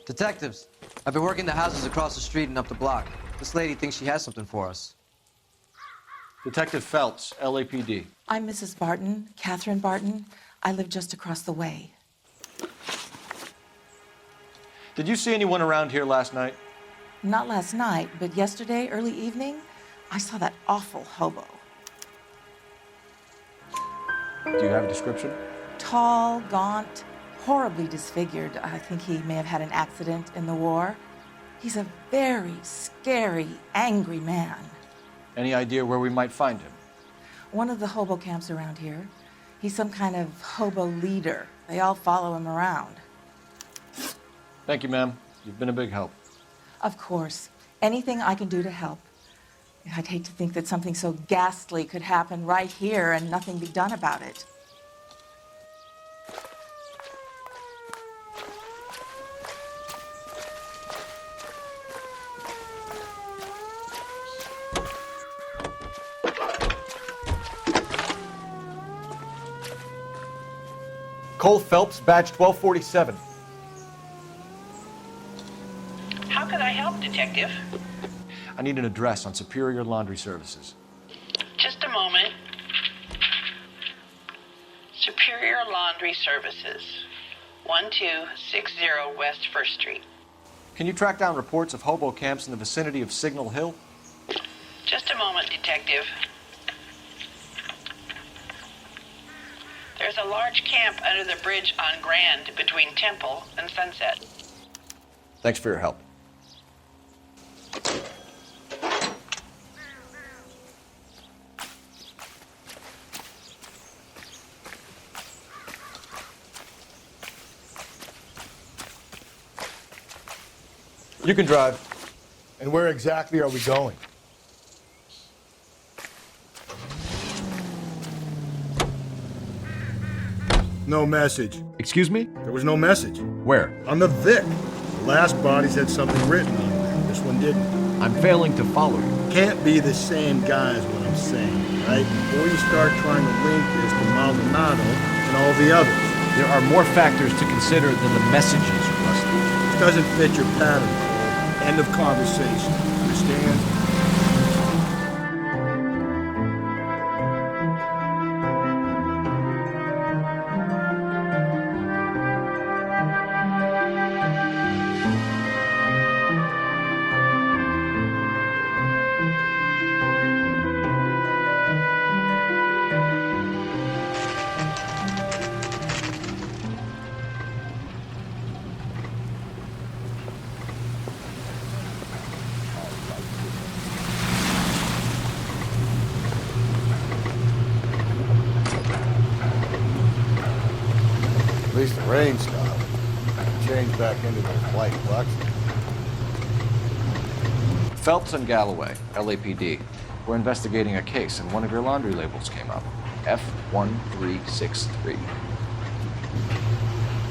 Detectives, I've been working the houses across the street and up the block. This lady thinks she has something for us. Detective Phelps, LAPD. I'm Mrs. Barton, Catherine Barton. I live just across the way. Did you see anyone around here last night? Not last night, but yesterday, early evening, I saw that awful hobo. Do you have a description? Tall, gaunt, horribly disfigured. I think he may have had an accident in the war. He's a very scary, angry man. Any idea where we might find him? One of the hobo camps around here. He's some kind of hobo leader. They all follow him around. Thank you, ma'am. You've been a big help. Of course. Anything I can do to help. I'd hate to think that something so ghastly could happen right here and nothing be done about it. Cole Phelps, badge 1247. How can I help, Detective? I need an address on Superior Laundry Services. Just a moment. Superior Laundry Services, 1260 West 1st Street. Can you track down reports of hobo camps in the vicinity of Signal Hill? Just a moment, Detective. There's a large camp under the bridge on Grand between Temple and Sunset. Thanks for your help. You can drive. And where exactly are we going? No message. Excuse me? There was no message. Where? On the Vic. The last bodies had something written on them. This one didn't. I'm failing to follow you. Can't be the same guy is what I'm saying, right? Before you start trying to link this to Maldonado and all the others. There are more factors to consider than the messages, Rusty. This doesn't fit your pattern, Cole. End of conversation. Understand? least the rain stopped. Changed back into those white bucks. Phelps and Galloway, LAPD. We're investigating a case, and one of your laundry labels came up. F1363.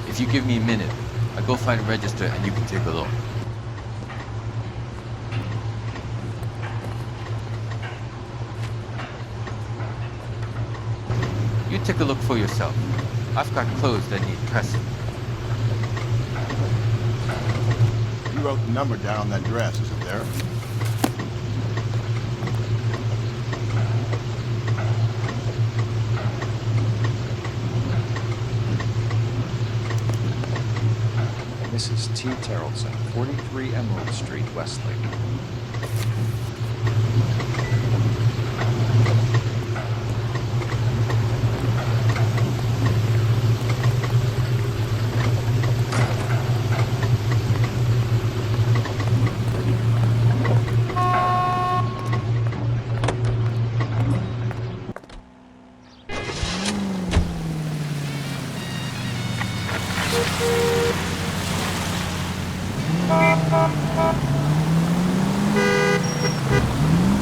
If you give me a minute, I'll go find a register and you can take a look. You take a look for yourself. I've got clothes that need pressing. You wrote the number down on that dress, is it there? Mrs. T. Terrellson, 43 Emerald Street, Westlake.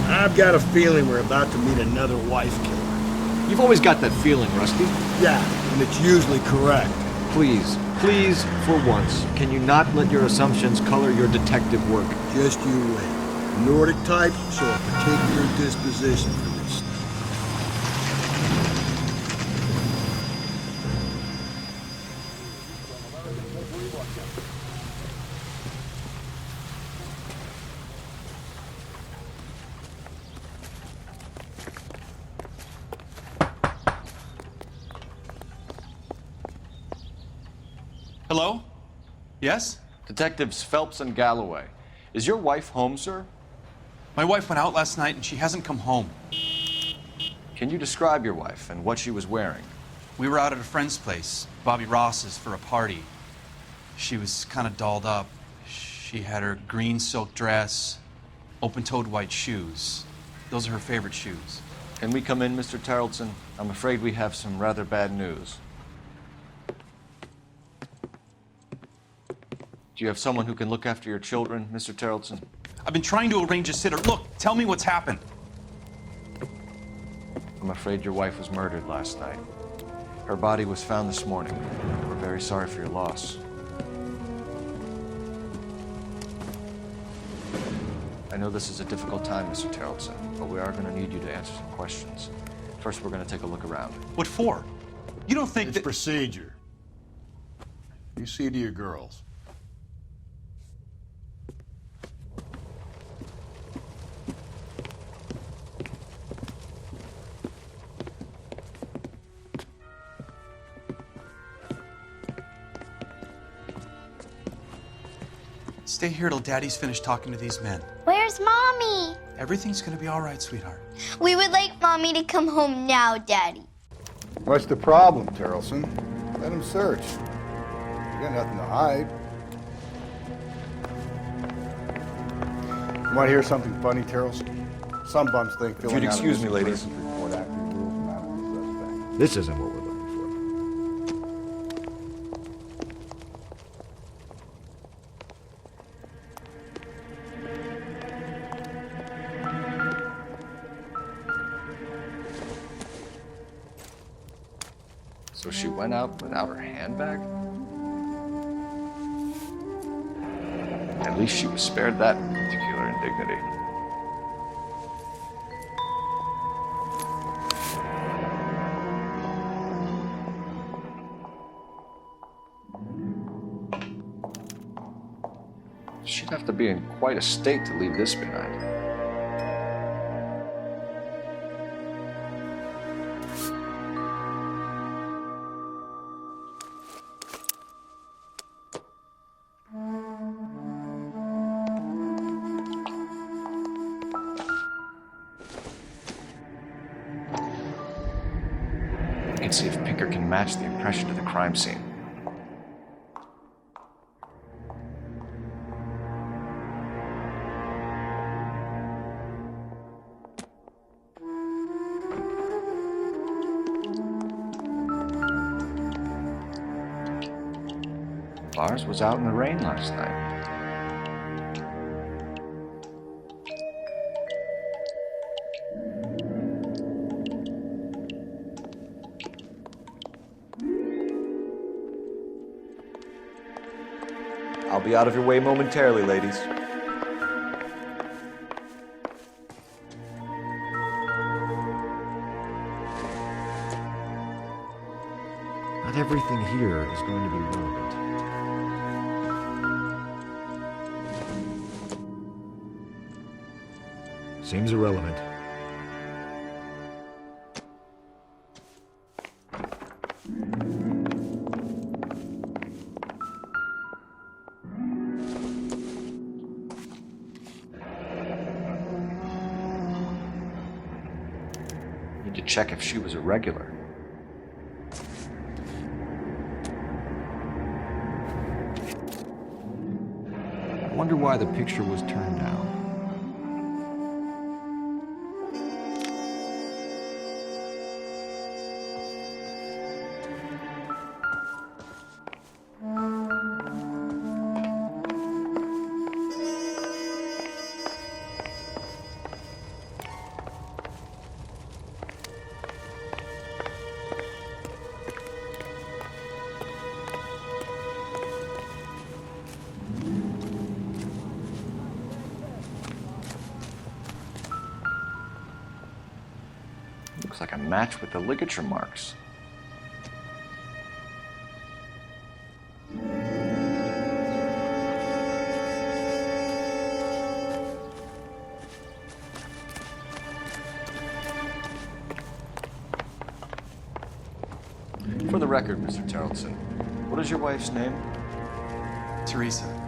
I've got a feeling we're about to meet another wife killer. You've always got that feeling, Rusty. Yeah, and it's usually correct. Please, please, for once, can you not let your assumptions color your detective work? Just you wait. Nordic types show a particular disposition for this. Hello? Yes? Detectives Phelps and Galloway. Is your wife home, sir? My wife went out last night and she hasn't come home. Can you describe your wife and what she was wearing? We were out at a friend's place, Bobby Ross's, for a party. She was kind of dolled up. She had her green silk dress, open-toed white shoes. Those are her favorite shoes. Can we come in, Mr. Tarleton? I'm afraid we have some rather bad news. Do you have someone who can look after your children, Mr. Tarleton? I've been trying to arrange a sitter. Look, tell me what's happened. I'm afraid your wife was murdered last night. Her body was found this morning. We're very sorry for your loss. I know this is a difficult time, Mr. Tarleton, but we are going to need you to answer some questions. First, we're going to take a look around. What for? You don't think it's procedure. You see to your girls. Stay here till Daddy's finished talking to these men. Where's Mommy? Everything's gonna be all right, sweetheart. We would like Mommy to come home now, Daddy. What's the problem, Tarleton? Let him search. You got nothing to hide. You want to hear something funny, Tarleton? Some bums think If you'd excuse me, ladies. Report after rules them out of the suspect. This isn't what we're looking for. So she went out without her handbag? At least she was spared that particular indignity. She'd have to be in quite a state to leave this behind. See if Pinker can match the impression to the crime scene. Lars was out in the rain last night. I'll be out of your way momentarily, ladies. Not everything here is going to be relevant. Seems irrelevant. Need to check if she was a regular. I wonder why the picture was turned down. Looks like a match with the ligature marks. For the record, Mr. Terrellson, what is your wife's name? Teresa.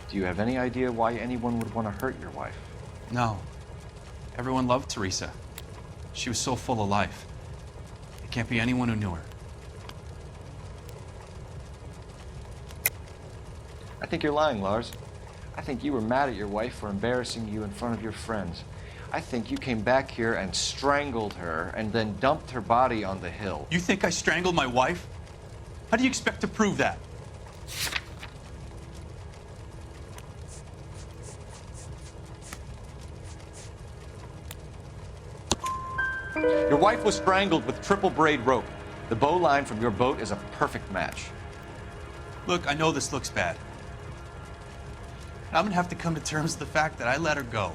Do you have any idea why anyone would want to hurt your wife? No. Everyone loved Teresa. She was so full of life. It can't be anyone who knew her. I think you're lying, Lars. I think you were mad at your wife for embarrassing you in front of your friends. I think you came back here and strangled her and then dumped her body on the hill. You think I strangled my wife? How do you expect to prove that? Your wife was strangled with triple braid rope. The bow line from your boat is a perfect match. Look, I know this looks bad. I'm gonna have to come to terms with the fact that I let her go.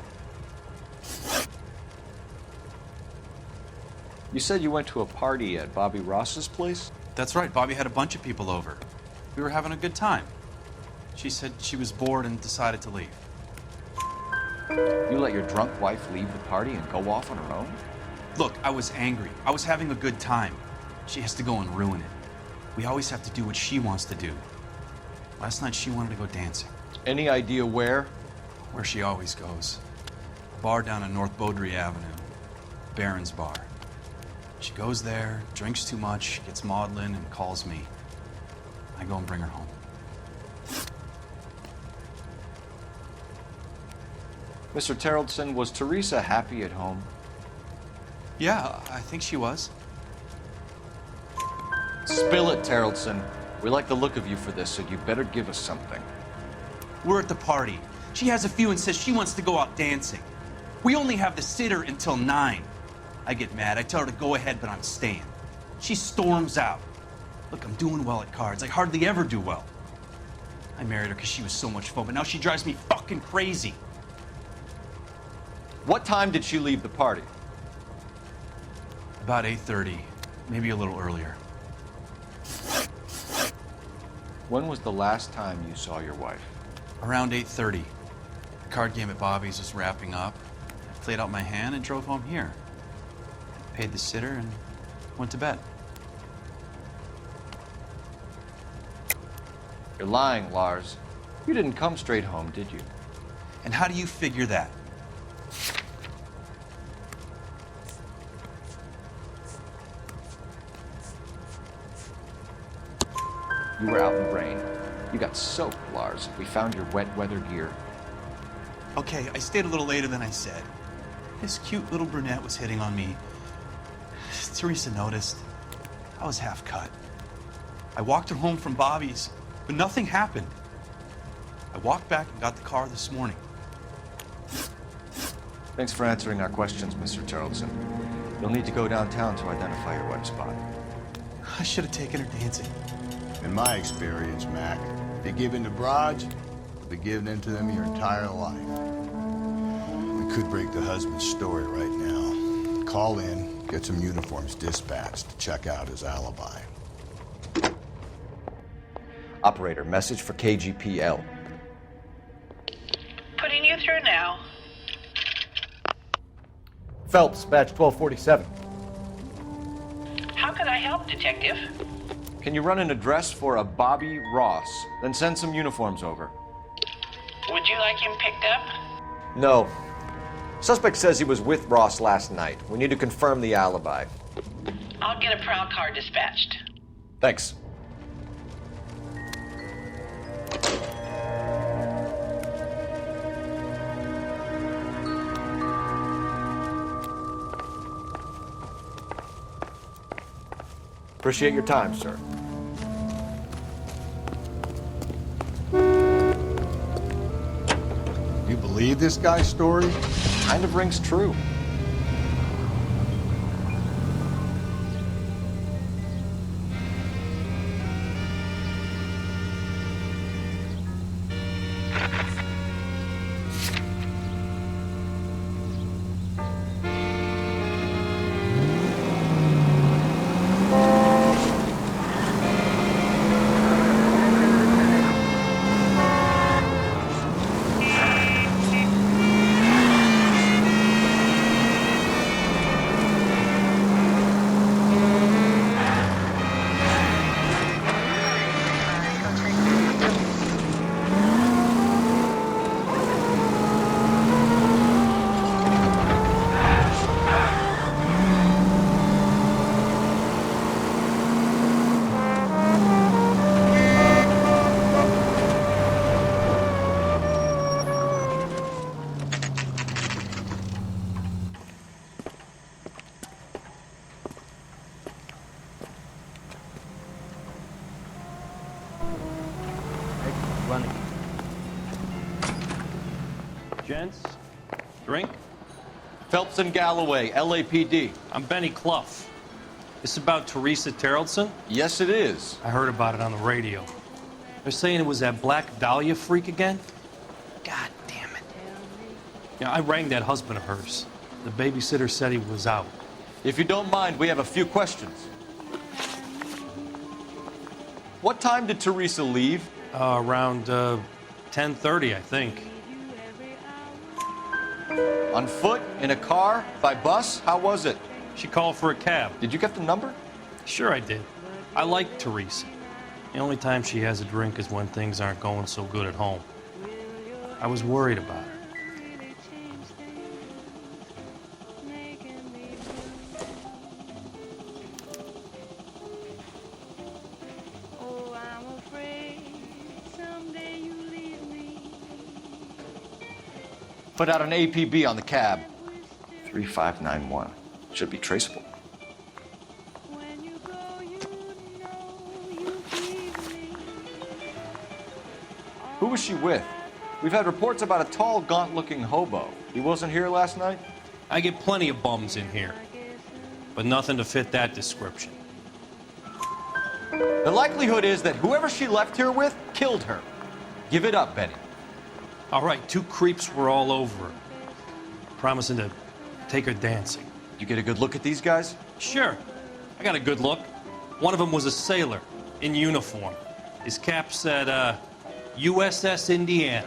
You said you went to a party at Bobby Ross's place? That's right, Bobby had a bunch of people over. We were having a good time. She said she was bored and decided to leave. You let your drunk wife leave the party and go off on her own? Look, I was angry. I was having a good time. She has to go and ruin it. We always have to do what she wants to do. Last night she wanted to go dancing. Any idea where? Where she always goes. A bar down on North Beaudry Avenue. Barron's Bar. She goes there, drinks too much, gets maudlin, and calls me. I go and bring her home. Mr. Terrellson, was Teresa happy at home? Yeah, I think she was. Spill it, Terrellson. We like the look of you for this, so you better give us something. We're at the party. She has a few and says she wants to go out dancing. We only have the sitter until 9. I get mad. I tell her to go ahead, but I'm staying. She storms out. Look, I'm doing well at cards. I hardly ever do well. I married her because she was so much fun, but now she drives me fucking crazy. What time did she leave the party? About 8:30, maybe a little earlier. When was the last time you saw your wife? Around 8:30. The card game at Bobby's was wrapping up. I played out my hand and drove home here. Paid the sitter and went to bed. You're lying, Lars. You didn't come straight home, did you? And how do you figure that? You were out in the rain. You got soaked, Lars. We found your wet weather gear. Okay, I stayed a little later than I said. This cute little brunette was hitting on me. Teresa noticed. I was half cut. I walked her home from Bobby's, but nothing happened. I walked back and got the car this morning. Thanks for answering our questions, Mr. Charlton. You'll need to go downtown to identify your wife's body. I should have taken her dancing. In my experience, Mac, if you give in to broads, you'll be giving in to them your entire life. We could break the husband's story right now. Call in, get some uniforms dispatched to check out his alibi. Operator, message for KGPL. Putting you through now. Phelps, badge 1247. How can I help, Detective? Can you run an address for a Bobby Ross? Then send some uniforms over. Would you like him picked up? No. Suspect says he was with Ross last night. We need to confirm the alibi. I'll get a prowl car dispatched. Thanks. Appreciate your time, sir. You believe this guy's story? Kind of rings true. Gents, drink? Phelps and Galloway, LAPD. I'm Benny Clough. This about Teresa Terrellson? Yes, it is. I heard about it on the radio. They're saying it was that Black Dahlia freak again? God damn it. Yeah, I rang that husband of hers. The babysitter said he was out. If you don't mind, we have a few questions. What time did Teresa leave? Around 10:30, I think. On foot? In a car? By bus? How was it? She called for a cab. Did you get the number? Sure I did. I like Teresa. The only time she has a drink is when things aren't going so good at home. I was worried about her. Put out an APB on the cab. 3591. Should be traceable. Who was she with? We've had reports about a tall, gaunt-looking hobo. He wasn't here last night? I get plenty of bums in here, but nothing to fit that description. The likelihood is that whoever she left here with killed her. Give it up, Benny. All right, two creeps were all over her, promising to take her dancing. You get a good look at these guys? Sure. I got a good look. One of them was a sailor in uniform. His cap said, USS Indiana.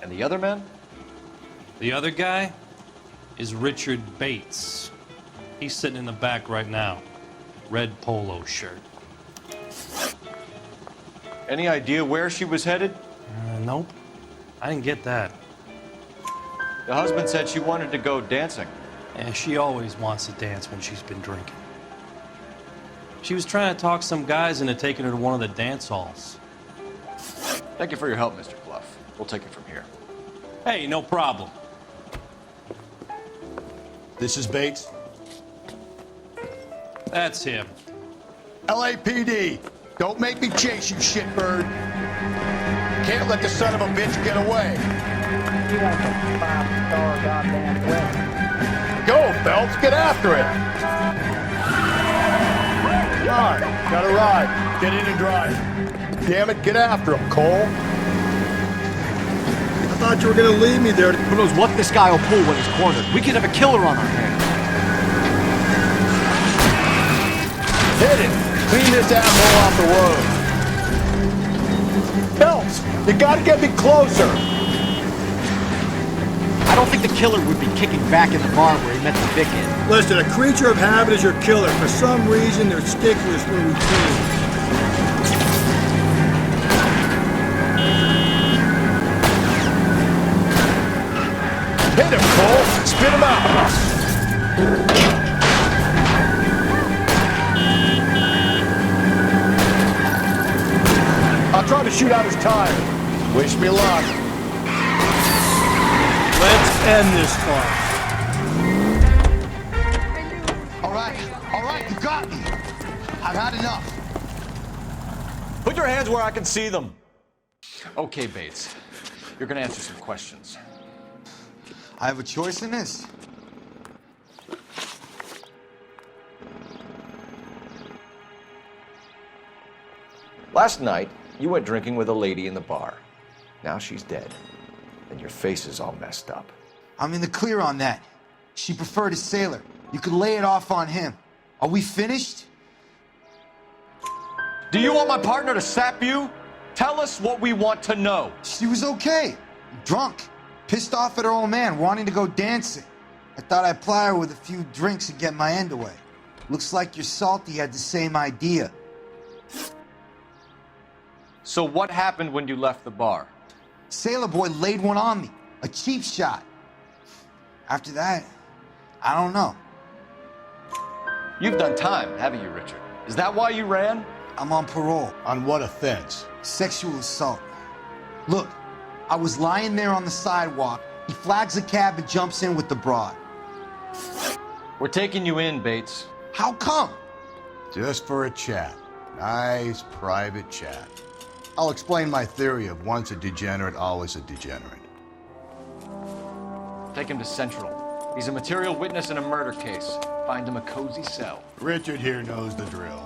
And the other man? The other guy is Richard Bates. He's sitting in the back right now. Red polo shirt. Any idea where she was headed? Nope. I didn't get that. The husband said she wanted to go dancing. Yeah, she always wants to dance when she's been drinking. She was trying to talk some guys into taking her to one of the dance halls. Thank you for your help, Mr. Clough. We'll take it from here. Hey, no problem. This is Bates. That's him. LAPD, don't make me chase you, shitbird. Can't let the son of a bitch get away. You like a 5-star goddamn weapon. Go, Phelps, get after it. Come on, got a ride. Get in and drive. Damn it, get after him, Cole. I thought you were gonna leave me there. Who knows what this guy will pull when he's cornered? We could have a killer on our hands. Hit it. Clean this asshole off the road. Phelps, you gotta get me closer. I don't think the killer would be kicking back in the bar where he met the Vic in. Listen, a creature of habit is your killer. For some reason, they're sticklers for routine. Hit him, Cole. Spit him out. I'll try to shoot out his tire. Wish me luck. Let's end this farce. All right, you got me. I've had enough. Put your hands where I can see them. Okay, Bates. You're gonna answer some questions. I have a choice in this. Last night, you went drinking with a lady in the bar. Now she's dead, and your face is all messed up. I'm in the clear on that. She preferred a sailor. You could lay it off on him. Are we finished? Do you want my partner to sap you? Tell us what we want to know. She was okay. Drunk. Pissed off at her old man, wanting to go dancing. I thought I'd ply her with a few drinks and get my end away. Looks like your Salty had the same idea. So what happened when you left the bar? Sailor boy laid one on me. A cheap shot. After that, I don't know. You've done time, haven't you, Richard? Is that why you ran? I'm on parole. On what offense? Sexual assault. Look, I was lying there on the sidewalk. He flags a cab and jumps in with the broad. We're taking you in, Bates. How come? Just for a chat. Nice private chat. I'll explain my theory of once a degenerate, always a degenerate. Take him to Central. He's a material witness in a murder case. Find him a cozy cell. Richard here knows the drill.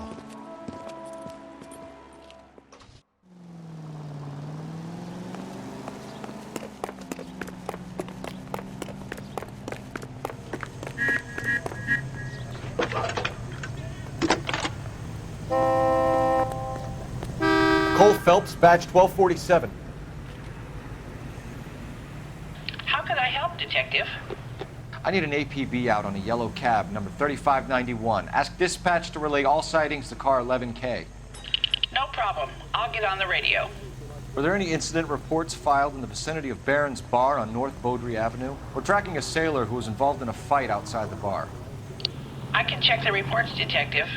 Cole Phelps, badge 1247. How could I help, Detective? I need an APB out on a yellow cab, number 3591. Ask dispatch to relay all sightings to car 11K. No problem. I'll get on the radio. Were there any incident reports filed in the vicinity of Barron's Bar on North Beaudry Avenue? We're tracking a sailor who was involved in a fight outside the bar. I can check the reports, Detective.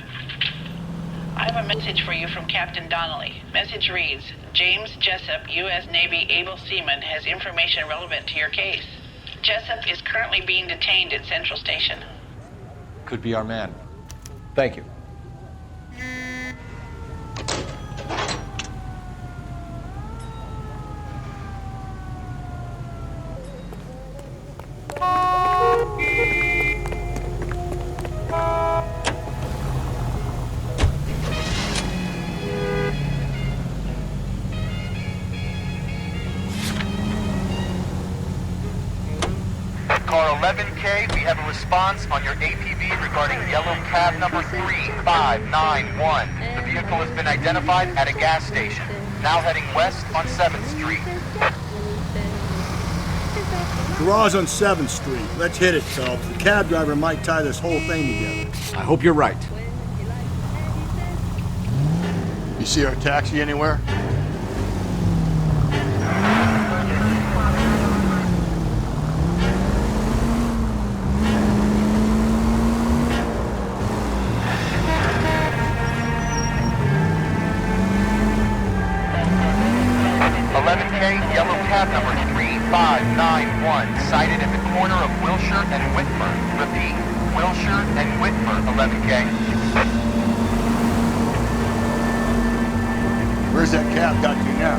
I have a message for you from Captain Donnelly. Message reads, James Jessup, U.S. Navy able seaman, has information relevant to your case. Jessup is currently being detained at Central Station. Could be our man. Thank you. Car 11K, we have a response on your APB regarding yellow cab number 3591. The vehicle has been identified at a gas station. Now heading west on 7th Street. Garage on 7th Street. Let's hit it, Phelps. The cab driver might tie this whole thing together. I hope you're right. You see our taxi anywhere? Yellow cab number 3591. 591, sighted at the corner of Wilshire and Whitmer. Repeat, Wilshire and Whitmer, 11K. Where's that cab got to now?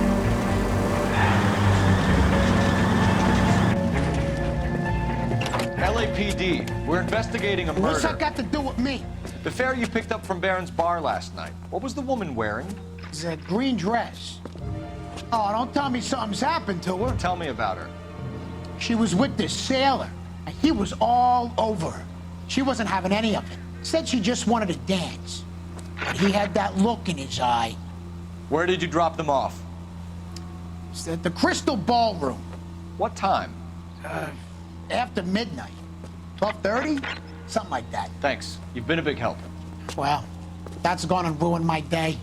LAPD, we're investigating a murder. What's that got to do with me? The fare you picked up from Barron's bar last night. What was the woman wearing? It's a green dress. Oh, don't tell me something's happened to her. Tell me about her. She was with this sailor, and he was all over her. She wasn't having any of it. Said she just wanted to dance. But he had that look in his eye. Where did you drop them off? It's at the Crystal Ballroom. What time? After midnight. 12:30? Something like that. Thanks. You've been a big help. Well, that's gonna ruin my day.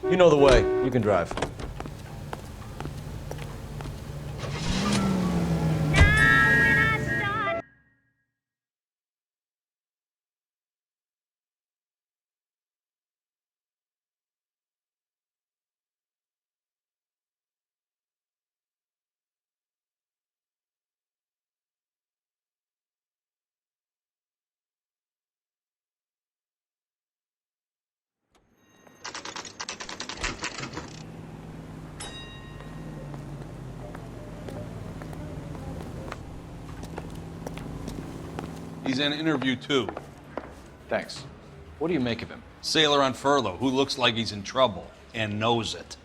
You know the way. You can drive. He's in interview 2. Thanks. What do you make of him? Sailor on furlough who looks like he's in trouble and knows it.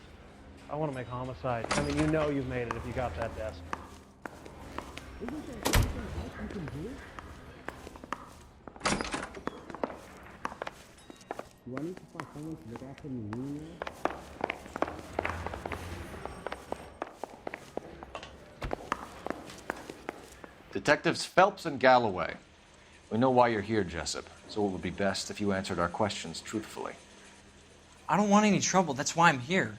I want to make homicide. I mean, you know you've made it if you got that desk. Do I need to find someone to look after me now? Detectives Phelps and Galloway. We know why you're here, Jessup, so it would be best if you answered our questions truthfully. I don't want any trouble. That's why I'm here.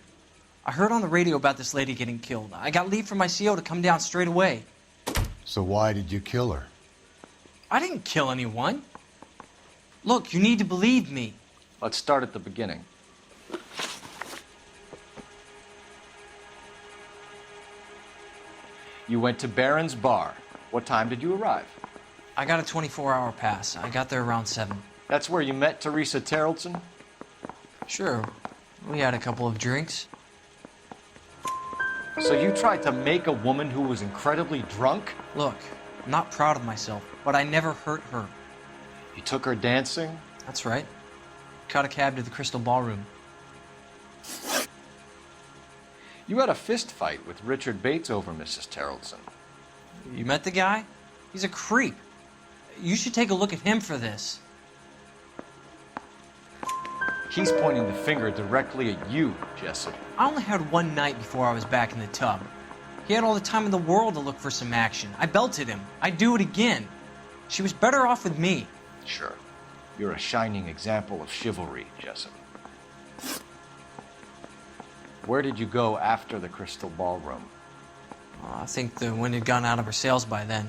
I heard on the radio about this lady getting killed. I got leave from my CO to come down straight away. So why did you kill her? I didn't kill anyone. Look, you need to believe me. Let's start at the beginning. You went to Barron's bar. What time did you arrive? I got a 24-hour pass. I got there around 7. That's where you met Teresa Terrellson? Sure. We had a couple of drinks. So you tried to make a woman who was incredibly drunk? Look, I'm not proud of myself, but I never hurt her. You took her dancing? That's right. Caught a cab to the Crystal Ballroom. You had a fist fight with Richard Bates over Mrs. Terrellson. You met the guy? He's a creep. You should take a look at him for this. He's pointing the finger directly at you, Jessup. I only had one night before I was back in the tub. He had all the time in the world to look for some action. I belted him. I'd do it again. She was better off with me. Sure. You're a shining example of chivalry, Jessup. Where did you go after the Crystal Ballroom? I think the wind had gone out of her sails by then.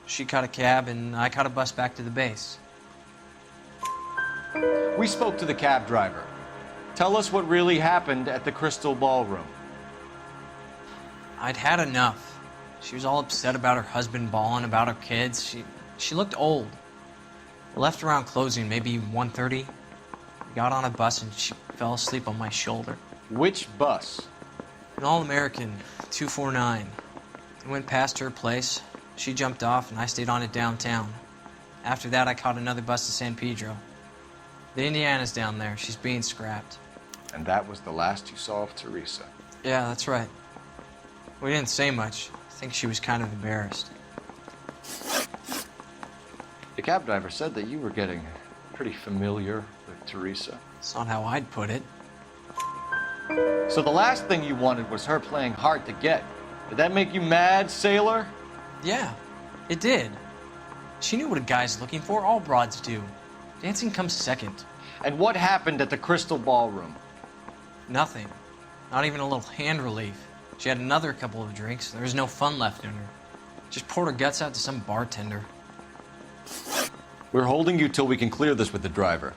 She caught a cab and I caught a bus back to the base. We spoke to the cab driver. Tell us what really happened at the Crystal Ballroom. I'd had enough. She was all upset about her husband bawling about her kids. She looked old. We left around closing, maybe 1:30. We got on a bus and she fell asleep on my shoulder. Which bus? An All-American, 249. I went past her place. She jumped off and I stayed on it downtown. After that, I caught another bus to San Pedro. The Indiana's down there. She's being scrapped. And that was the last you saw of Teresa? Yeah, that's right. We didn't say much. I think she was kind of embarrassed. The cab driver said that you were getting pretty familiar with Teresa. It's not how I'd put it. So the last thing you wanted was her playing hard to get. Did that make you mad, sailor? Yeah, it did. She knew what a guy's looking for. All broads do. Dancing comes second. And what happened at the Crystal Ballroom? Nothing. Not even a little hand relief. She had another couple of drinks. There was no fun left in her. Just poured her guts out to some bartender. We're holding you till we can clear this with the driver.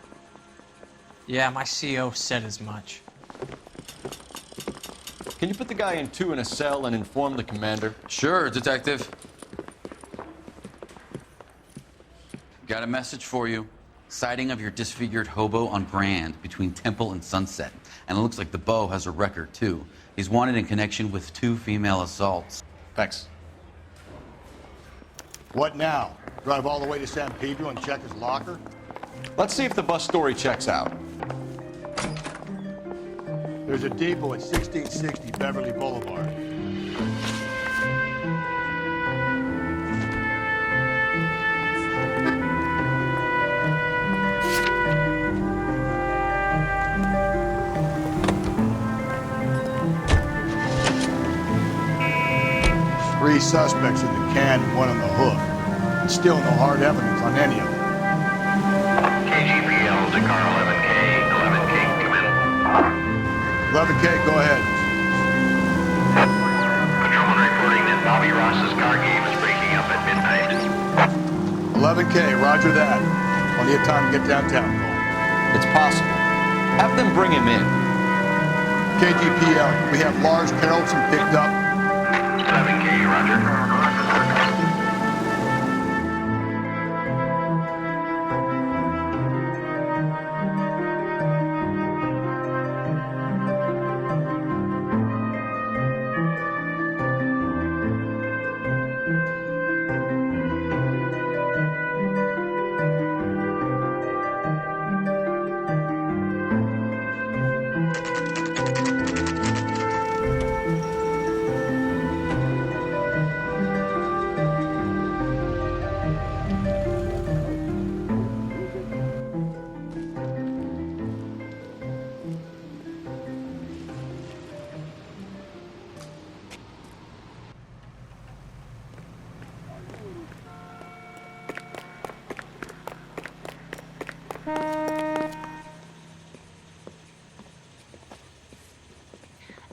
Yeah, my CO said as much. Can you put the guy in 2 in a cell and inform the commander? Sure, Detective. Got a message for you. Sighting of your disfigured hobo on Grand between Temple and Sunset. And it looks like the beau has a record, too. He's wanted in connection with 2 female assaults. Thanks. What now? Drive all the way to San Pedro and check his locker? Let's see if the bus story checks out. There's a depot at 1660 Beverly Boulevard. Three suspects in the can and 1 on the hook. And still no hard evidence on any of them. KGPL to car 11K. 11K, come in. 11K, go ahead. Patrolman reporting that Bobby Ross's car game is breaking up at midnight. 11K, roger that. Plenty of time to get downtown, Cole. It's possible. Have them bring him in. KGPL, we have Lars Carlson picked up. 11K, roger.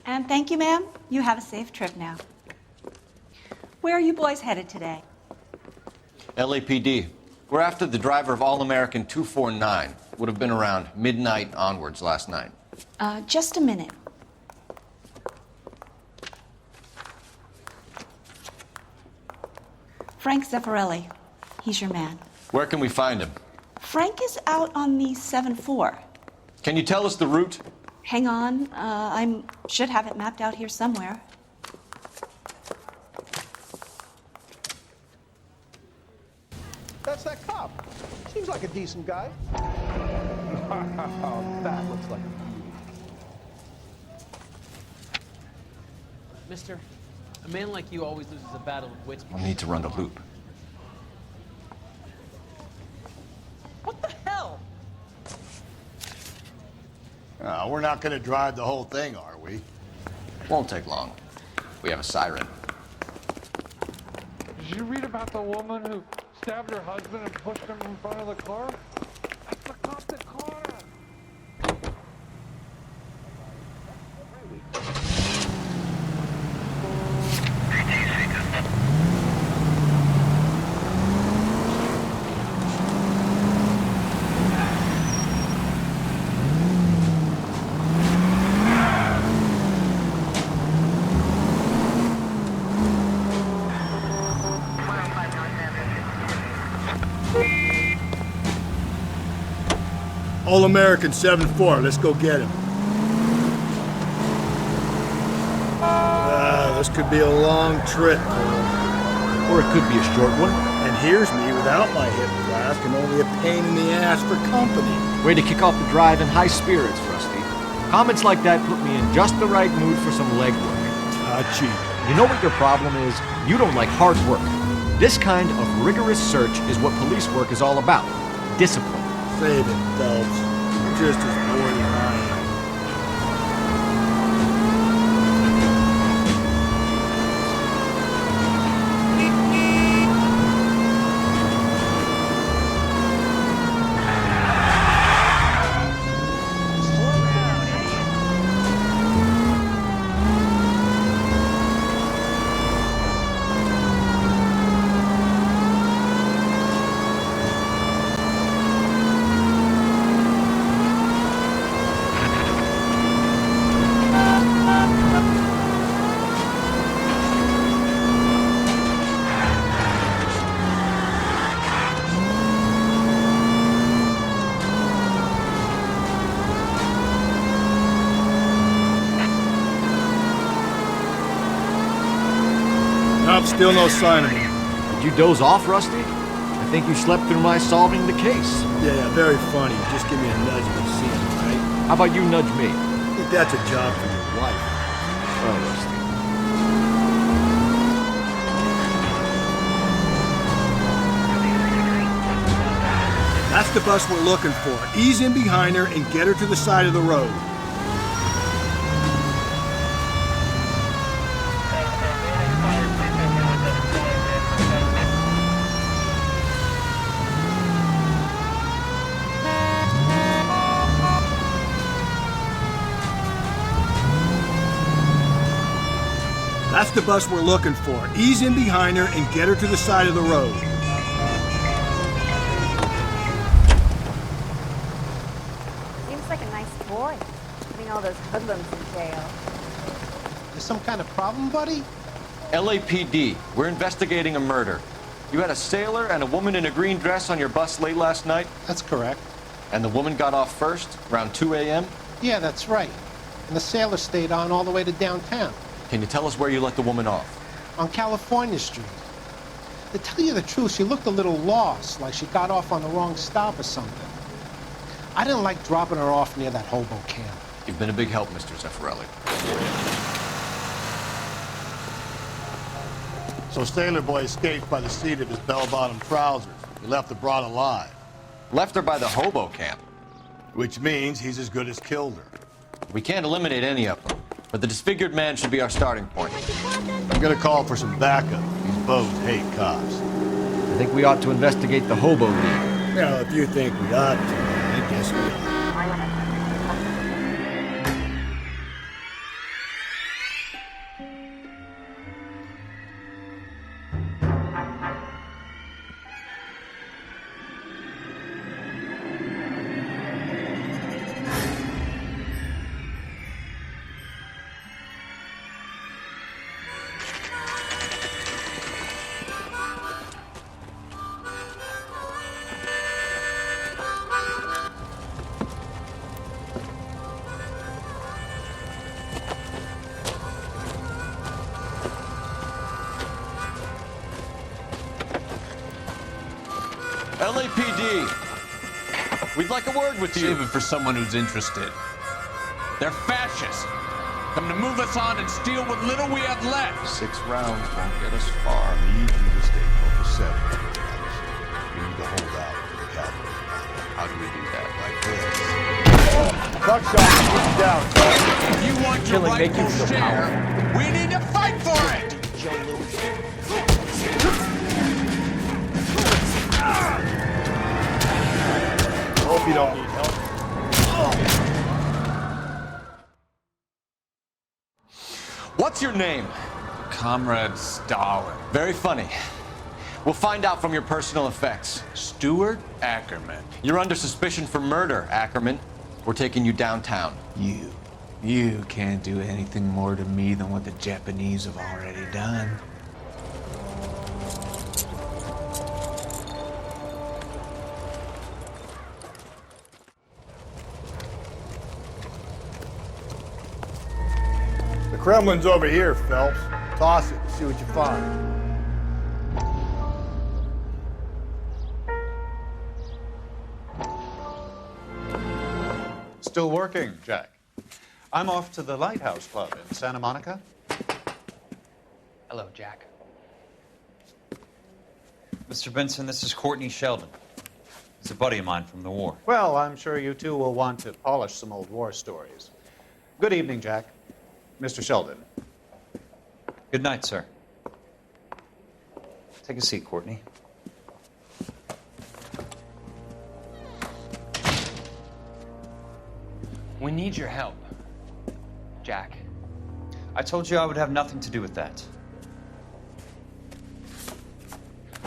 And thank you, ma'am. You have a safe trip now. Where are you boys headed today? LAPD. We're after the driver of All-American 249. Would have been around midnight onwards last night. Just a minute. Frank Zeffirelli. He's your man. Where can we find him? Frank is out on the 7-4. Can you tell us the route? Hang on. I should have it mapped out here somewhere. That's that cop. Seems like a decent guy. That looks like a Mister, a man like you always loses a battle of wits. We'll need to run the loop. What the hell? We're not going to drive the whole thing, are we? Won't take long. We have a siren. Did you read about the woman who stabbed her husband and pushed him in front of the car? That's the cop that caught her. All-American 7-4, let's go get him. This could be a long trip, Cole. Or it could be a short one. And here's me without my hip flask and only a pain in the ass for company. Way to kick off the drive in high spirits, Rusty. Comments like that put me in just the right mood for some legwork. Touchy. You know what your problem is? You don't like hard work. This kind of rigorous search is what police work is all about. Discipline. Save it, Phelps. You're just as bored as I am. Nope, still no sign of him. Did you doze off, Rusty? I think you slept through my solving the case. Yeah, very funny. Just give me a nudge when you see him, right? How about you nudge me? I think that's a job for your wife. Oh, Rusty. That's the bus we're looking for. Ease in behind her and get her to the side of the road. That's the bus we're looking for. Ease in behind her and get her to the side of the road. Seems like a nice boy, putting all those hoodlums in jail. There's some kind of problem, buddy? LAPD, we're investigating a murder. You had a sailor and a woman in a green dress on your bus late last night? That's correct. And the woman got off first, around 2 a.m.? Yeah, that's right. And the sailor stayed on all the way to downtown. Can you tell us where you let the woman off? On California Street. To tell you the truth, she looked a little lost, like she got off on the wrong stop or something. I didn't like dropping her off near that hobo camp. You've been a big help, Mr. Zeffirelli. So Sailor Boy escaped by the seat of his bell-bottom trousers. He left the broad alive. Left her by the hobo camp. Which means he's as good as killed her. We can't eliminate any of them, but the disfigured man should be our starting point. I'm gonna call for some backup. These bows hate cops. I think we ought to investigate the hobo league. Well, if you think we ought to, I guess we ought. LAPD, we'd like a word with you. Save it for someone who's interested. They're fascists. Come to move us on and steal what little we have left. 6 rounds won't get us far. I need you to stay copacetic. We need to hold out for the cavalry. How do we do that? Like this. Buckshot, get down. If you want your rightful share, we need to fight for it. Hope you don't need help. What's your name? Comrade Stalin. Very funny. We'll find out from your personal effects. Stuart Ackerman. You're under suspicion for murder, Ackerman. We're taking you downtown. You can't do anything more to me than what the Japanese have already done. The Kremlin's over here, Phelps. Toss it, see what you find. Still working, Jack. I'm off to the Lighthouse Club in Santa Monica. Hello, Jack. Mr. Benson, this is Courtney Sheldon. He's a buddy of mine from the war. Well, I'm sure you two will want to polish some old war stories. Good evening, Jack. Mr. Sheldon. Good night, sir. Take a seat, Courtney. We need your help, Jack. I told you I would have nothing to do with that.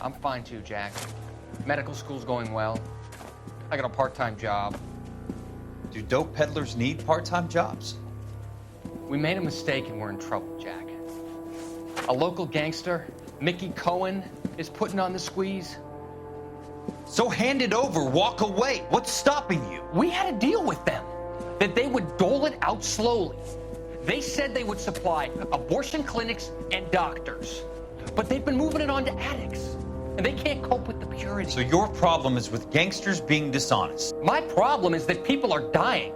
I'm fine too, Jack. Medical school's going well. I got a part-time job. Do dope peddlers need part-time jobs? We made a mistake and we're in trouble, Jack. A local gangster, Mickey Cohen, is putting on the squeeze. So hand it over, walk away. What's stopping you? We had a deal with them that they would dole it out slowly. They said they would supply abortion clinics and doctors. but they've been moving it on to addicts. And they can't cope with the purity. So your problem is with gangsters being dishonest? My problem is that people are dying.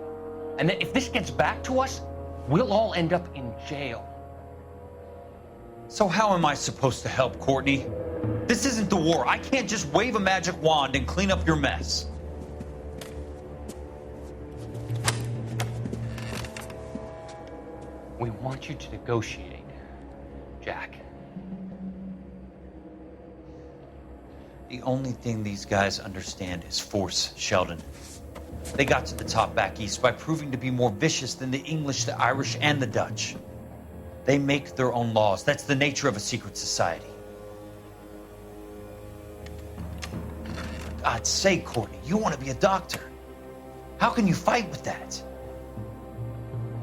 And that if this gets back to us, we'll all end up in jail. So how am I supposed to help, Courtney? This isn't the war. I can't just wave a magic wand and clean up your mess. We want you to negotiate, Jack. The only thing these guys understand is force, Sheldon. They got to the top back east by proving to be more vicious than the English, the Irish, and the Dutch. They make their own laws. That's the nature of a secret society. For God's sake, Courtney, you want to be a doctor. How can you fight with that?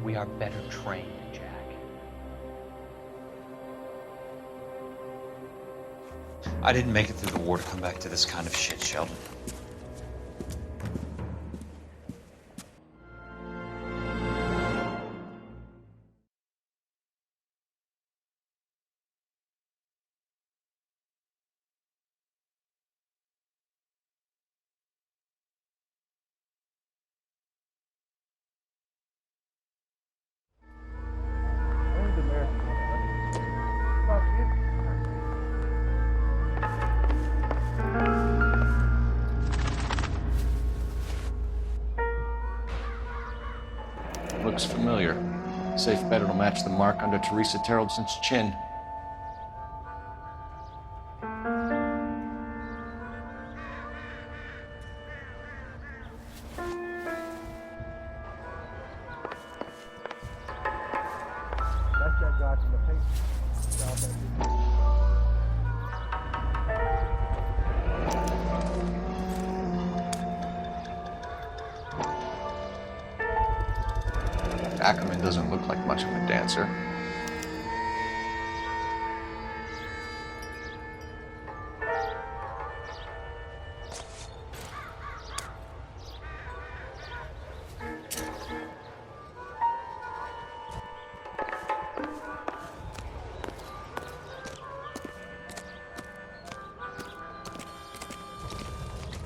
We are better trained, Jack. I didn't make it through the war to come back to this kind of shit, Sheldon. Looks familiar. Safe bet it'll match the mark under Teresa Terreldson's chin. Ackerman doesn't look like much of a dancer.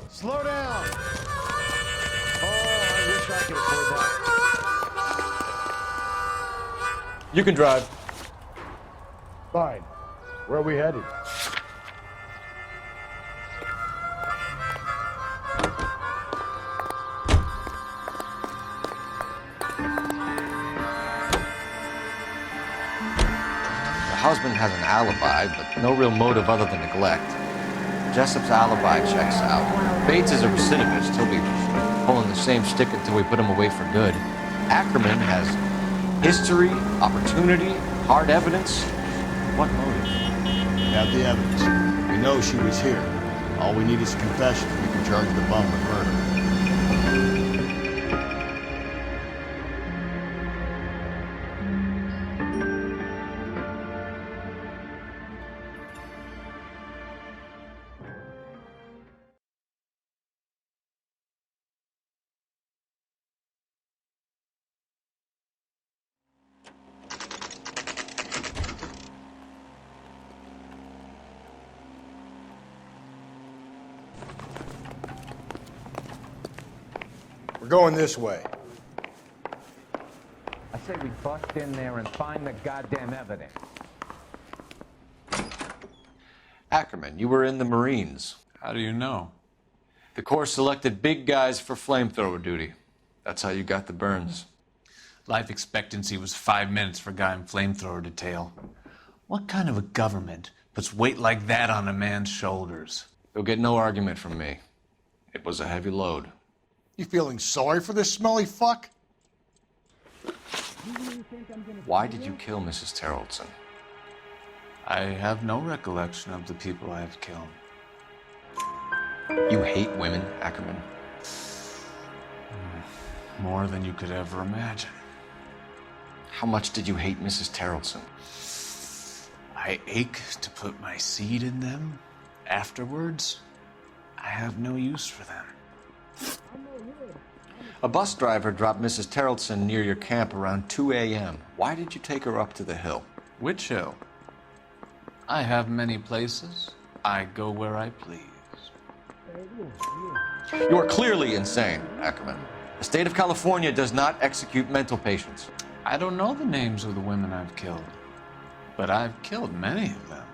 Slow down! Oh, I wish I could afford that. You can drive. Fine. Where are we headed? The husband has an alibi, but no real motive other than neglect. Jessup's alibi checks out. Bates is a recidivist. He'll be pulling the same stick until we put him away for good. Ackerman has history, opportunity, hard evidence. What motive? We have the evidence. We know she was here. All we need is a confession. We can charge the bum with murder. We're going this way. I say we bust in there and find the goddamn evidence. Ackerman, you were in the Marines. How do you know? The Corps selected big guys for flamethrower duty. That's how you got the burns. Life expectancy was 5 minutes for a guy in flamethrower detail. What kind of a government puts weight like that on a man's shoulders? You'll get no argument from me. It was a heavy load. You feeling sorry for this smelly fuck? Why did you kill Mrs. Terreldson? I have no recollection of the people I have killed. You hate women, Ackerman? More than you could ever imagine. How much did you hate Mrs. Terreldson? I ache to put my seed in them. Afterwards, I have no use for them. A bus driver dropped Mrs. Terreldson near your camp around 2 a.m. Why did you take her up to the hill? Which hill? I have many places. I go where I please. You are clearly insane, Ackerman. The state of California does not execute mental patients. I don't know the names of the women I've killed, but I've killed many of them.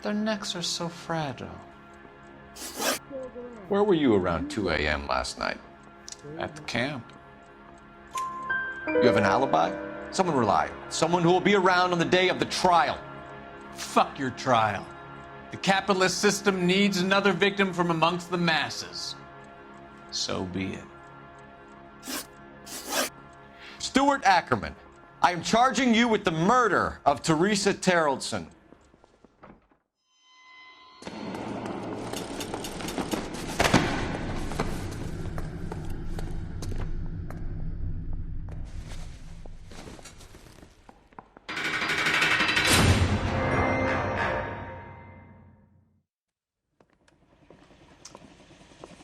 Their necks are so fragile. Where were you around 2 a.m. last night? At the camp. You have an alibi? Someone reliable. Someone who will be around on the day of the trial. Fuck your trial. The capitalist system needs another victim from amongst the masses. So be it. Stuart Ackerman, I am charging you with the murder of Teresa Terrellson.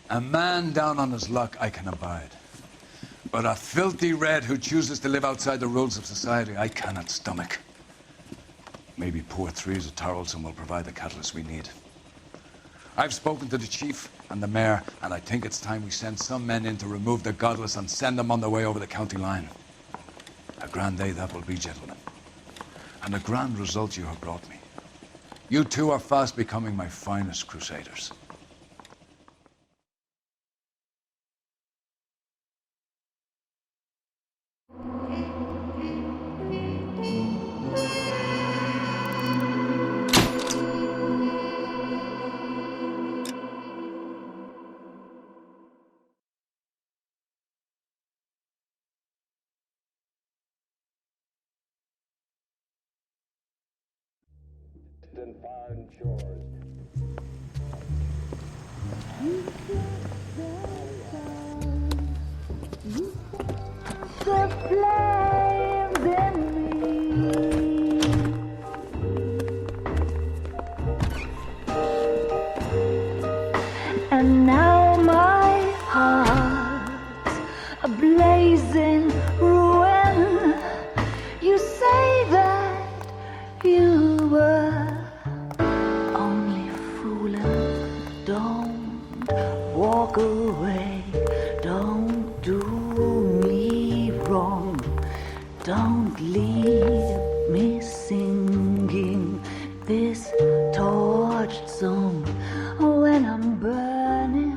A man down on his luck I can abide. But a filthy red who chooses to live outside the rules of society, I cannot stomach. Maybe poor Teresa Terrellson will provide the catalyst we need. I've spoken to the chief and the mayor, and I think it's time we send some men in to remove the godless and send them on their way over the county line. A grand day that will be, gentlemen. And a grand result you have brought me. You two are fast becoming my finest crusaders. Foreign shores. The flames in me, and now my heart's a blazing ruin. You say that you were walk away, don't do me wrong, don't leave me singing this torched song when I'm burning.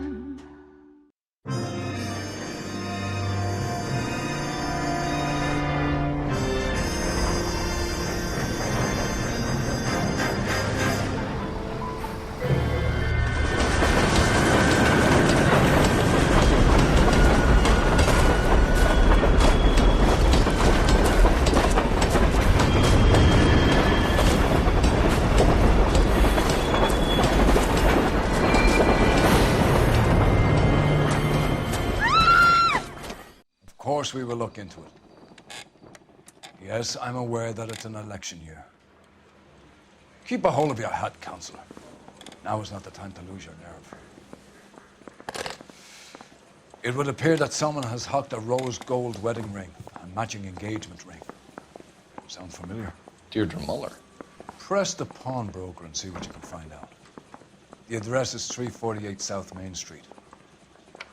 We will look into it. Yes, I'm aware that it's an election year. Keep a hold of your hat, Counselor. Now is not the time to lose your nerve. It would appear that someone has hocked a rose gold wedding ring and matching engagement ring. Sound familiar? Deirdre Muller. Press the pawnbroker and see what you can find out. The address is 348 South Main Street.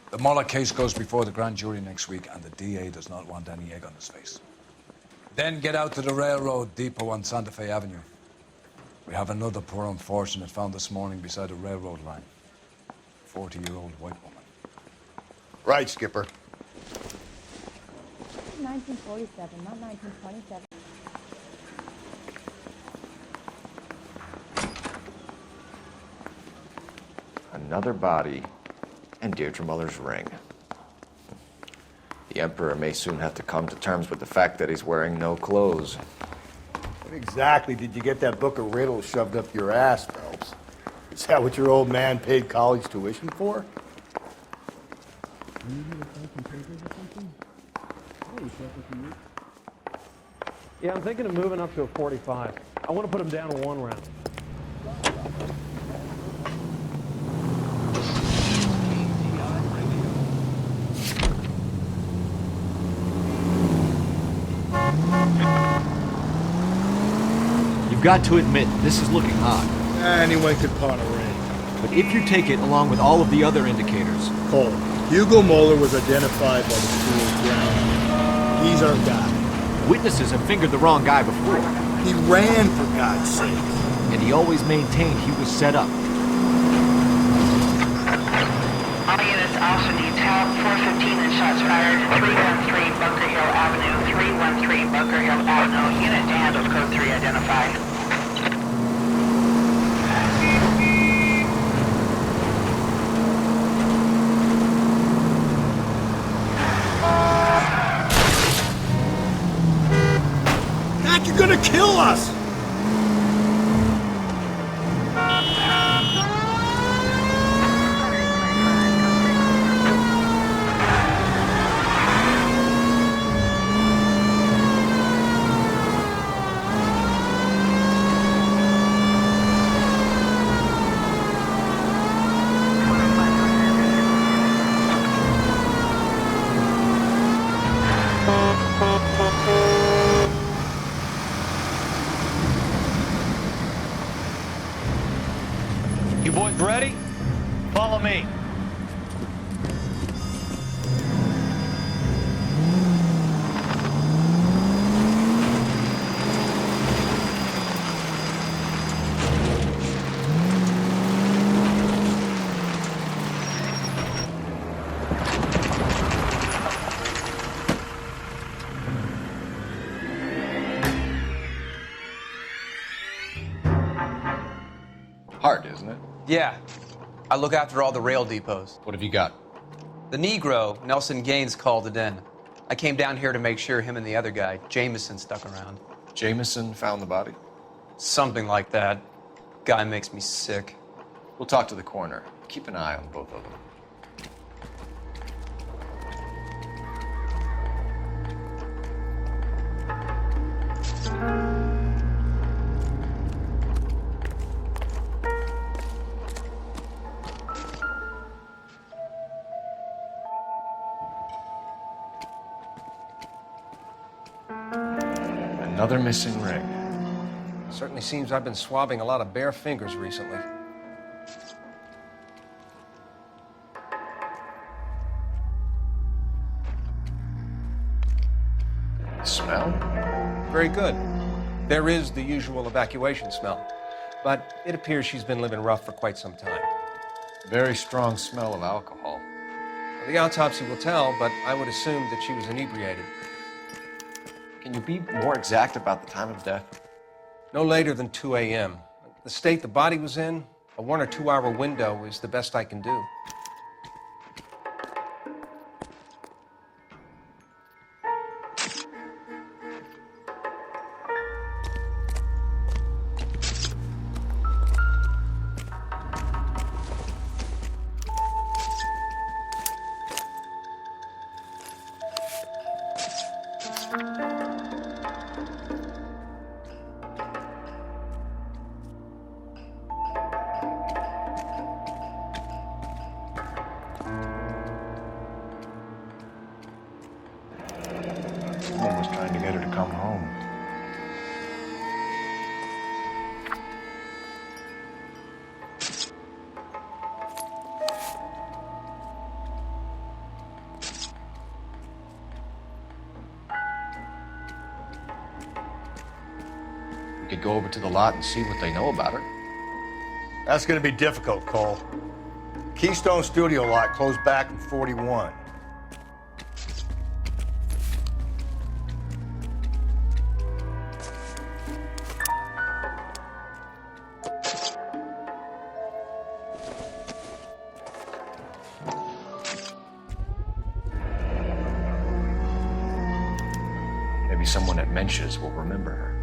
The Muller case goes before the grand jury next week, and the DA does not want any egg on his face. Then get out to the railroad depot on Santa Fe Avenue. We have another poor unfortunate found this morning beside a railroad line. 40-year-old white woman. Right, Skipper. 1947, not 1927. Another body. And Deirdre Muller's ring. The Emperor may soon have to come to terms with the fact that he's wearing no clothes. What exactly did you get that book of riddles shoved up your ass, Phelps? Is that what your old man paid college tuition for? Yeah, I'm thinking of moving up to a 45. I want to put him down in one round. You've got to admit, this is looking odd. Anyone could pawn a ring. But if you take it along with all of the other indicators... Cole, Hugo Moeller was identified by the school's ground. He's our guy. Witnesses have fingered the wrong guy before. He ran, for God's sake. And he always maintained he was set up. All units also need help. 415 and shots fired. 313 Bunker Hill Avenue. 313 Bunker Hill Avenue. Unit to handle code 3 identified. God, you're gonna kill us! You boys ready? Follow me. Hard, isn't it? Yeah. I look after all the rail depots. What have you got? The Negro, Nelson Gaines, called it in. I came down here to make sure him and the other guy, Jameson, stuck around. Jameson found the body? Something like that. Guy makes me sick. We'll talk to the coroner. Keep an eye on both of them. Another missing ring. Certainly seems I've been swabbing a lot of bare fingers recently. Smell? Very good. There is the usual evacuation smell, but it appears she's been living rough for quite some time. Very strong smell of alcohol. Well, the autopsy will tell, but I would assume that she was inebriated. Can you be more exact about the time of death? No later than 2 a.m. The state the body was in, a 1 or 2 hour window is the best I can do. Someone was trying to get her to come home. We could go over to the lot and see what they know about her. That's gonna be difficult, Cole. Keystone Studio lot closed back in 41. Maybe someone at Mensch's will remember her.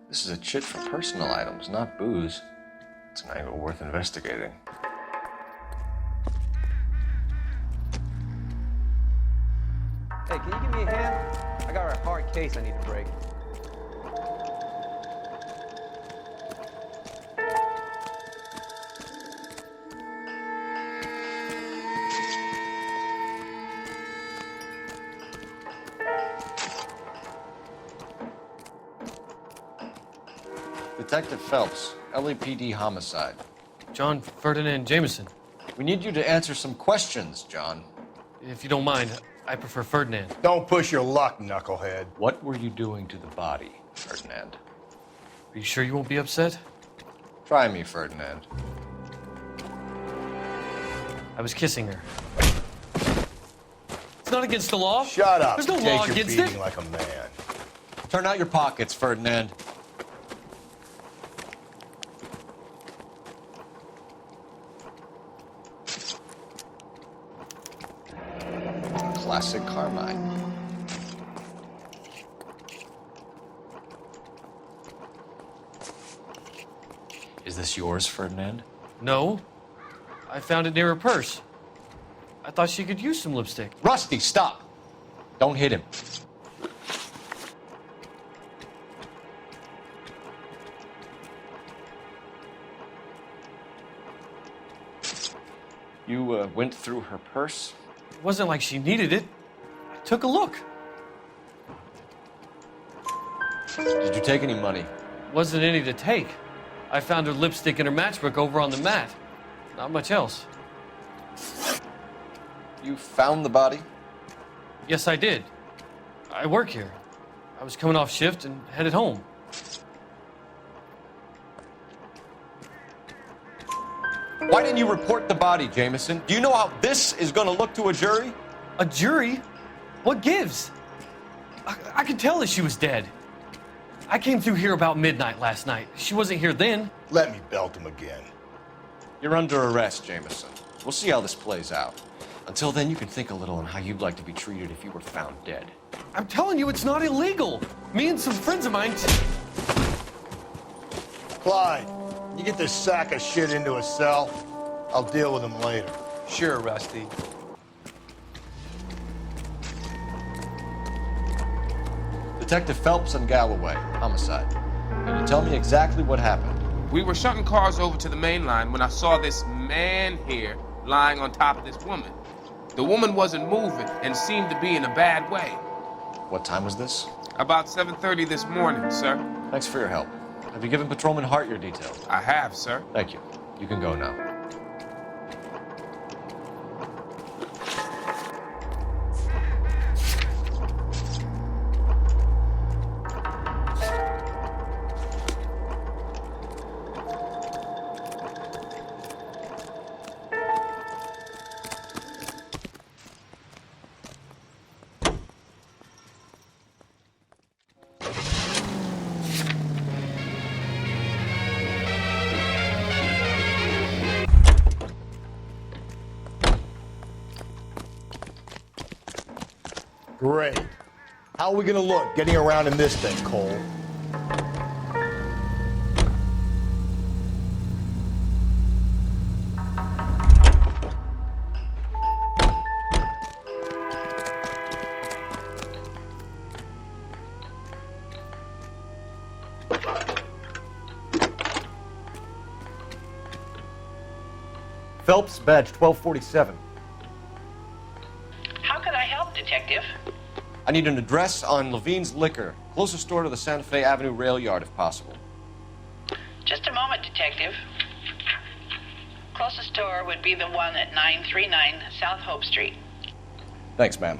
This is a chit for personal items, not booze. It's an angle worth investigating. Hey, can you give me a hand? I got case I need to break. Detective Phelps, LAPD homicide. John Ferdinand Jameson. We need you to answer some questions, John. If you don't mind, I prefer Ferdinand. Don't push your luck, knucklehead. What were you doing to the body, Ferdinand? Are you sure you won't be upset? Try me, Ferdinand. I was kissing her. It's not against the law. Shut up. There's no Take law your against beating it. like a man. Turn out your pockets, Ferdinand. Classic Carmine. Is this yours, Ferdinand? No. I found it near her purse. I thought she could use some lipstick. Rusty, stop! Don't hit him. You went through her purse? It wasn't like she needed it. I took a look. Did you take any money? Wasn't any to take. I found her lipstick and her matchbook over on the mat. Not much else. You found the body? Yes, I did. I work here. I was coming off shift and headed home. Why didn't you report the body, Jameson? Do you know how this is going to look to a jury? A jury? What gives? I could tell that she was dead. I came through here about midnight last night. She wasn't here then. Let me belt him again. You're under arrest, Jameson. We'll see how this plays out. Until then, you can think a little on how you'd like to be treated if you were found dead. I'm telling you, it's not illegal. Me and some friends of mine... Clyde, you get this sack of shit into a cell. I'll deal with him later. Sure, Rusty. Detective Phelps and Galloway, homicide. Can you tell me exactly what happened? We were shunting cars over to the main line when I saw this man here lying on top of this woman. The woman wasn't moving and seemed to be in a bad way. What time was this? About 7:30 this morning, sir. Thanks for your help. Have you given Patrolman Hart your details? I have, sir. Thank you. You can go now. Great. How are we gonna look getting around in this thing, Cole? Phelps, badge 1247. How can I help, Detective? I need an address on Levine's Liquor, closest store to the Santa Fe Avenue rail yard, if possible. Just a moment, Detective. Closest store would be the one at 939 South Hope Street. Thanks, ma'am.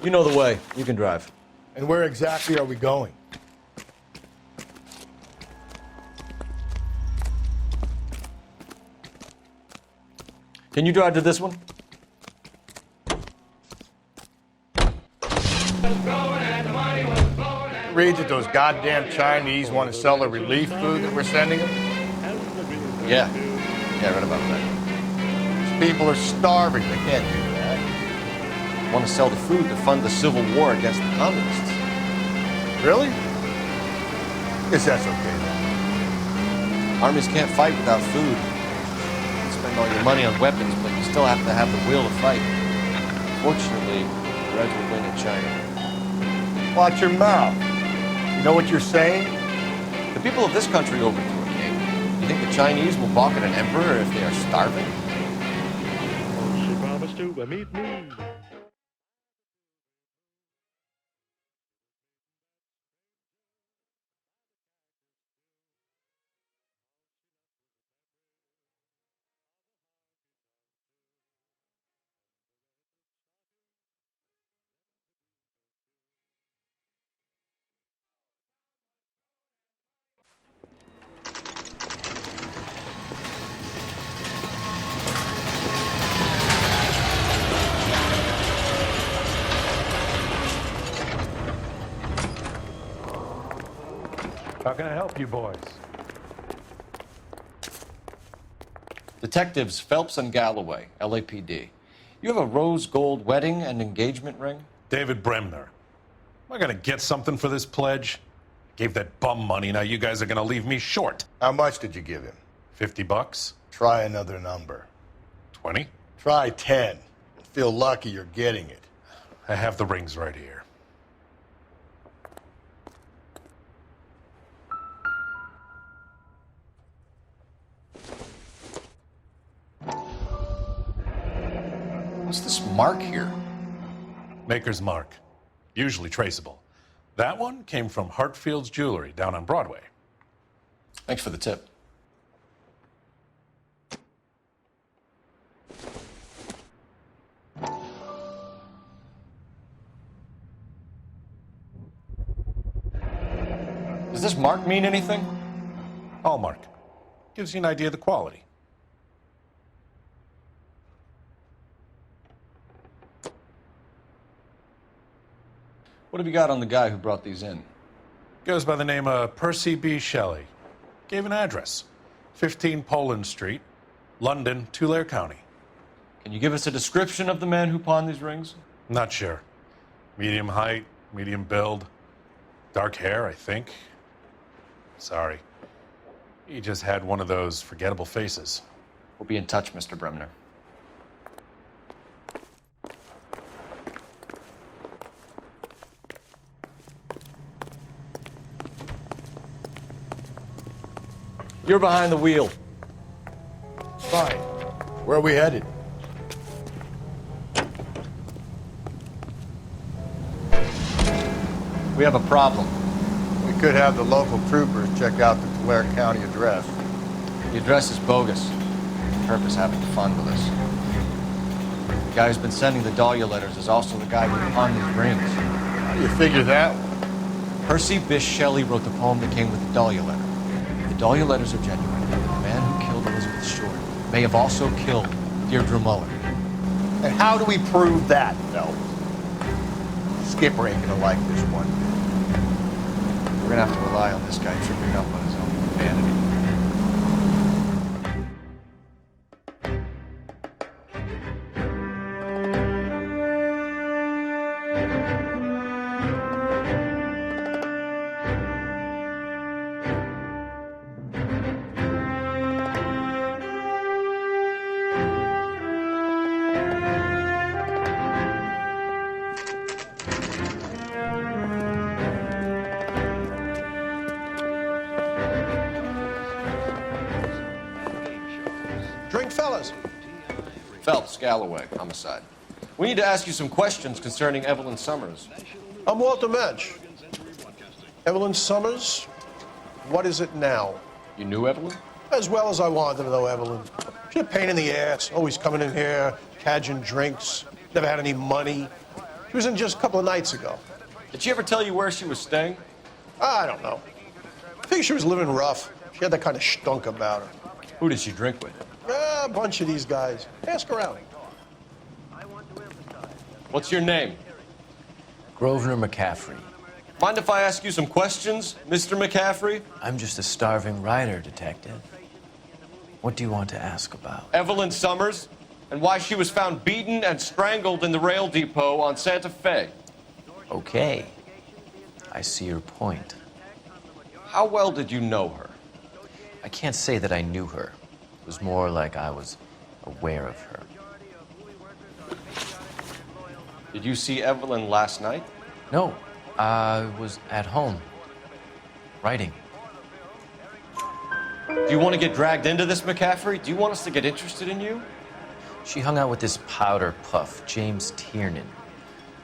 You know the way. You can drive. And where exactly are we going? Can you drive to this one? Reads that those goddamn Chinese want to sell the relief food that we're sending them? Yeah. Yeah, I read about that. These people are starving. They can't do that. Want to sell the food to fund the civil war against the communists. Really? Guess that's okay then. Armies can't fight without food. You can spend all your money on weapons, but you still have to have the will to fight. Fortunately, the Reds will win in China. Watch your mouth. You know what you're saying? The people of this country overthrew a king. You think the Chinese will balk at an emperor if they are starving? She promised to meet me. How can I help you boys? Detectives Phelps and Galloway, LAPD. You have a rose gold wedding and engagement ring? David Bremner. Am I gonna get something for this pledge? Gave that bum money, now you guys are gonna leave me short. How much did you give him? $50? Try another number. 20? Try 10. Feel lucky you're getting it. I have the rings right here. What's this mark here? Maker's mark. Usually traceable. That one came from Hartfield's Jewelry down on Broadway. Thanks for the tip. Does this mark mean anything? Hallmark. Gives you an idea of the quality. What have you got on the guy who brought these in? Goes by the name of Percy B. Shelley. Gave an address. 15 Poland Street, London, Tulare County. Can you give us a description of the man who pawned these rings? Not sure. Medium height, medium build. Dark hair, I think. Sorry. He just had one of those forgettable faces. We'll be in touch, Mr. Bremner. You're behind the wheel. Fine. Where are we headed? We have a problem. We could have the local troopers check out the Tulare County address. The address is bogus. Purpose having fun with us. The guy who's been sending the Dahlia letters is also the guy who pawned these rings. How do you figure that? Percy Bysshe Shelley wrote the poem that came with the Dahlia letter. The Dahlia letters are genuine, and the man who killed Elizabeth Short may have also killed Deirdre Muller. And how do we prove that, Phelps? Skipper ain't gonna like this one. We're gonna have to rely on this guy tripping up on his own vanity. Drink, fellas. Phelps, Galloway, homicide. We need to ask you some questions concerning Evelyn Summers. I'm Walter Mensch. Evelyn Summers, what is it now? You knew Evelyn? As well as I wanted to know Evelyn. She's a pain in the ass, always coming in here, cadging drinks, never had any money. She was in just a couple of nights ago. Did she ever tell you where she was staying? I don't know. I think she was living rough. She had that kind of stunk about her. Who did she drink with? A bunch of these guys. Ask around. What's your name? Grosvenor McCaffrey. Mind if I ask you some questions, Mr. McCaffrey? I'm just a starving writer, detective. What do you want to ask about? Evelyn Summers, and why she was found beaten and strangled in the rail depot on Santa Fe. Okay. I see your point. How well did you know her? I can't say that I knew her. It was more like I was aware of her. Did you see Evelyn last night? No, I was at home, writing. Do you want to get dragged into this, McCaffrey? Do you want us to get interested in you? She hung out with this powder puff, James Tiernan.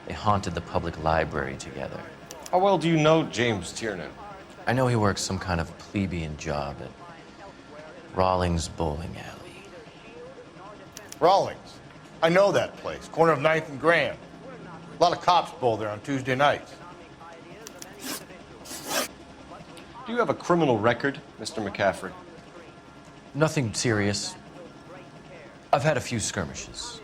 They haunted the public library together. How well do you know James Tiernan? I know he works some kind of plebeian job at Rawlings Bowling Alley. Rawlings. I know that place. Corner of 9th and Graham. A lot of cops bowl there on Tuesday nights. Do you have a criminal record, Mr. McCaffrey? Nothing serious. I've had a few skirmishes.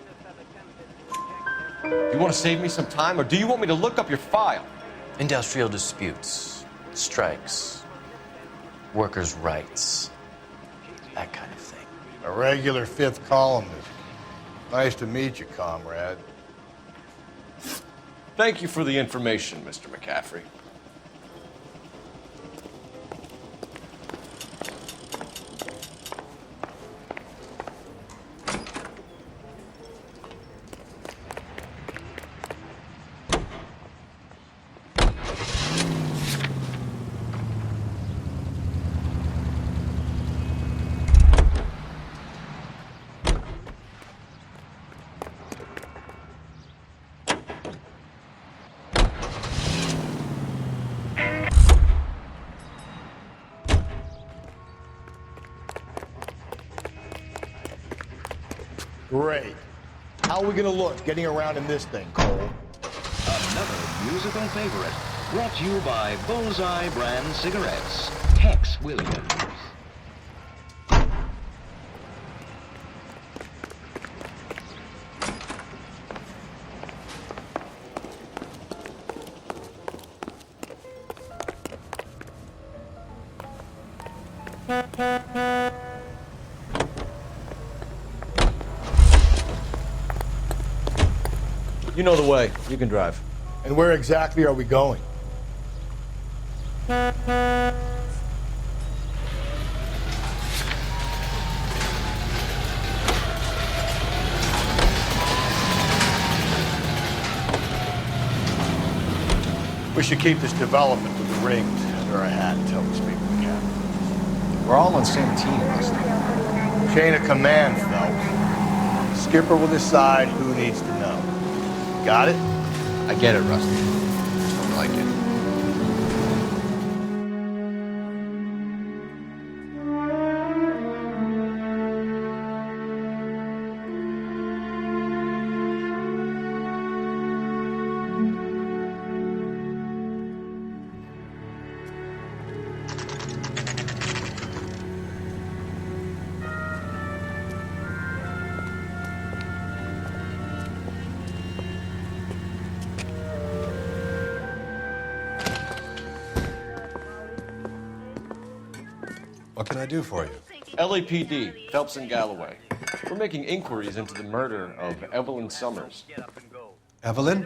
Do you want to save me some time, or do you want me to look up your file? Industrial disputes, strikes, workers' rights, that kind of thing. A regular fifth columnist. Nice to meet you, comrade. Thank you for the information, Mr. McCaffrey. Great. How are we gonna look getting around in this thing, Cole? Another musical favorite, brought to you by Bullseye brand cigarettes. Tex Williams. You know the way. You can drive. And where exactly are we going? We should keep this development with the rings under our hat until we speak with the captain. We're all on the same team, Rusty. Chain of command, Phelps. Skipper will decide who needs to know. Got it? I get it, Rusty. Just don't like it. What can I do for you? LAPD, Phelps and Galloway. We're making inquiries into the murder of Evelyn Summers. Evelyn?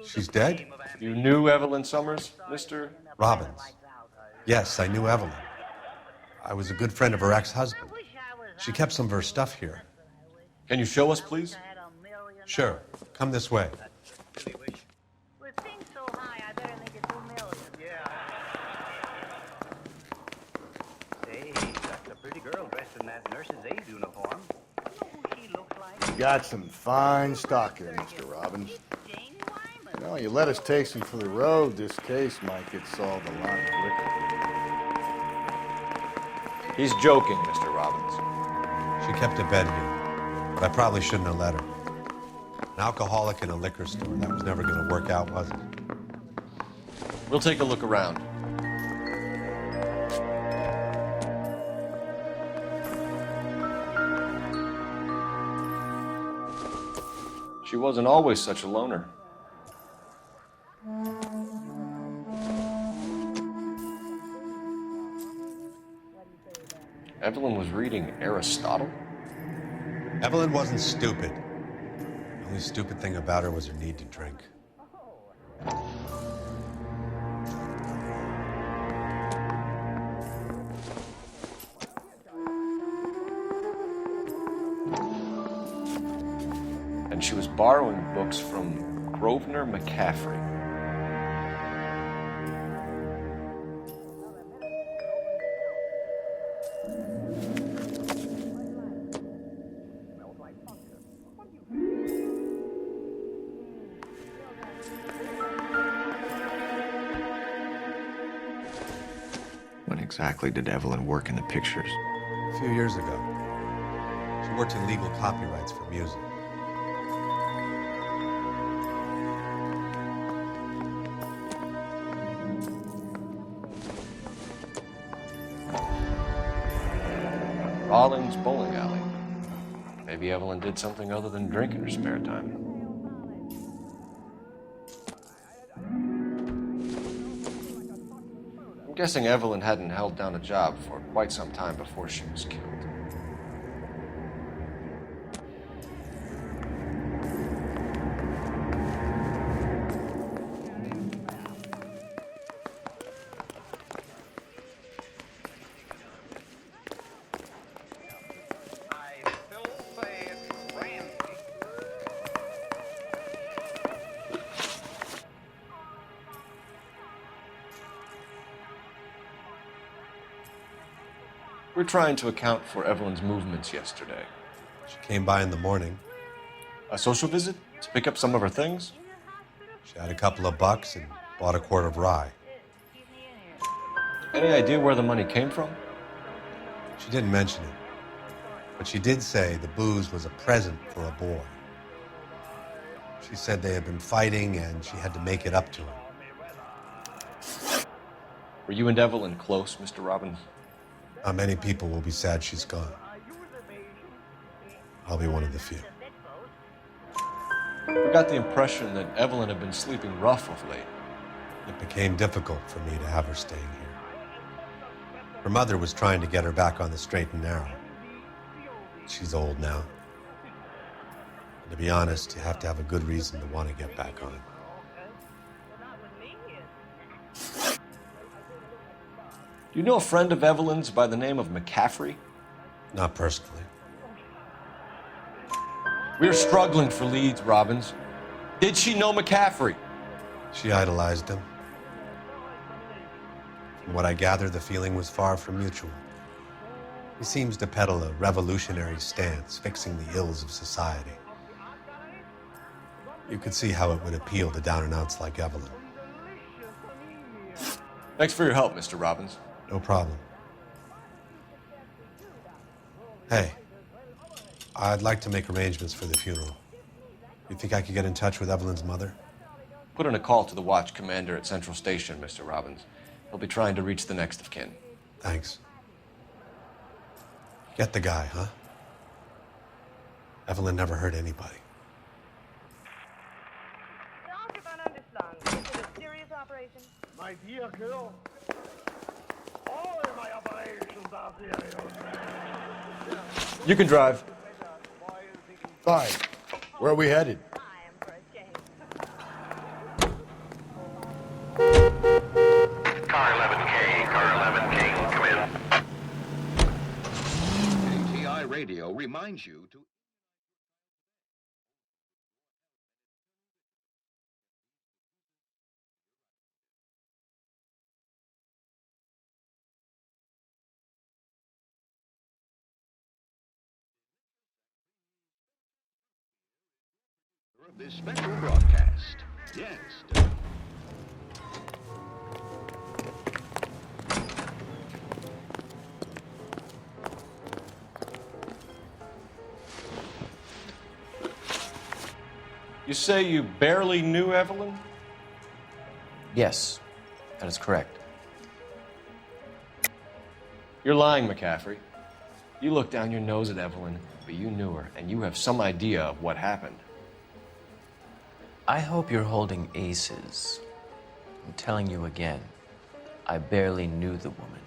She's dead? You knew Evelyn Summers, Mr. Robbins. Yes, I knew Evelyn. I was a good friend of her ex-husband. She kept some of her stuff here. Can you show us, please? Sure. Come this way. Got some fine stock here, Mr. Robbins. You know, you let us take some for the road, this case might get solved a lot quicker. He's joking, Mr. Robbins. She kept a bed here, but I probably shouldn't have let her. An alcoholic in a liquor store. That was never going to work out, was it? We'll take a look around. She wasn't always such a loner. Evelyn was reading Aristotle? Evelyn wasn't stupid. The only stupid thing about her was her need to drink. and she was borrowing books from Grosvenor McCaffrey. When exactly did Evelyn work in the pictures? A few years ago. She worked in legal copyrights for music. Rollins Bowling Alley. Maybe Evelyn did something other than drink in her spare time. I'm guessing Evelyn hadn't held down a job for quite some time before she was killed. We're trying to account for Evelyn's movements yesterday. She came by in the morning. A social visit? To pick up some of her things? She had a couple of bucks and bought a quart of rye. Any idea where the money came from? She didn't mention it, but she did say the booze was a present for a boy. She said they had been fighting and she had to make it up to him. Were you and Evelyn close, Mr. Robbins? Many people will be sad she's gone. I'll be one of the few. We got the impression that Evelyn had been sleeping rough of late. It became difficult for me to have her staying here. Her mother was trying to get her back on the straight and narrow. She's old now. And to be honest, you have to have a good reason to want to get back on. Do you know a friend of Evelyn's by the name of McCaffrey? Not personally. We're struggling for leads, Robbins. Did she know McCaffrey? She idolized him. From what I gather, the feeling was far from mutual. He seems to peddle a revolutionary stance, fixing the ills of society. You could see how it would appeal to down-and-outs like Evelyn. Thanks for your help, Mr. Robbins. No problem. Hey, I'd like to make arrangements for the funeral. You think I could get in touch with Evelyn's mother? Put in a call to the watch commander at Central Station, Mr. Robbins. He'll be trying to reach the next of kin. Thanks. Get the guy, huh? Evelyn never hurt anybody. My dear girl, all of my operations are serious. You can drive. Fine. Where are we headed? Car 11K, come in. ATI Radio reminds you to... of this special broadcast. Yes. You say you barely knew Evelyn? Yes, that is correct. You're lying, McCaffrey. You look down your nose at Evelyn, but you knew her, and you have some idea of what happened. I hope you're holding aces. I'm telling you again, I barely knew the woman.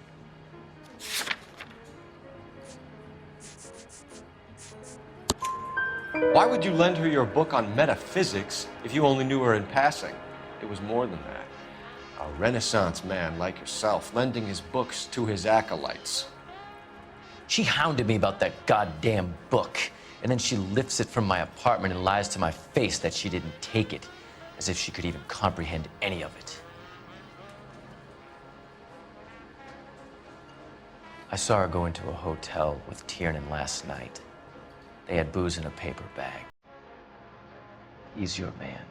Why would you lend her your book on metaphysics if you only knew her in passing? It was more than that. A Renaissance man like yourself lending his books to his acolytes. She hounded me about that goddamn book. And then she lifts it from my apartment and lies to my face that she didn't take it, as if she could even comprehend any of it. I saw her go into a hotel with Tiernan last night. They had booze in a paper bag. He's your man.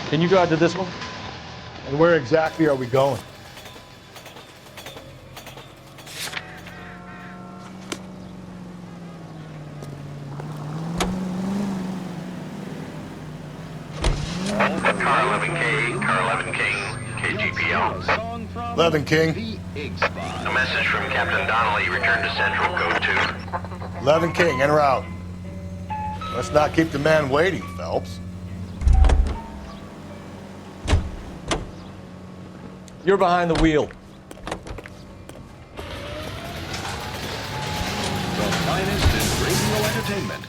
Can you go out to this one? And where exactly are we going? Car 11K, Car 11 King, KGPL. 11 King. A message from Captain Donnelly. Return to Central, code 2. 11 King, en route. Let's not keep the man waiting, Phelps. You're behind the wheel. The finest in radio entertainment.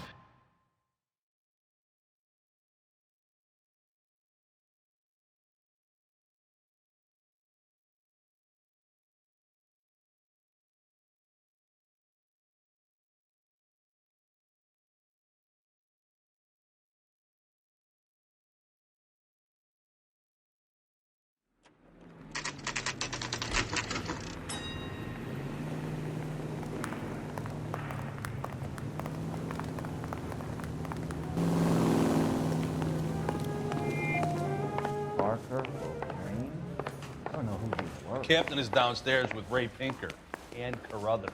Captain is downstairs with Ray Pinker and Carruthers.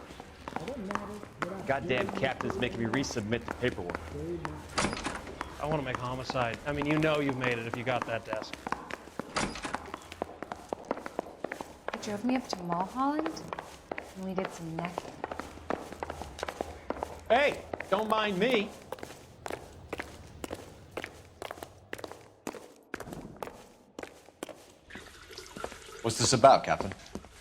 Goddamn captain's making me resubmit the paperwork. I want to make homicide. I mean, you know you've made it if you got that desk. He drove me up to Mulholland, and we did some necking. Hey, don't mind me. What's this about, Captain?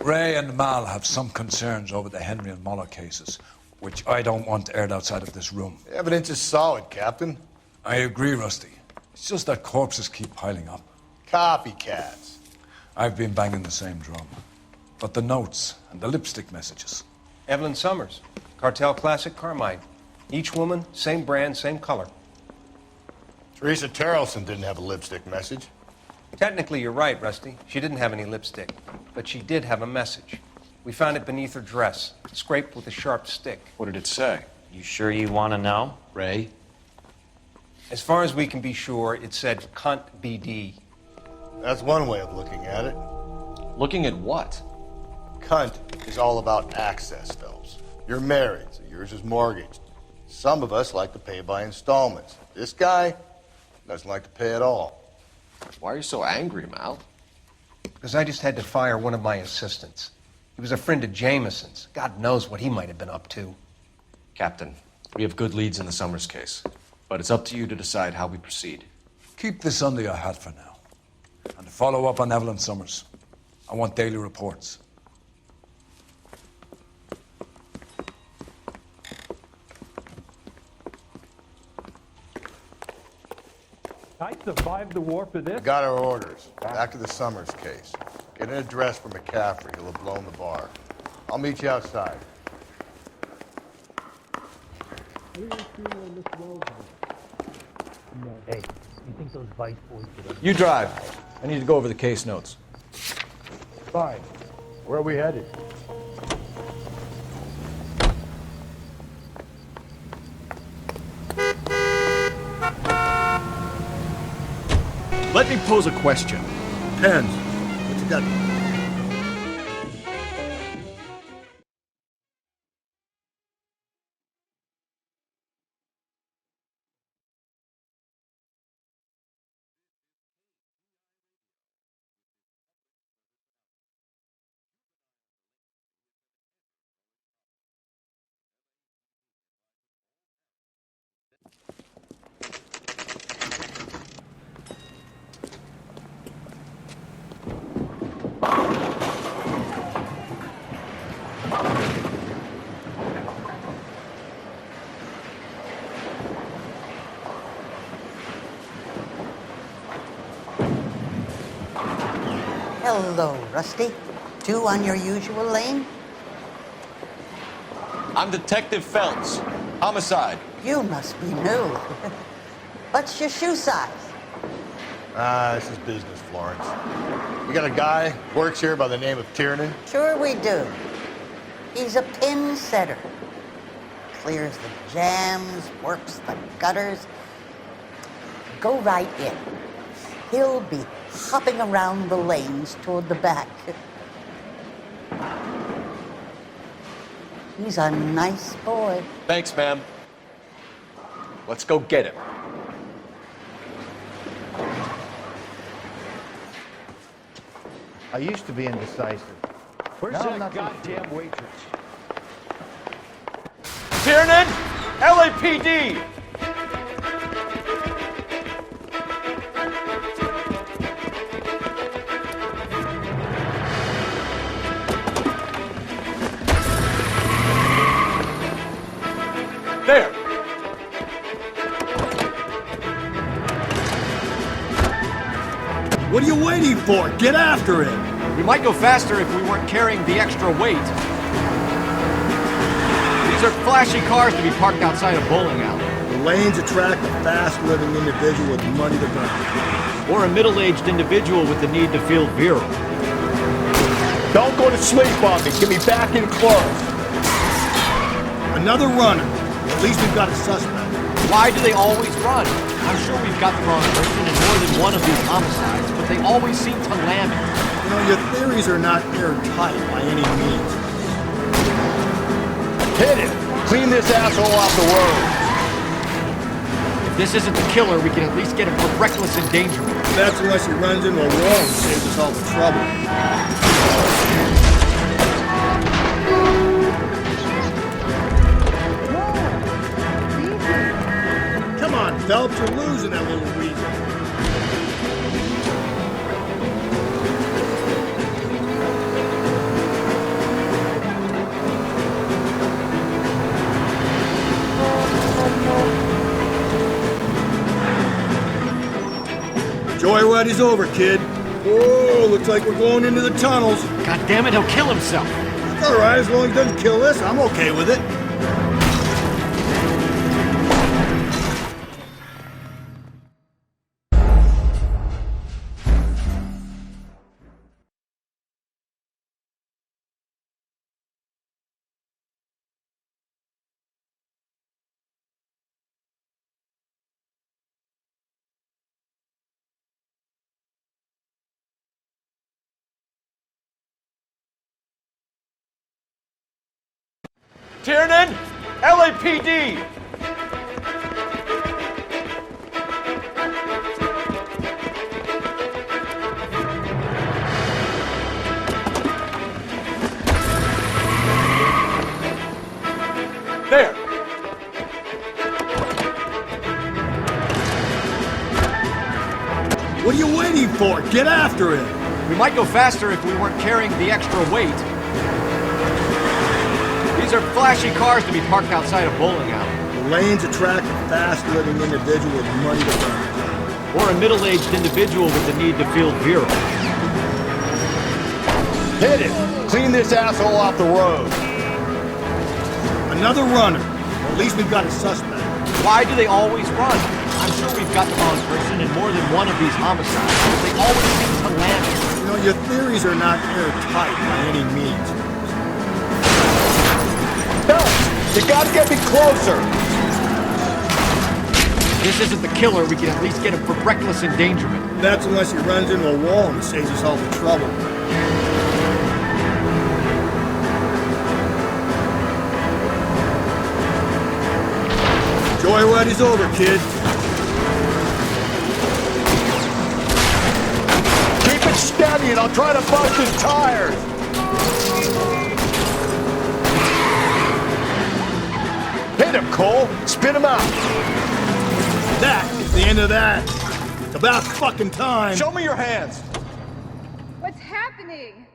Ray and Mal have some concerns over the Henry and Muller cases, which I don't want aired outside of this room. The evidence is solid, Captain. I agree, Rusty. It's just that corpses keep piling up. Copycats. I've been banging the same drum. But the notes and the lipstick messages. Evelyn Summers, Cartel Classic Carmine. Each woman, same brand, same color. Teresa Terrelson didn't have a lipstick message. Technically, you're right, Rusty. She didn't have any lipstick, but she did have a message. We found it beneath her dress, scraped with a sharp stick. What did it say? You sure you want to know? Ray? As far as we can be sure, it said cunt BD. That's one way of looking at it. Looking at what? Cunt is all about access, Phelps. You're married, so yours is mortgaged. Some of us like to pay by installments. This guy doesn't like to pay at all. Why are you so angry, Mal? Because I just had to fire one of my assistants. He was a friend of Jameson's. God knows what he might have been up to. Captain, we have good leads in the Summers case, but it's up to you to decide how we proceed. Keep this under your hat for now. And to follow up on Evelyn Summers, I want daily reports. I survived the war for this. I got our orders. Back to the Summers case. Get an address for McCaffrey. He'll have blown the bar. I'll meet you outside. Hey, you think those Vice boys could... You drive. I need to go over the case notes. Fine. Where are we headed? Let me pose a question. Pens, what you got? Hello, Rusty. 2 on your usual lane? I'm Detective Phelps. Homicide. You must be new. What's your shoe size? This is business, Florence. You got a guy works here by the name of Tiernan? Sure we do. He's a pin setter. Clears the jams, works the gutters. Go right in. He'll be hopping around the lanes toward the back. He's a nice boy. Thanks, ma'am. Let's go get him. I used to be indecisive. Where's Now I'm that not so goddamn sure. waitress? Tiernan, LAPD. There. What are you waiting for? Get after him! We might go faster if we weren't carrying the extra weight. These are flashy cars to be parked outside a bowling alley. The lanes attract a fast-living individual with money to burn. Or a middle-aged individual with the need to feel virile. Don't go to sleep on me. Get me back in close. Another runner. At least we've got a suspect. Why do they always run? I'm sure we've got the wrong person in more than one of these homicides, but they always seem to lam it. You know, your theories are not airtight by any means. Hit it! Clean this asshole off the road! If this isn't the killer, we can at least get him for reckless endangerment. That's unless he runs into a wall and saves us all the trouble. Come on, Phelps, you're losing that little weasel. Joyride's over, kid. Whoa, looks like we're going into the tunnels. God damn it, he'll kill himself. It's all right, as long as he doesn't kill us, I'm okay with it. Tiernan, LAPD. There. What are you waiting for? Get after him! We might go faster if we weren't carrying the extra weight. These are flashy cars to be parked outside a bowling alley. The lanes attract a fast-living individual with money to burn. Or a middle-aged individual with the need to feel virile. Hit it! Clean this asshole off the road. Another runner. At least we've got a suspect. Why do they always run? I'm sure we've got the wrong person in more than one of these homicides, but they always seem to land it. You know, your theories are not airtight by any means. Phelps, you gotta get me closer! If this isn't the killer, we can at least get him for reckless endangerment. That's unless he runs into a wall and saves us all the trouble. Joyride's over, kid. Keep it steady and I'll try to bust his tires. Hit him, Cole. Spin him out. That is the end of that. It's about fucking time. Show me your hands. What's happening?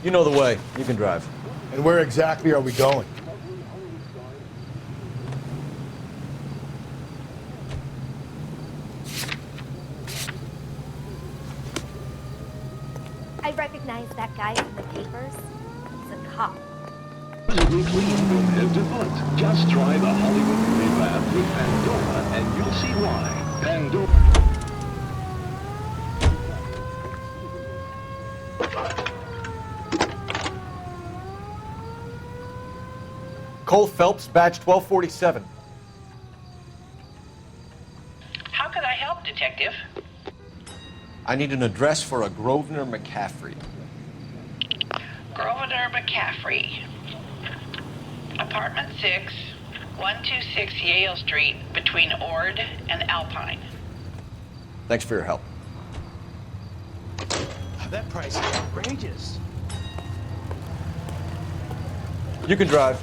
You know the way. You can drive. And where exactly are we going? I recognize that guy from the papers. He's a cop. Visibly clean from head to foot. Just try the Hollywood movie lab with Pandora and you'll see why. Pandora. Cole Phelps, badge 1247. How can I help, Detective? I need an address for a Grosvenor McCaffrey. Grosvenor McCaffrey. Apartment 6, 126 Yale Street, between Ord and Alpine. Thanks for your help. That price is outrageous. You can drive.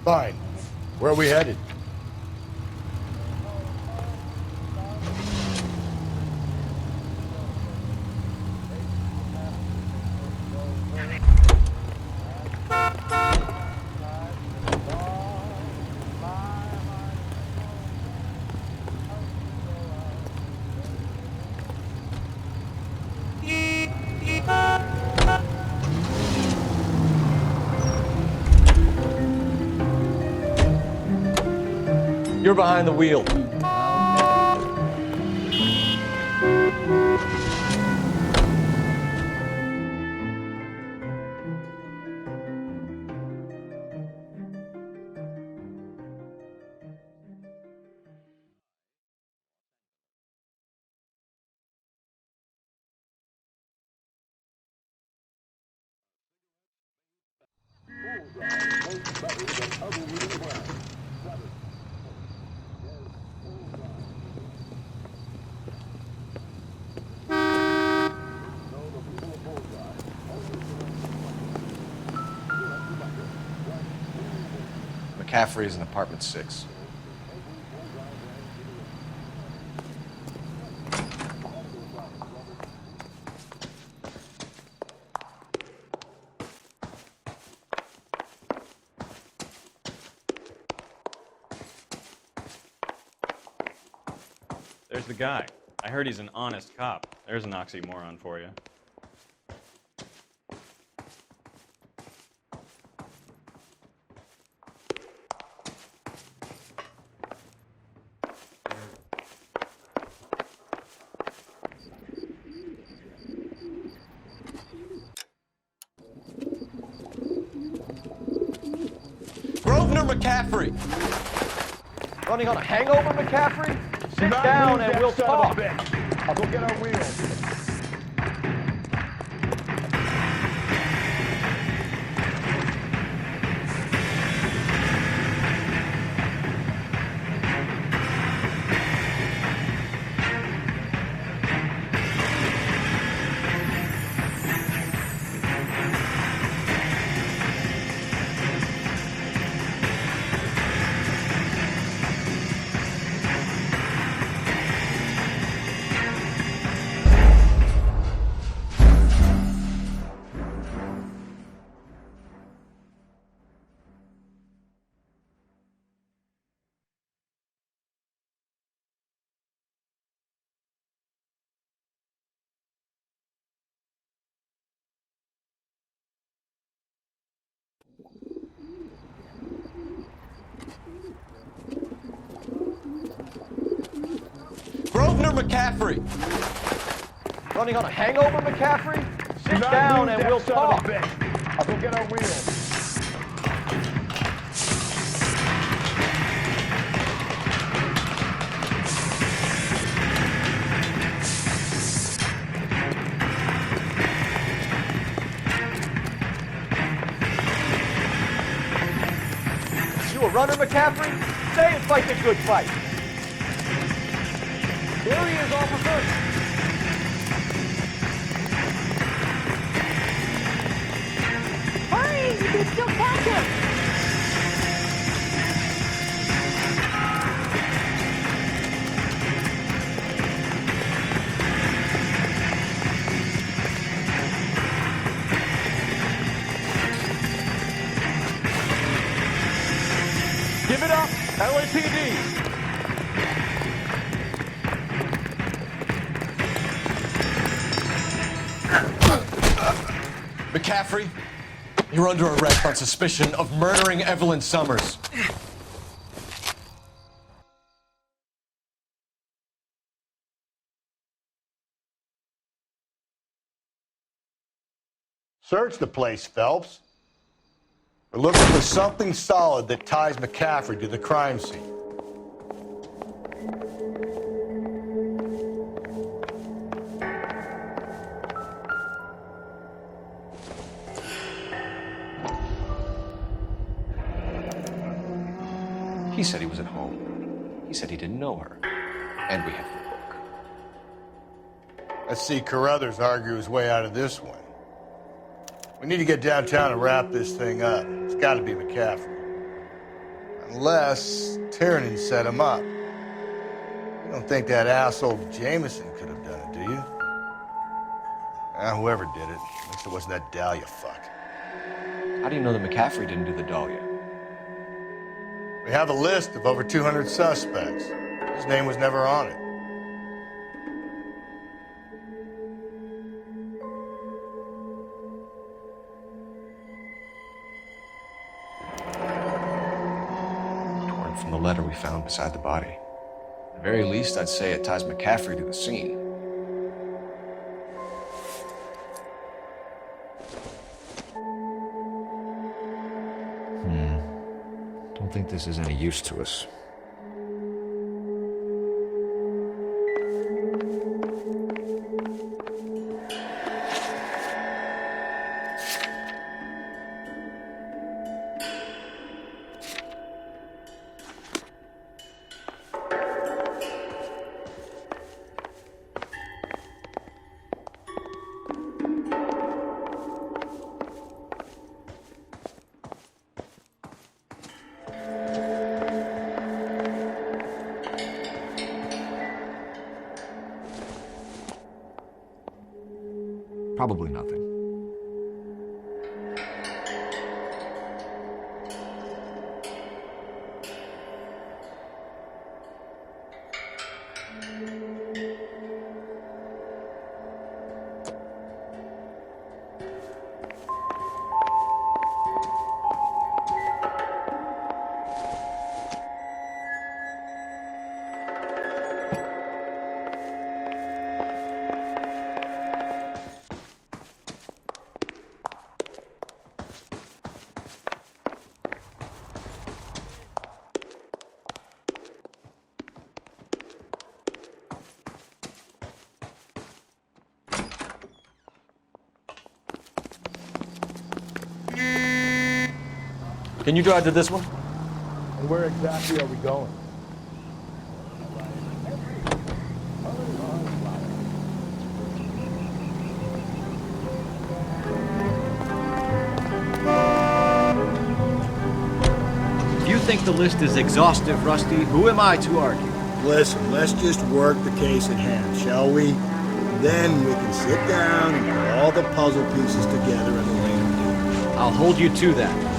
Fine. Where are we headed? You're behind the wheel. McCaffrey is in apartment 6. There's the guy. I heard he's an honest cop. There's an oxymoron for you. Grosvenor McCaffrey! Running on a hangover, McCaffrey? Sit down and we'll talk. I'll go get our wheels. Grosvenor McCaffrey! Running on a hangover, McCaffrey? Sit down and we'll talk. I'll go get our wheels. You a runner, McCaffrey? Stay and fight the good fight. There he is, officer. Hurry! You can still catch him! LAPD! McCaffrey, you're under arrest on suspicion of murdering Evelyn Summers. Search the place, Phelps. We're looking for something solid that ties McCaffrey to the crime scene. He said he was at home. He said he didn't know her. And we have the book. Let's see Carruthers argue his way out of this one. We need to get downtown and wrap this thing up. It's got to be McCaffrey. Unless Tiernan set him up. You don't think that asshole Jameson could have done it, do you? Whoever did it. At least it wasn't that Dahlia fuck. How do you know that McCaffrey didn't do the Dahlia? We have a list of over 200 suspects. His name was never on it. Torn from the letter we found beside the body. At the very least, I'd say it ties McCaffrey to the scene. Don't think this is any use to us. Probably nothing. Can you drive to this one? And where exactly are we going? If you think the list is exhaustive, Rusty, who am I to argue? Listen, let's just work the case at hand, shall we? Then we can sit down and put all the puzzle pieces together at a later date. I'll hold you to that.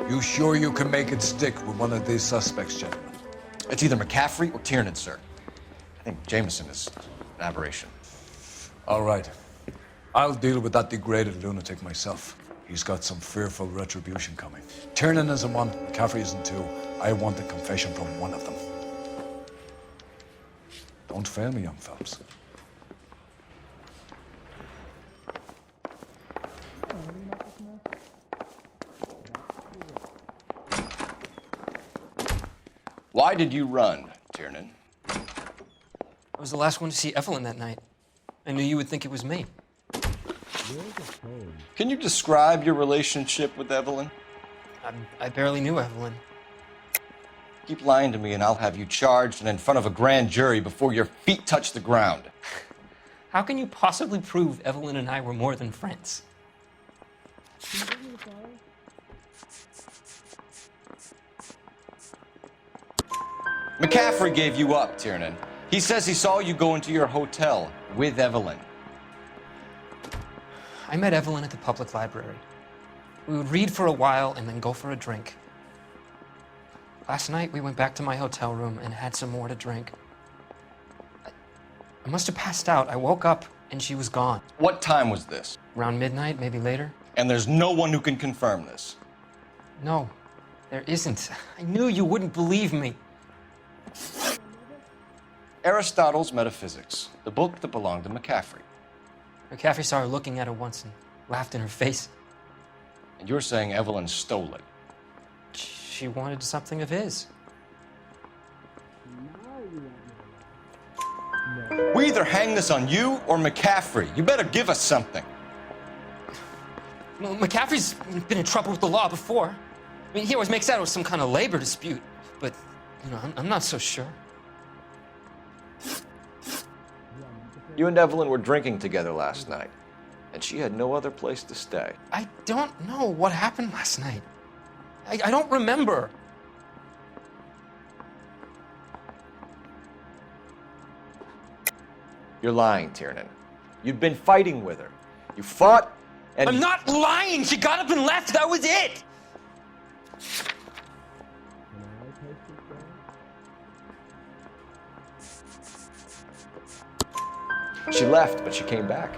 You sure you can make it stick with one of these suspects, gentlemen? It's either McCaffrey or Tiernan, sir. I think Jameson is an aberration. All right. I'll deal with that degraded lunatic myself. He's got some fearful retribution coming. Tiernan isn't one, McCaffrey isn't two. I want a confession from one of them. Don't fail me, young Phelps. Why did you run, Tiernan? I was the last one to see Evelyn that night. I knew you would think it was me. Can you describe your relationship with Evelyn? I barely knew Evelyn. Keep lying to me and I'll have you charged and in front of a grand jury before your feet touch the ground. How can you possibly prove Evelyn and I were more than friends? McCaffrey gave you up, Tiernan. He says he saw you go into your hotel with Evelyn. I met Evelyn at the public library. We would read for a while and then go for a drink. Last night, we went back to my hotel room and had some more to drink. I must have passed out. I woke up and she was gone. What time was this? Around midnight, maybe later. And there's no one who can confirm this? No, there isn't. I knew you wouldn't believe me. Aristotle's Metaphysics, the book that belonged to McCaffrey. McCaffrey saw her looking at it once and laughed in her face. And you're saying Evelyn stole it? She wanted something of his. We either hang this on you or McCaffrey. You better give us something. Well, McCaffrey's been in trouble with the law before. I mean, he always makes out it was some kind of labor dispute, but, you know, I'm not so sure. You and Evelyn were drinking together last night, and she had no other place to stay. I don't know what happened last night. I don't remember. You're lying, Tiernan. You'd been fighting with her. You fought, and... I'm not lying! She got up and left! That was it! She left, but she came back.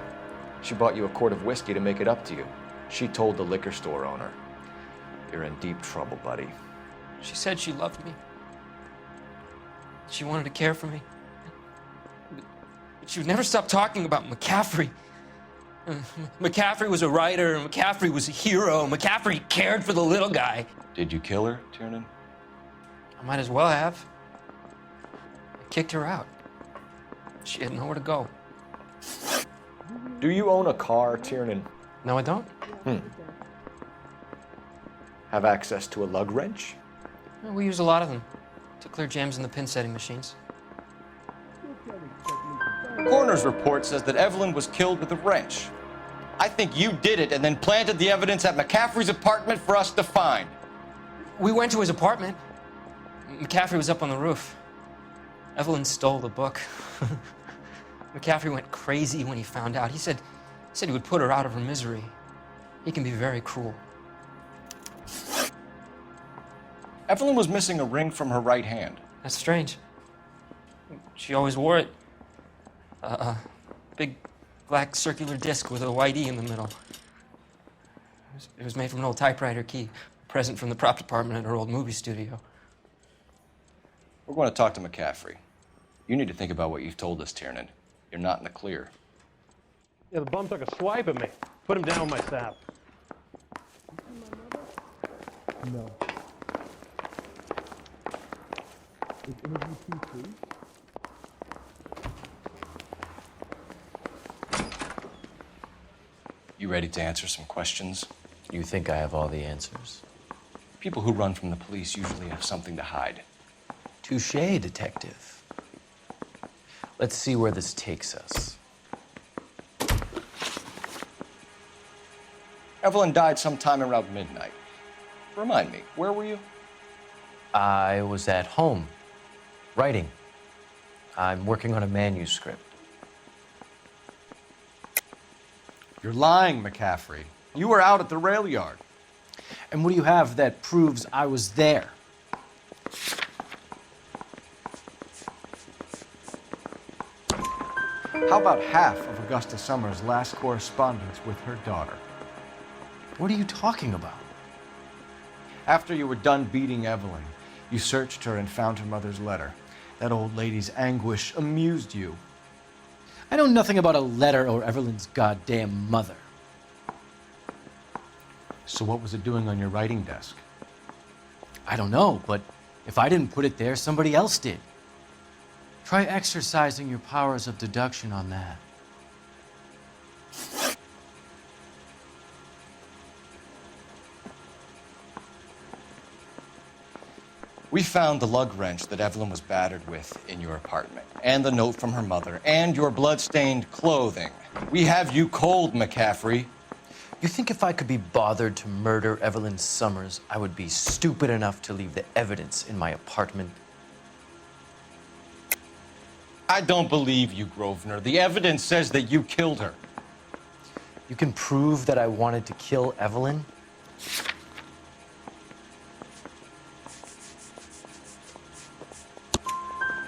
She bought you a quart of whiskey to make it up to you. She told the liquor store owner. You're in deep trouble, buddy. She said she loved me. She wanted to care for me. But she would never stop talking about McCaffrey. McCaffrey was a writer, McCaffrey was a hero, McCaffrey cared for the little guy. Did you kill her, Tiernan? I might as well have. I kicked her out. She had nowhere to go. Do you own a car, Tiernan? No, I don't. Have access to a lug wrench? Well, we use a lot of them to clear jams in the pin setting machines. Coroner's report says that Evelyn was killed with a wrench. I think you did it and then planted the evidence at McCaffrey's apartment for us to find. We went to his apartment. McCaffrey was up on the roof. Evelyn stole the book. McCaffrey went crazy when he found out. He said he would put her out of her misery. He can be very cruel. Evelyn was missing a ring from her right hand. That's strange. She always wore it. A big black circular disc with a white E in the middle. It was made from an old typewriter key, a present from the prop department at her old movie studio. We're going to talk to McCaffrey. You need to think about what you've told us, Tiernan. You're not in the clear. Yeah, the bum took a swipe at me. Put him down with my sap. No. Is interview too free? You ready to answer some questions? You think I have all the answers? People who run from the police usually have something to hide. Touché, detective. Let's see where this takes us. Evelyn died sometime around midnight. Remind me, where were you? I was at home, writing. I'm working on a manuscript. You're lying, McCaffrey. You were out at the rail yard. And what do you have that proves I was there? How about half of Augusta Summers' last correspondence with her daughter? What are you talking about? After you were done beating Evelyn, you searched her and found her mother's letter. That old lady's anguish amused you. I know nothing about a letter or Evelyn's goddamn mother. So what was it doing on your writing desk? I don't know, but if I didn't put it there, somebody else did. Try exercising your powers of deduction on that. We found the lug wrench that Evelyn was battered with in your apartment, and the note from her mother, and your blood-stained clothing. We have you cold, McCaffrey. You think if I could be bothered to murder Evelyn Summers, I would be stupid enough to leave the evidence in my apartment? I don't believe you, Grosvenor. The evidence says that you killed her. You can prove that I wanted to kill Evelyn?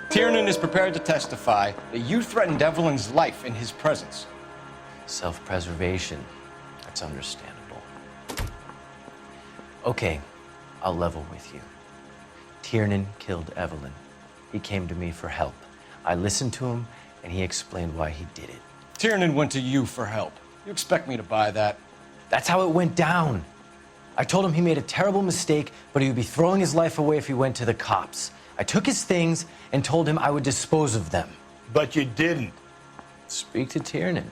Tiernan is prepared to testify that you threatened Evelyn's life in his presence. Self-preservation. That's understandable. Okay, I'll level with you. Tiernan killed Evelyn. He came to me for help. I listened to him, and he explained why he did it. Tiernan went to you for help. You expect me to buy that? That's how it went down. I told him he made a terrible mistake, but he would be throwing his life away if he went to the cops. I took his things and told him I would dispose of them. But you didn't. Speak to Tiernan.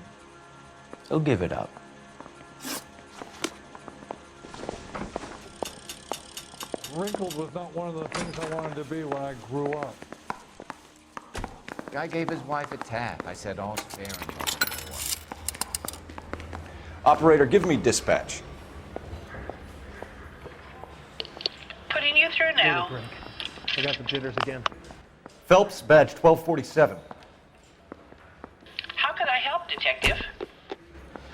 He'll give it up. Wrinkled was not one of the things I wanted to be when I grew up. Guy gave his wife a tap. I said all's fair in love and war. Operator, give me dispatch. Putting you through now. I got the jitters again. Phelps, badge 1247. How could I help, Detective?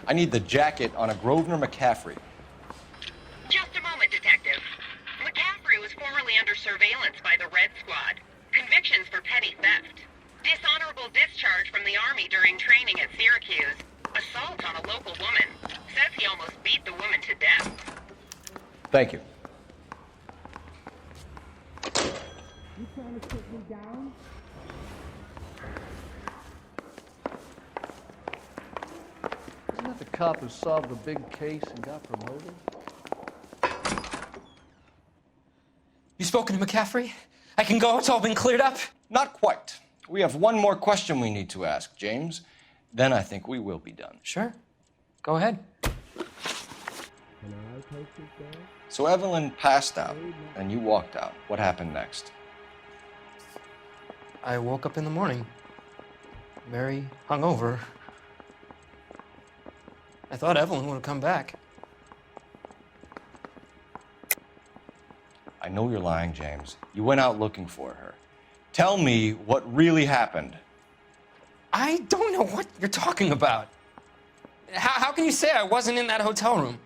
I need the jacket on a Grosvenor McCaffrey. Just a moment, Detective. McCaffrey was formerly under surveillance by the Red Squad. Convictions for petty theft. Dishonorable discharge from the Army during training at Syracuse. Assault on a local woman. Says he almost beat the woman to death. Thank you. You trying to put me down? Isn't that the cop who solved the big case and got promoted? You spoken to McCaffrey? I can go? It's all been cleared up? Not quite. We have one more question we need to ask, James. Then I think we will be done. Sure. Go ahead. So Evelyn passed out, and you walked out. What happened next? I woke up in the morning, very hungover. I thought Evelyn would have come back. I know you're lying, James. You went out looking for her. Tell me what really happened. I don't know what you're talking about. How can you say I wasn't in that hotel room?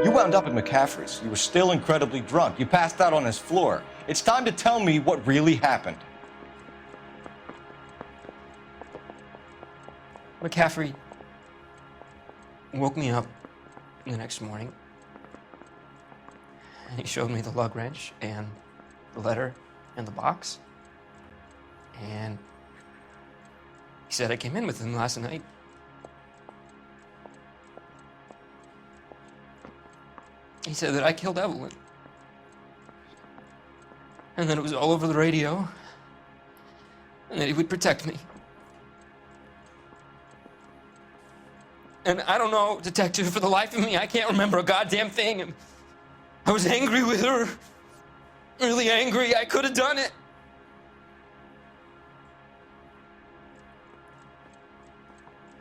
You wound up at McCaffrey's. You were still incredibly drunk. You passed out on his floor. It's time to tell me what really happened. McCaffrey woke me up the next morning, and he showed me the lug wrench and the letter and the box, and he said I came in with him last night. He said that I killed Evelyn, and that it was all over the radio, and that he would protect me. And I don't know, Detective, for the life of me, I can't remember a goddamn thing. And I was angry with her. Really angry. I could have done it.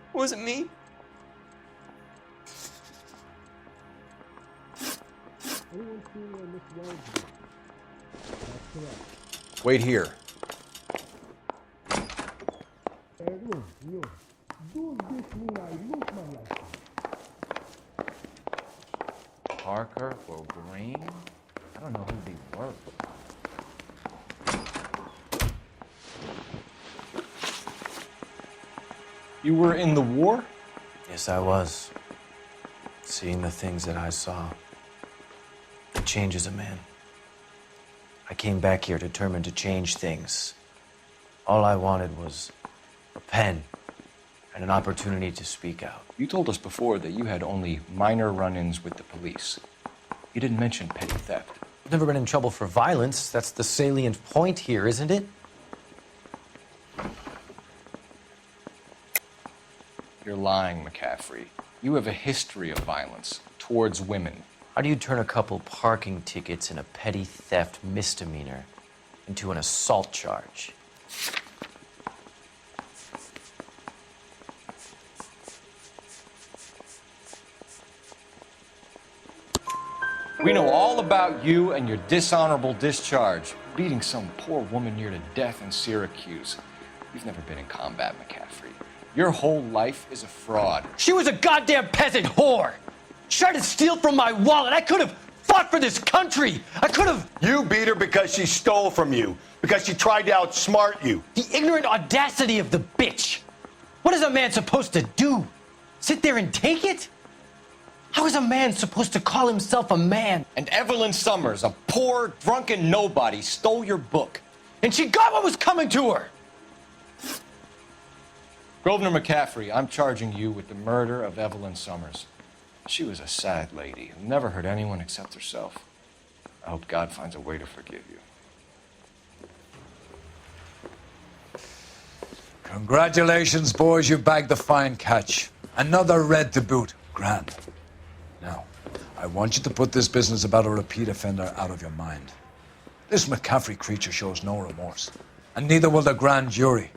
It wasn't me. Wait here. Parker or Green? I don't know who they were. You were in the war? Yes, I was. Seeing the things that I saw, it changes a man. I came back here determined to change things. All I wanted was a pen and an opportunity to speak out. You told us before that you had only minor run-ins with the police. You didn't mention petty theft. I've never been in trouble for violence. That's the salient point here, isn't it? You're lying, McCaffrey. You have a history of violence towards women. How do you turn a couple parking tickets and a petty theft misdemeanor into an assault charge? We know all about you and your dishonorable discharge, beating some poor woman near to death in Syracuse. You've never been in combat, McCaffrey. Your whole life is a fraud. She was a goddamn peasant whore. She tried to steal from my wallet. I could have fought for this country. I could have. You beat her because she stole from you, because she tried to outsmart you. The ignorant audacity of the bitch. What is a man supposed to do? Sit there and take it? How is a man supposed to call himself a man? And Evelyn Summers, a poor, drunken nobody, stole your book. And she got what was coming to her. Grosvenor McCaffrey, I'm charging you with the murder of Evelyn Summers. She was a sad lady who never hurt anyone except herself. I hope God finds a way to forgive you. Congratulations, boys. You bagged the fine catch. Another red to boot. Grand. Now, I want you to put this business about a repeat offender out of your mind. This McCaffrey creature shows no remorse, and neither will the grand jury.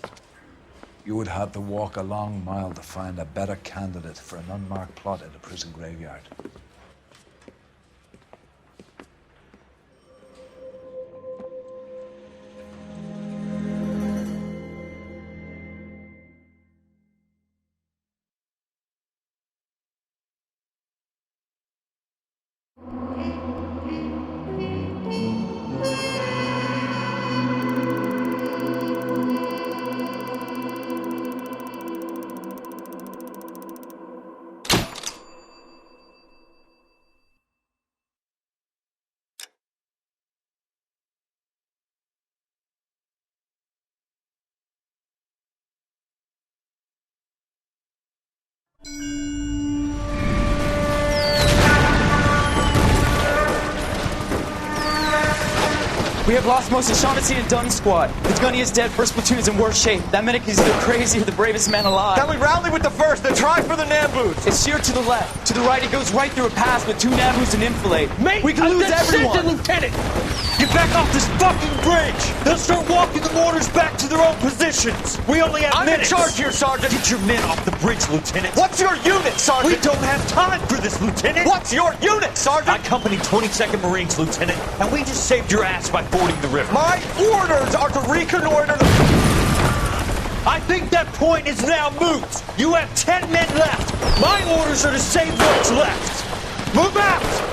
You would have to walk a long mile to find a better candidate for an unmarked plot in the prison graveyard. We have lost most of Shaughnessy and Dunn's squad. The gunny is dead. First platoon is in worse shape. That medic is either crazy or the bravest man alive. Then we rally with the first and try for the Nambus. It's sheer to the left. To the right, it goes right through a pass with 2 Nambus and enfilade. Mate, we can lose everyone. Lieutenant, Get back off this fucking bridge! They'll start walking the mortars back to their own positions! We only have minutes! I'm in charge here, Sergeant! Get your men off the bridge, Lieutenant! What's your unit, Sergeant? We don't have time for this, Lieutenant! What's your unit, Sergeant? I company 22nd Marines, Lieutenant, and we just saved your ass by fording the river. My orders are to reconnoiter the... I think that point is now moot! You have 10 men left! My orders are to save what's left! Move out!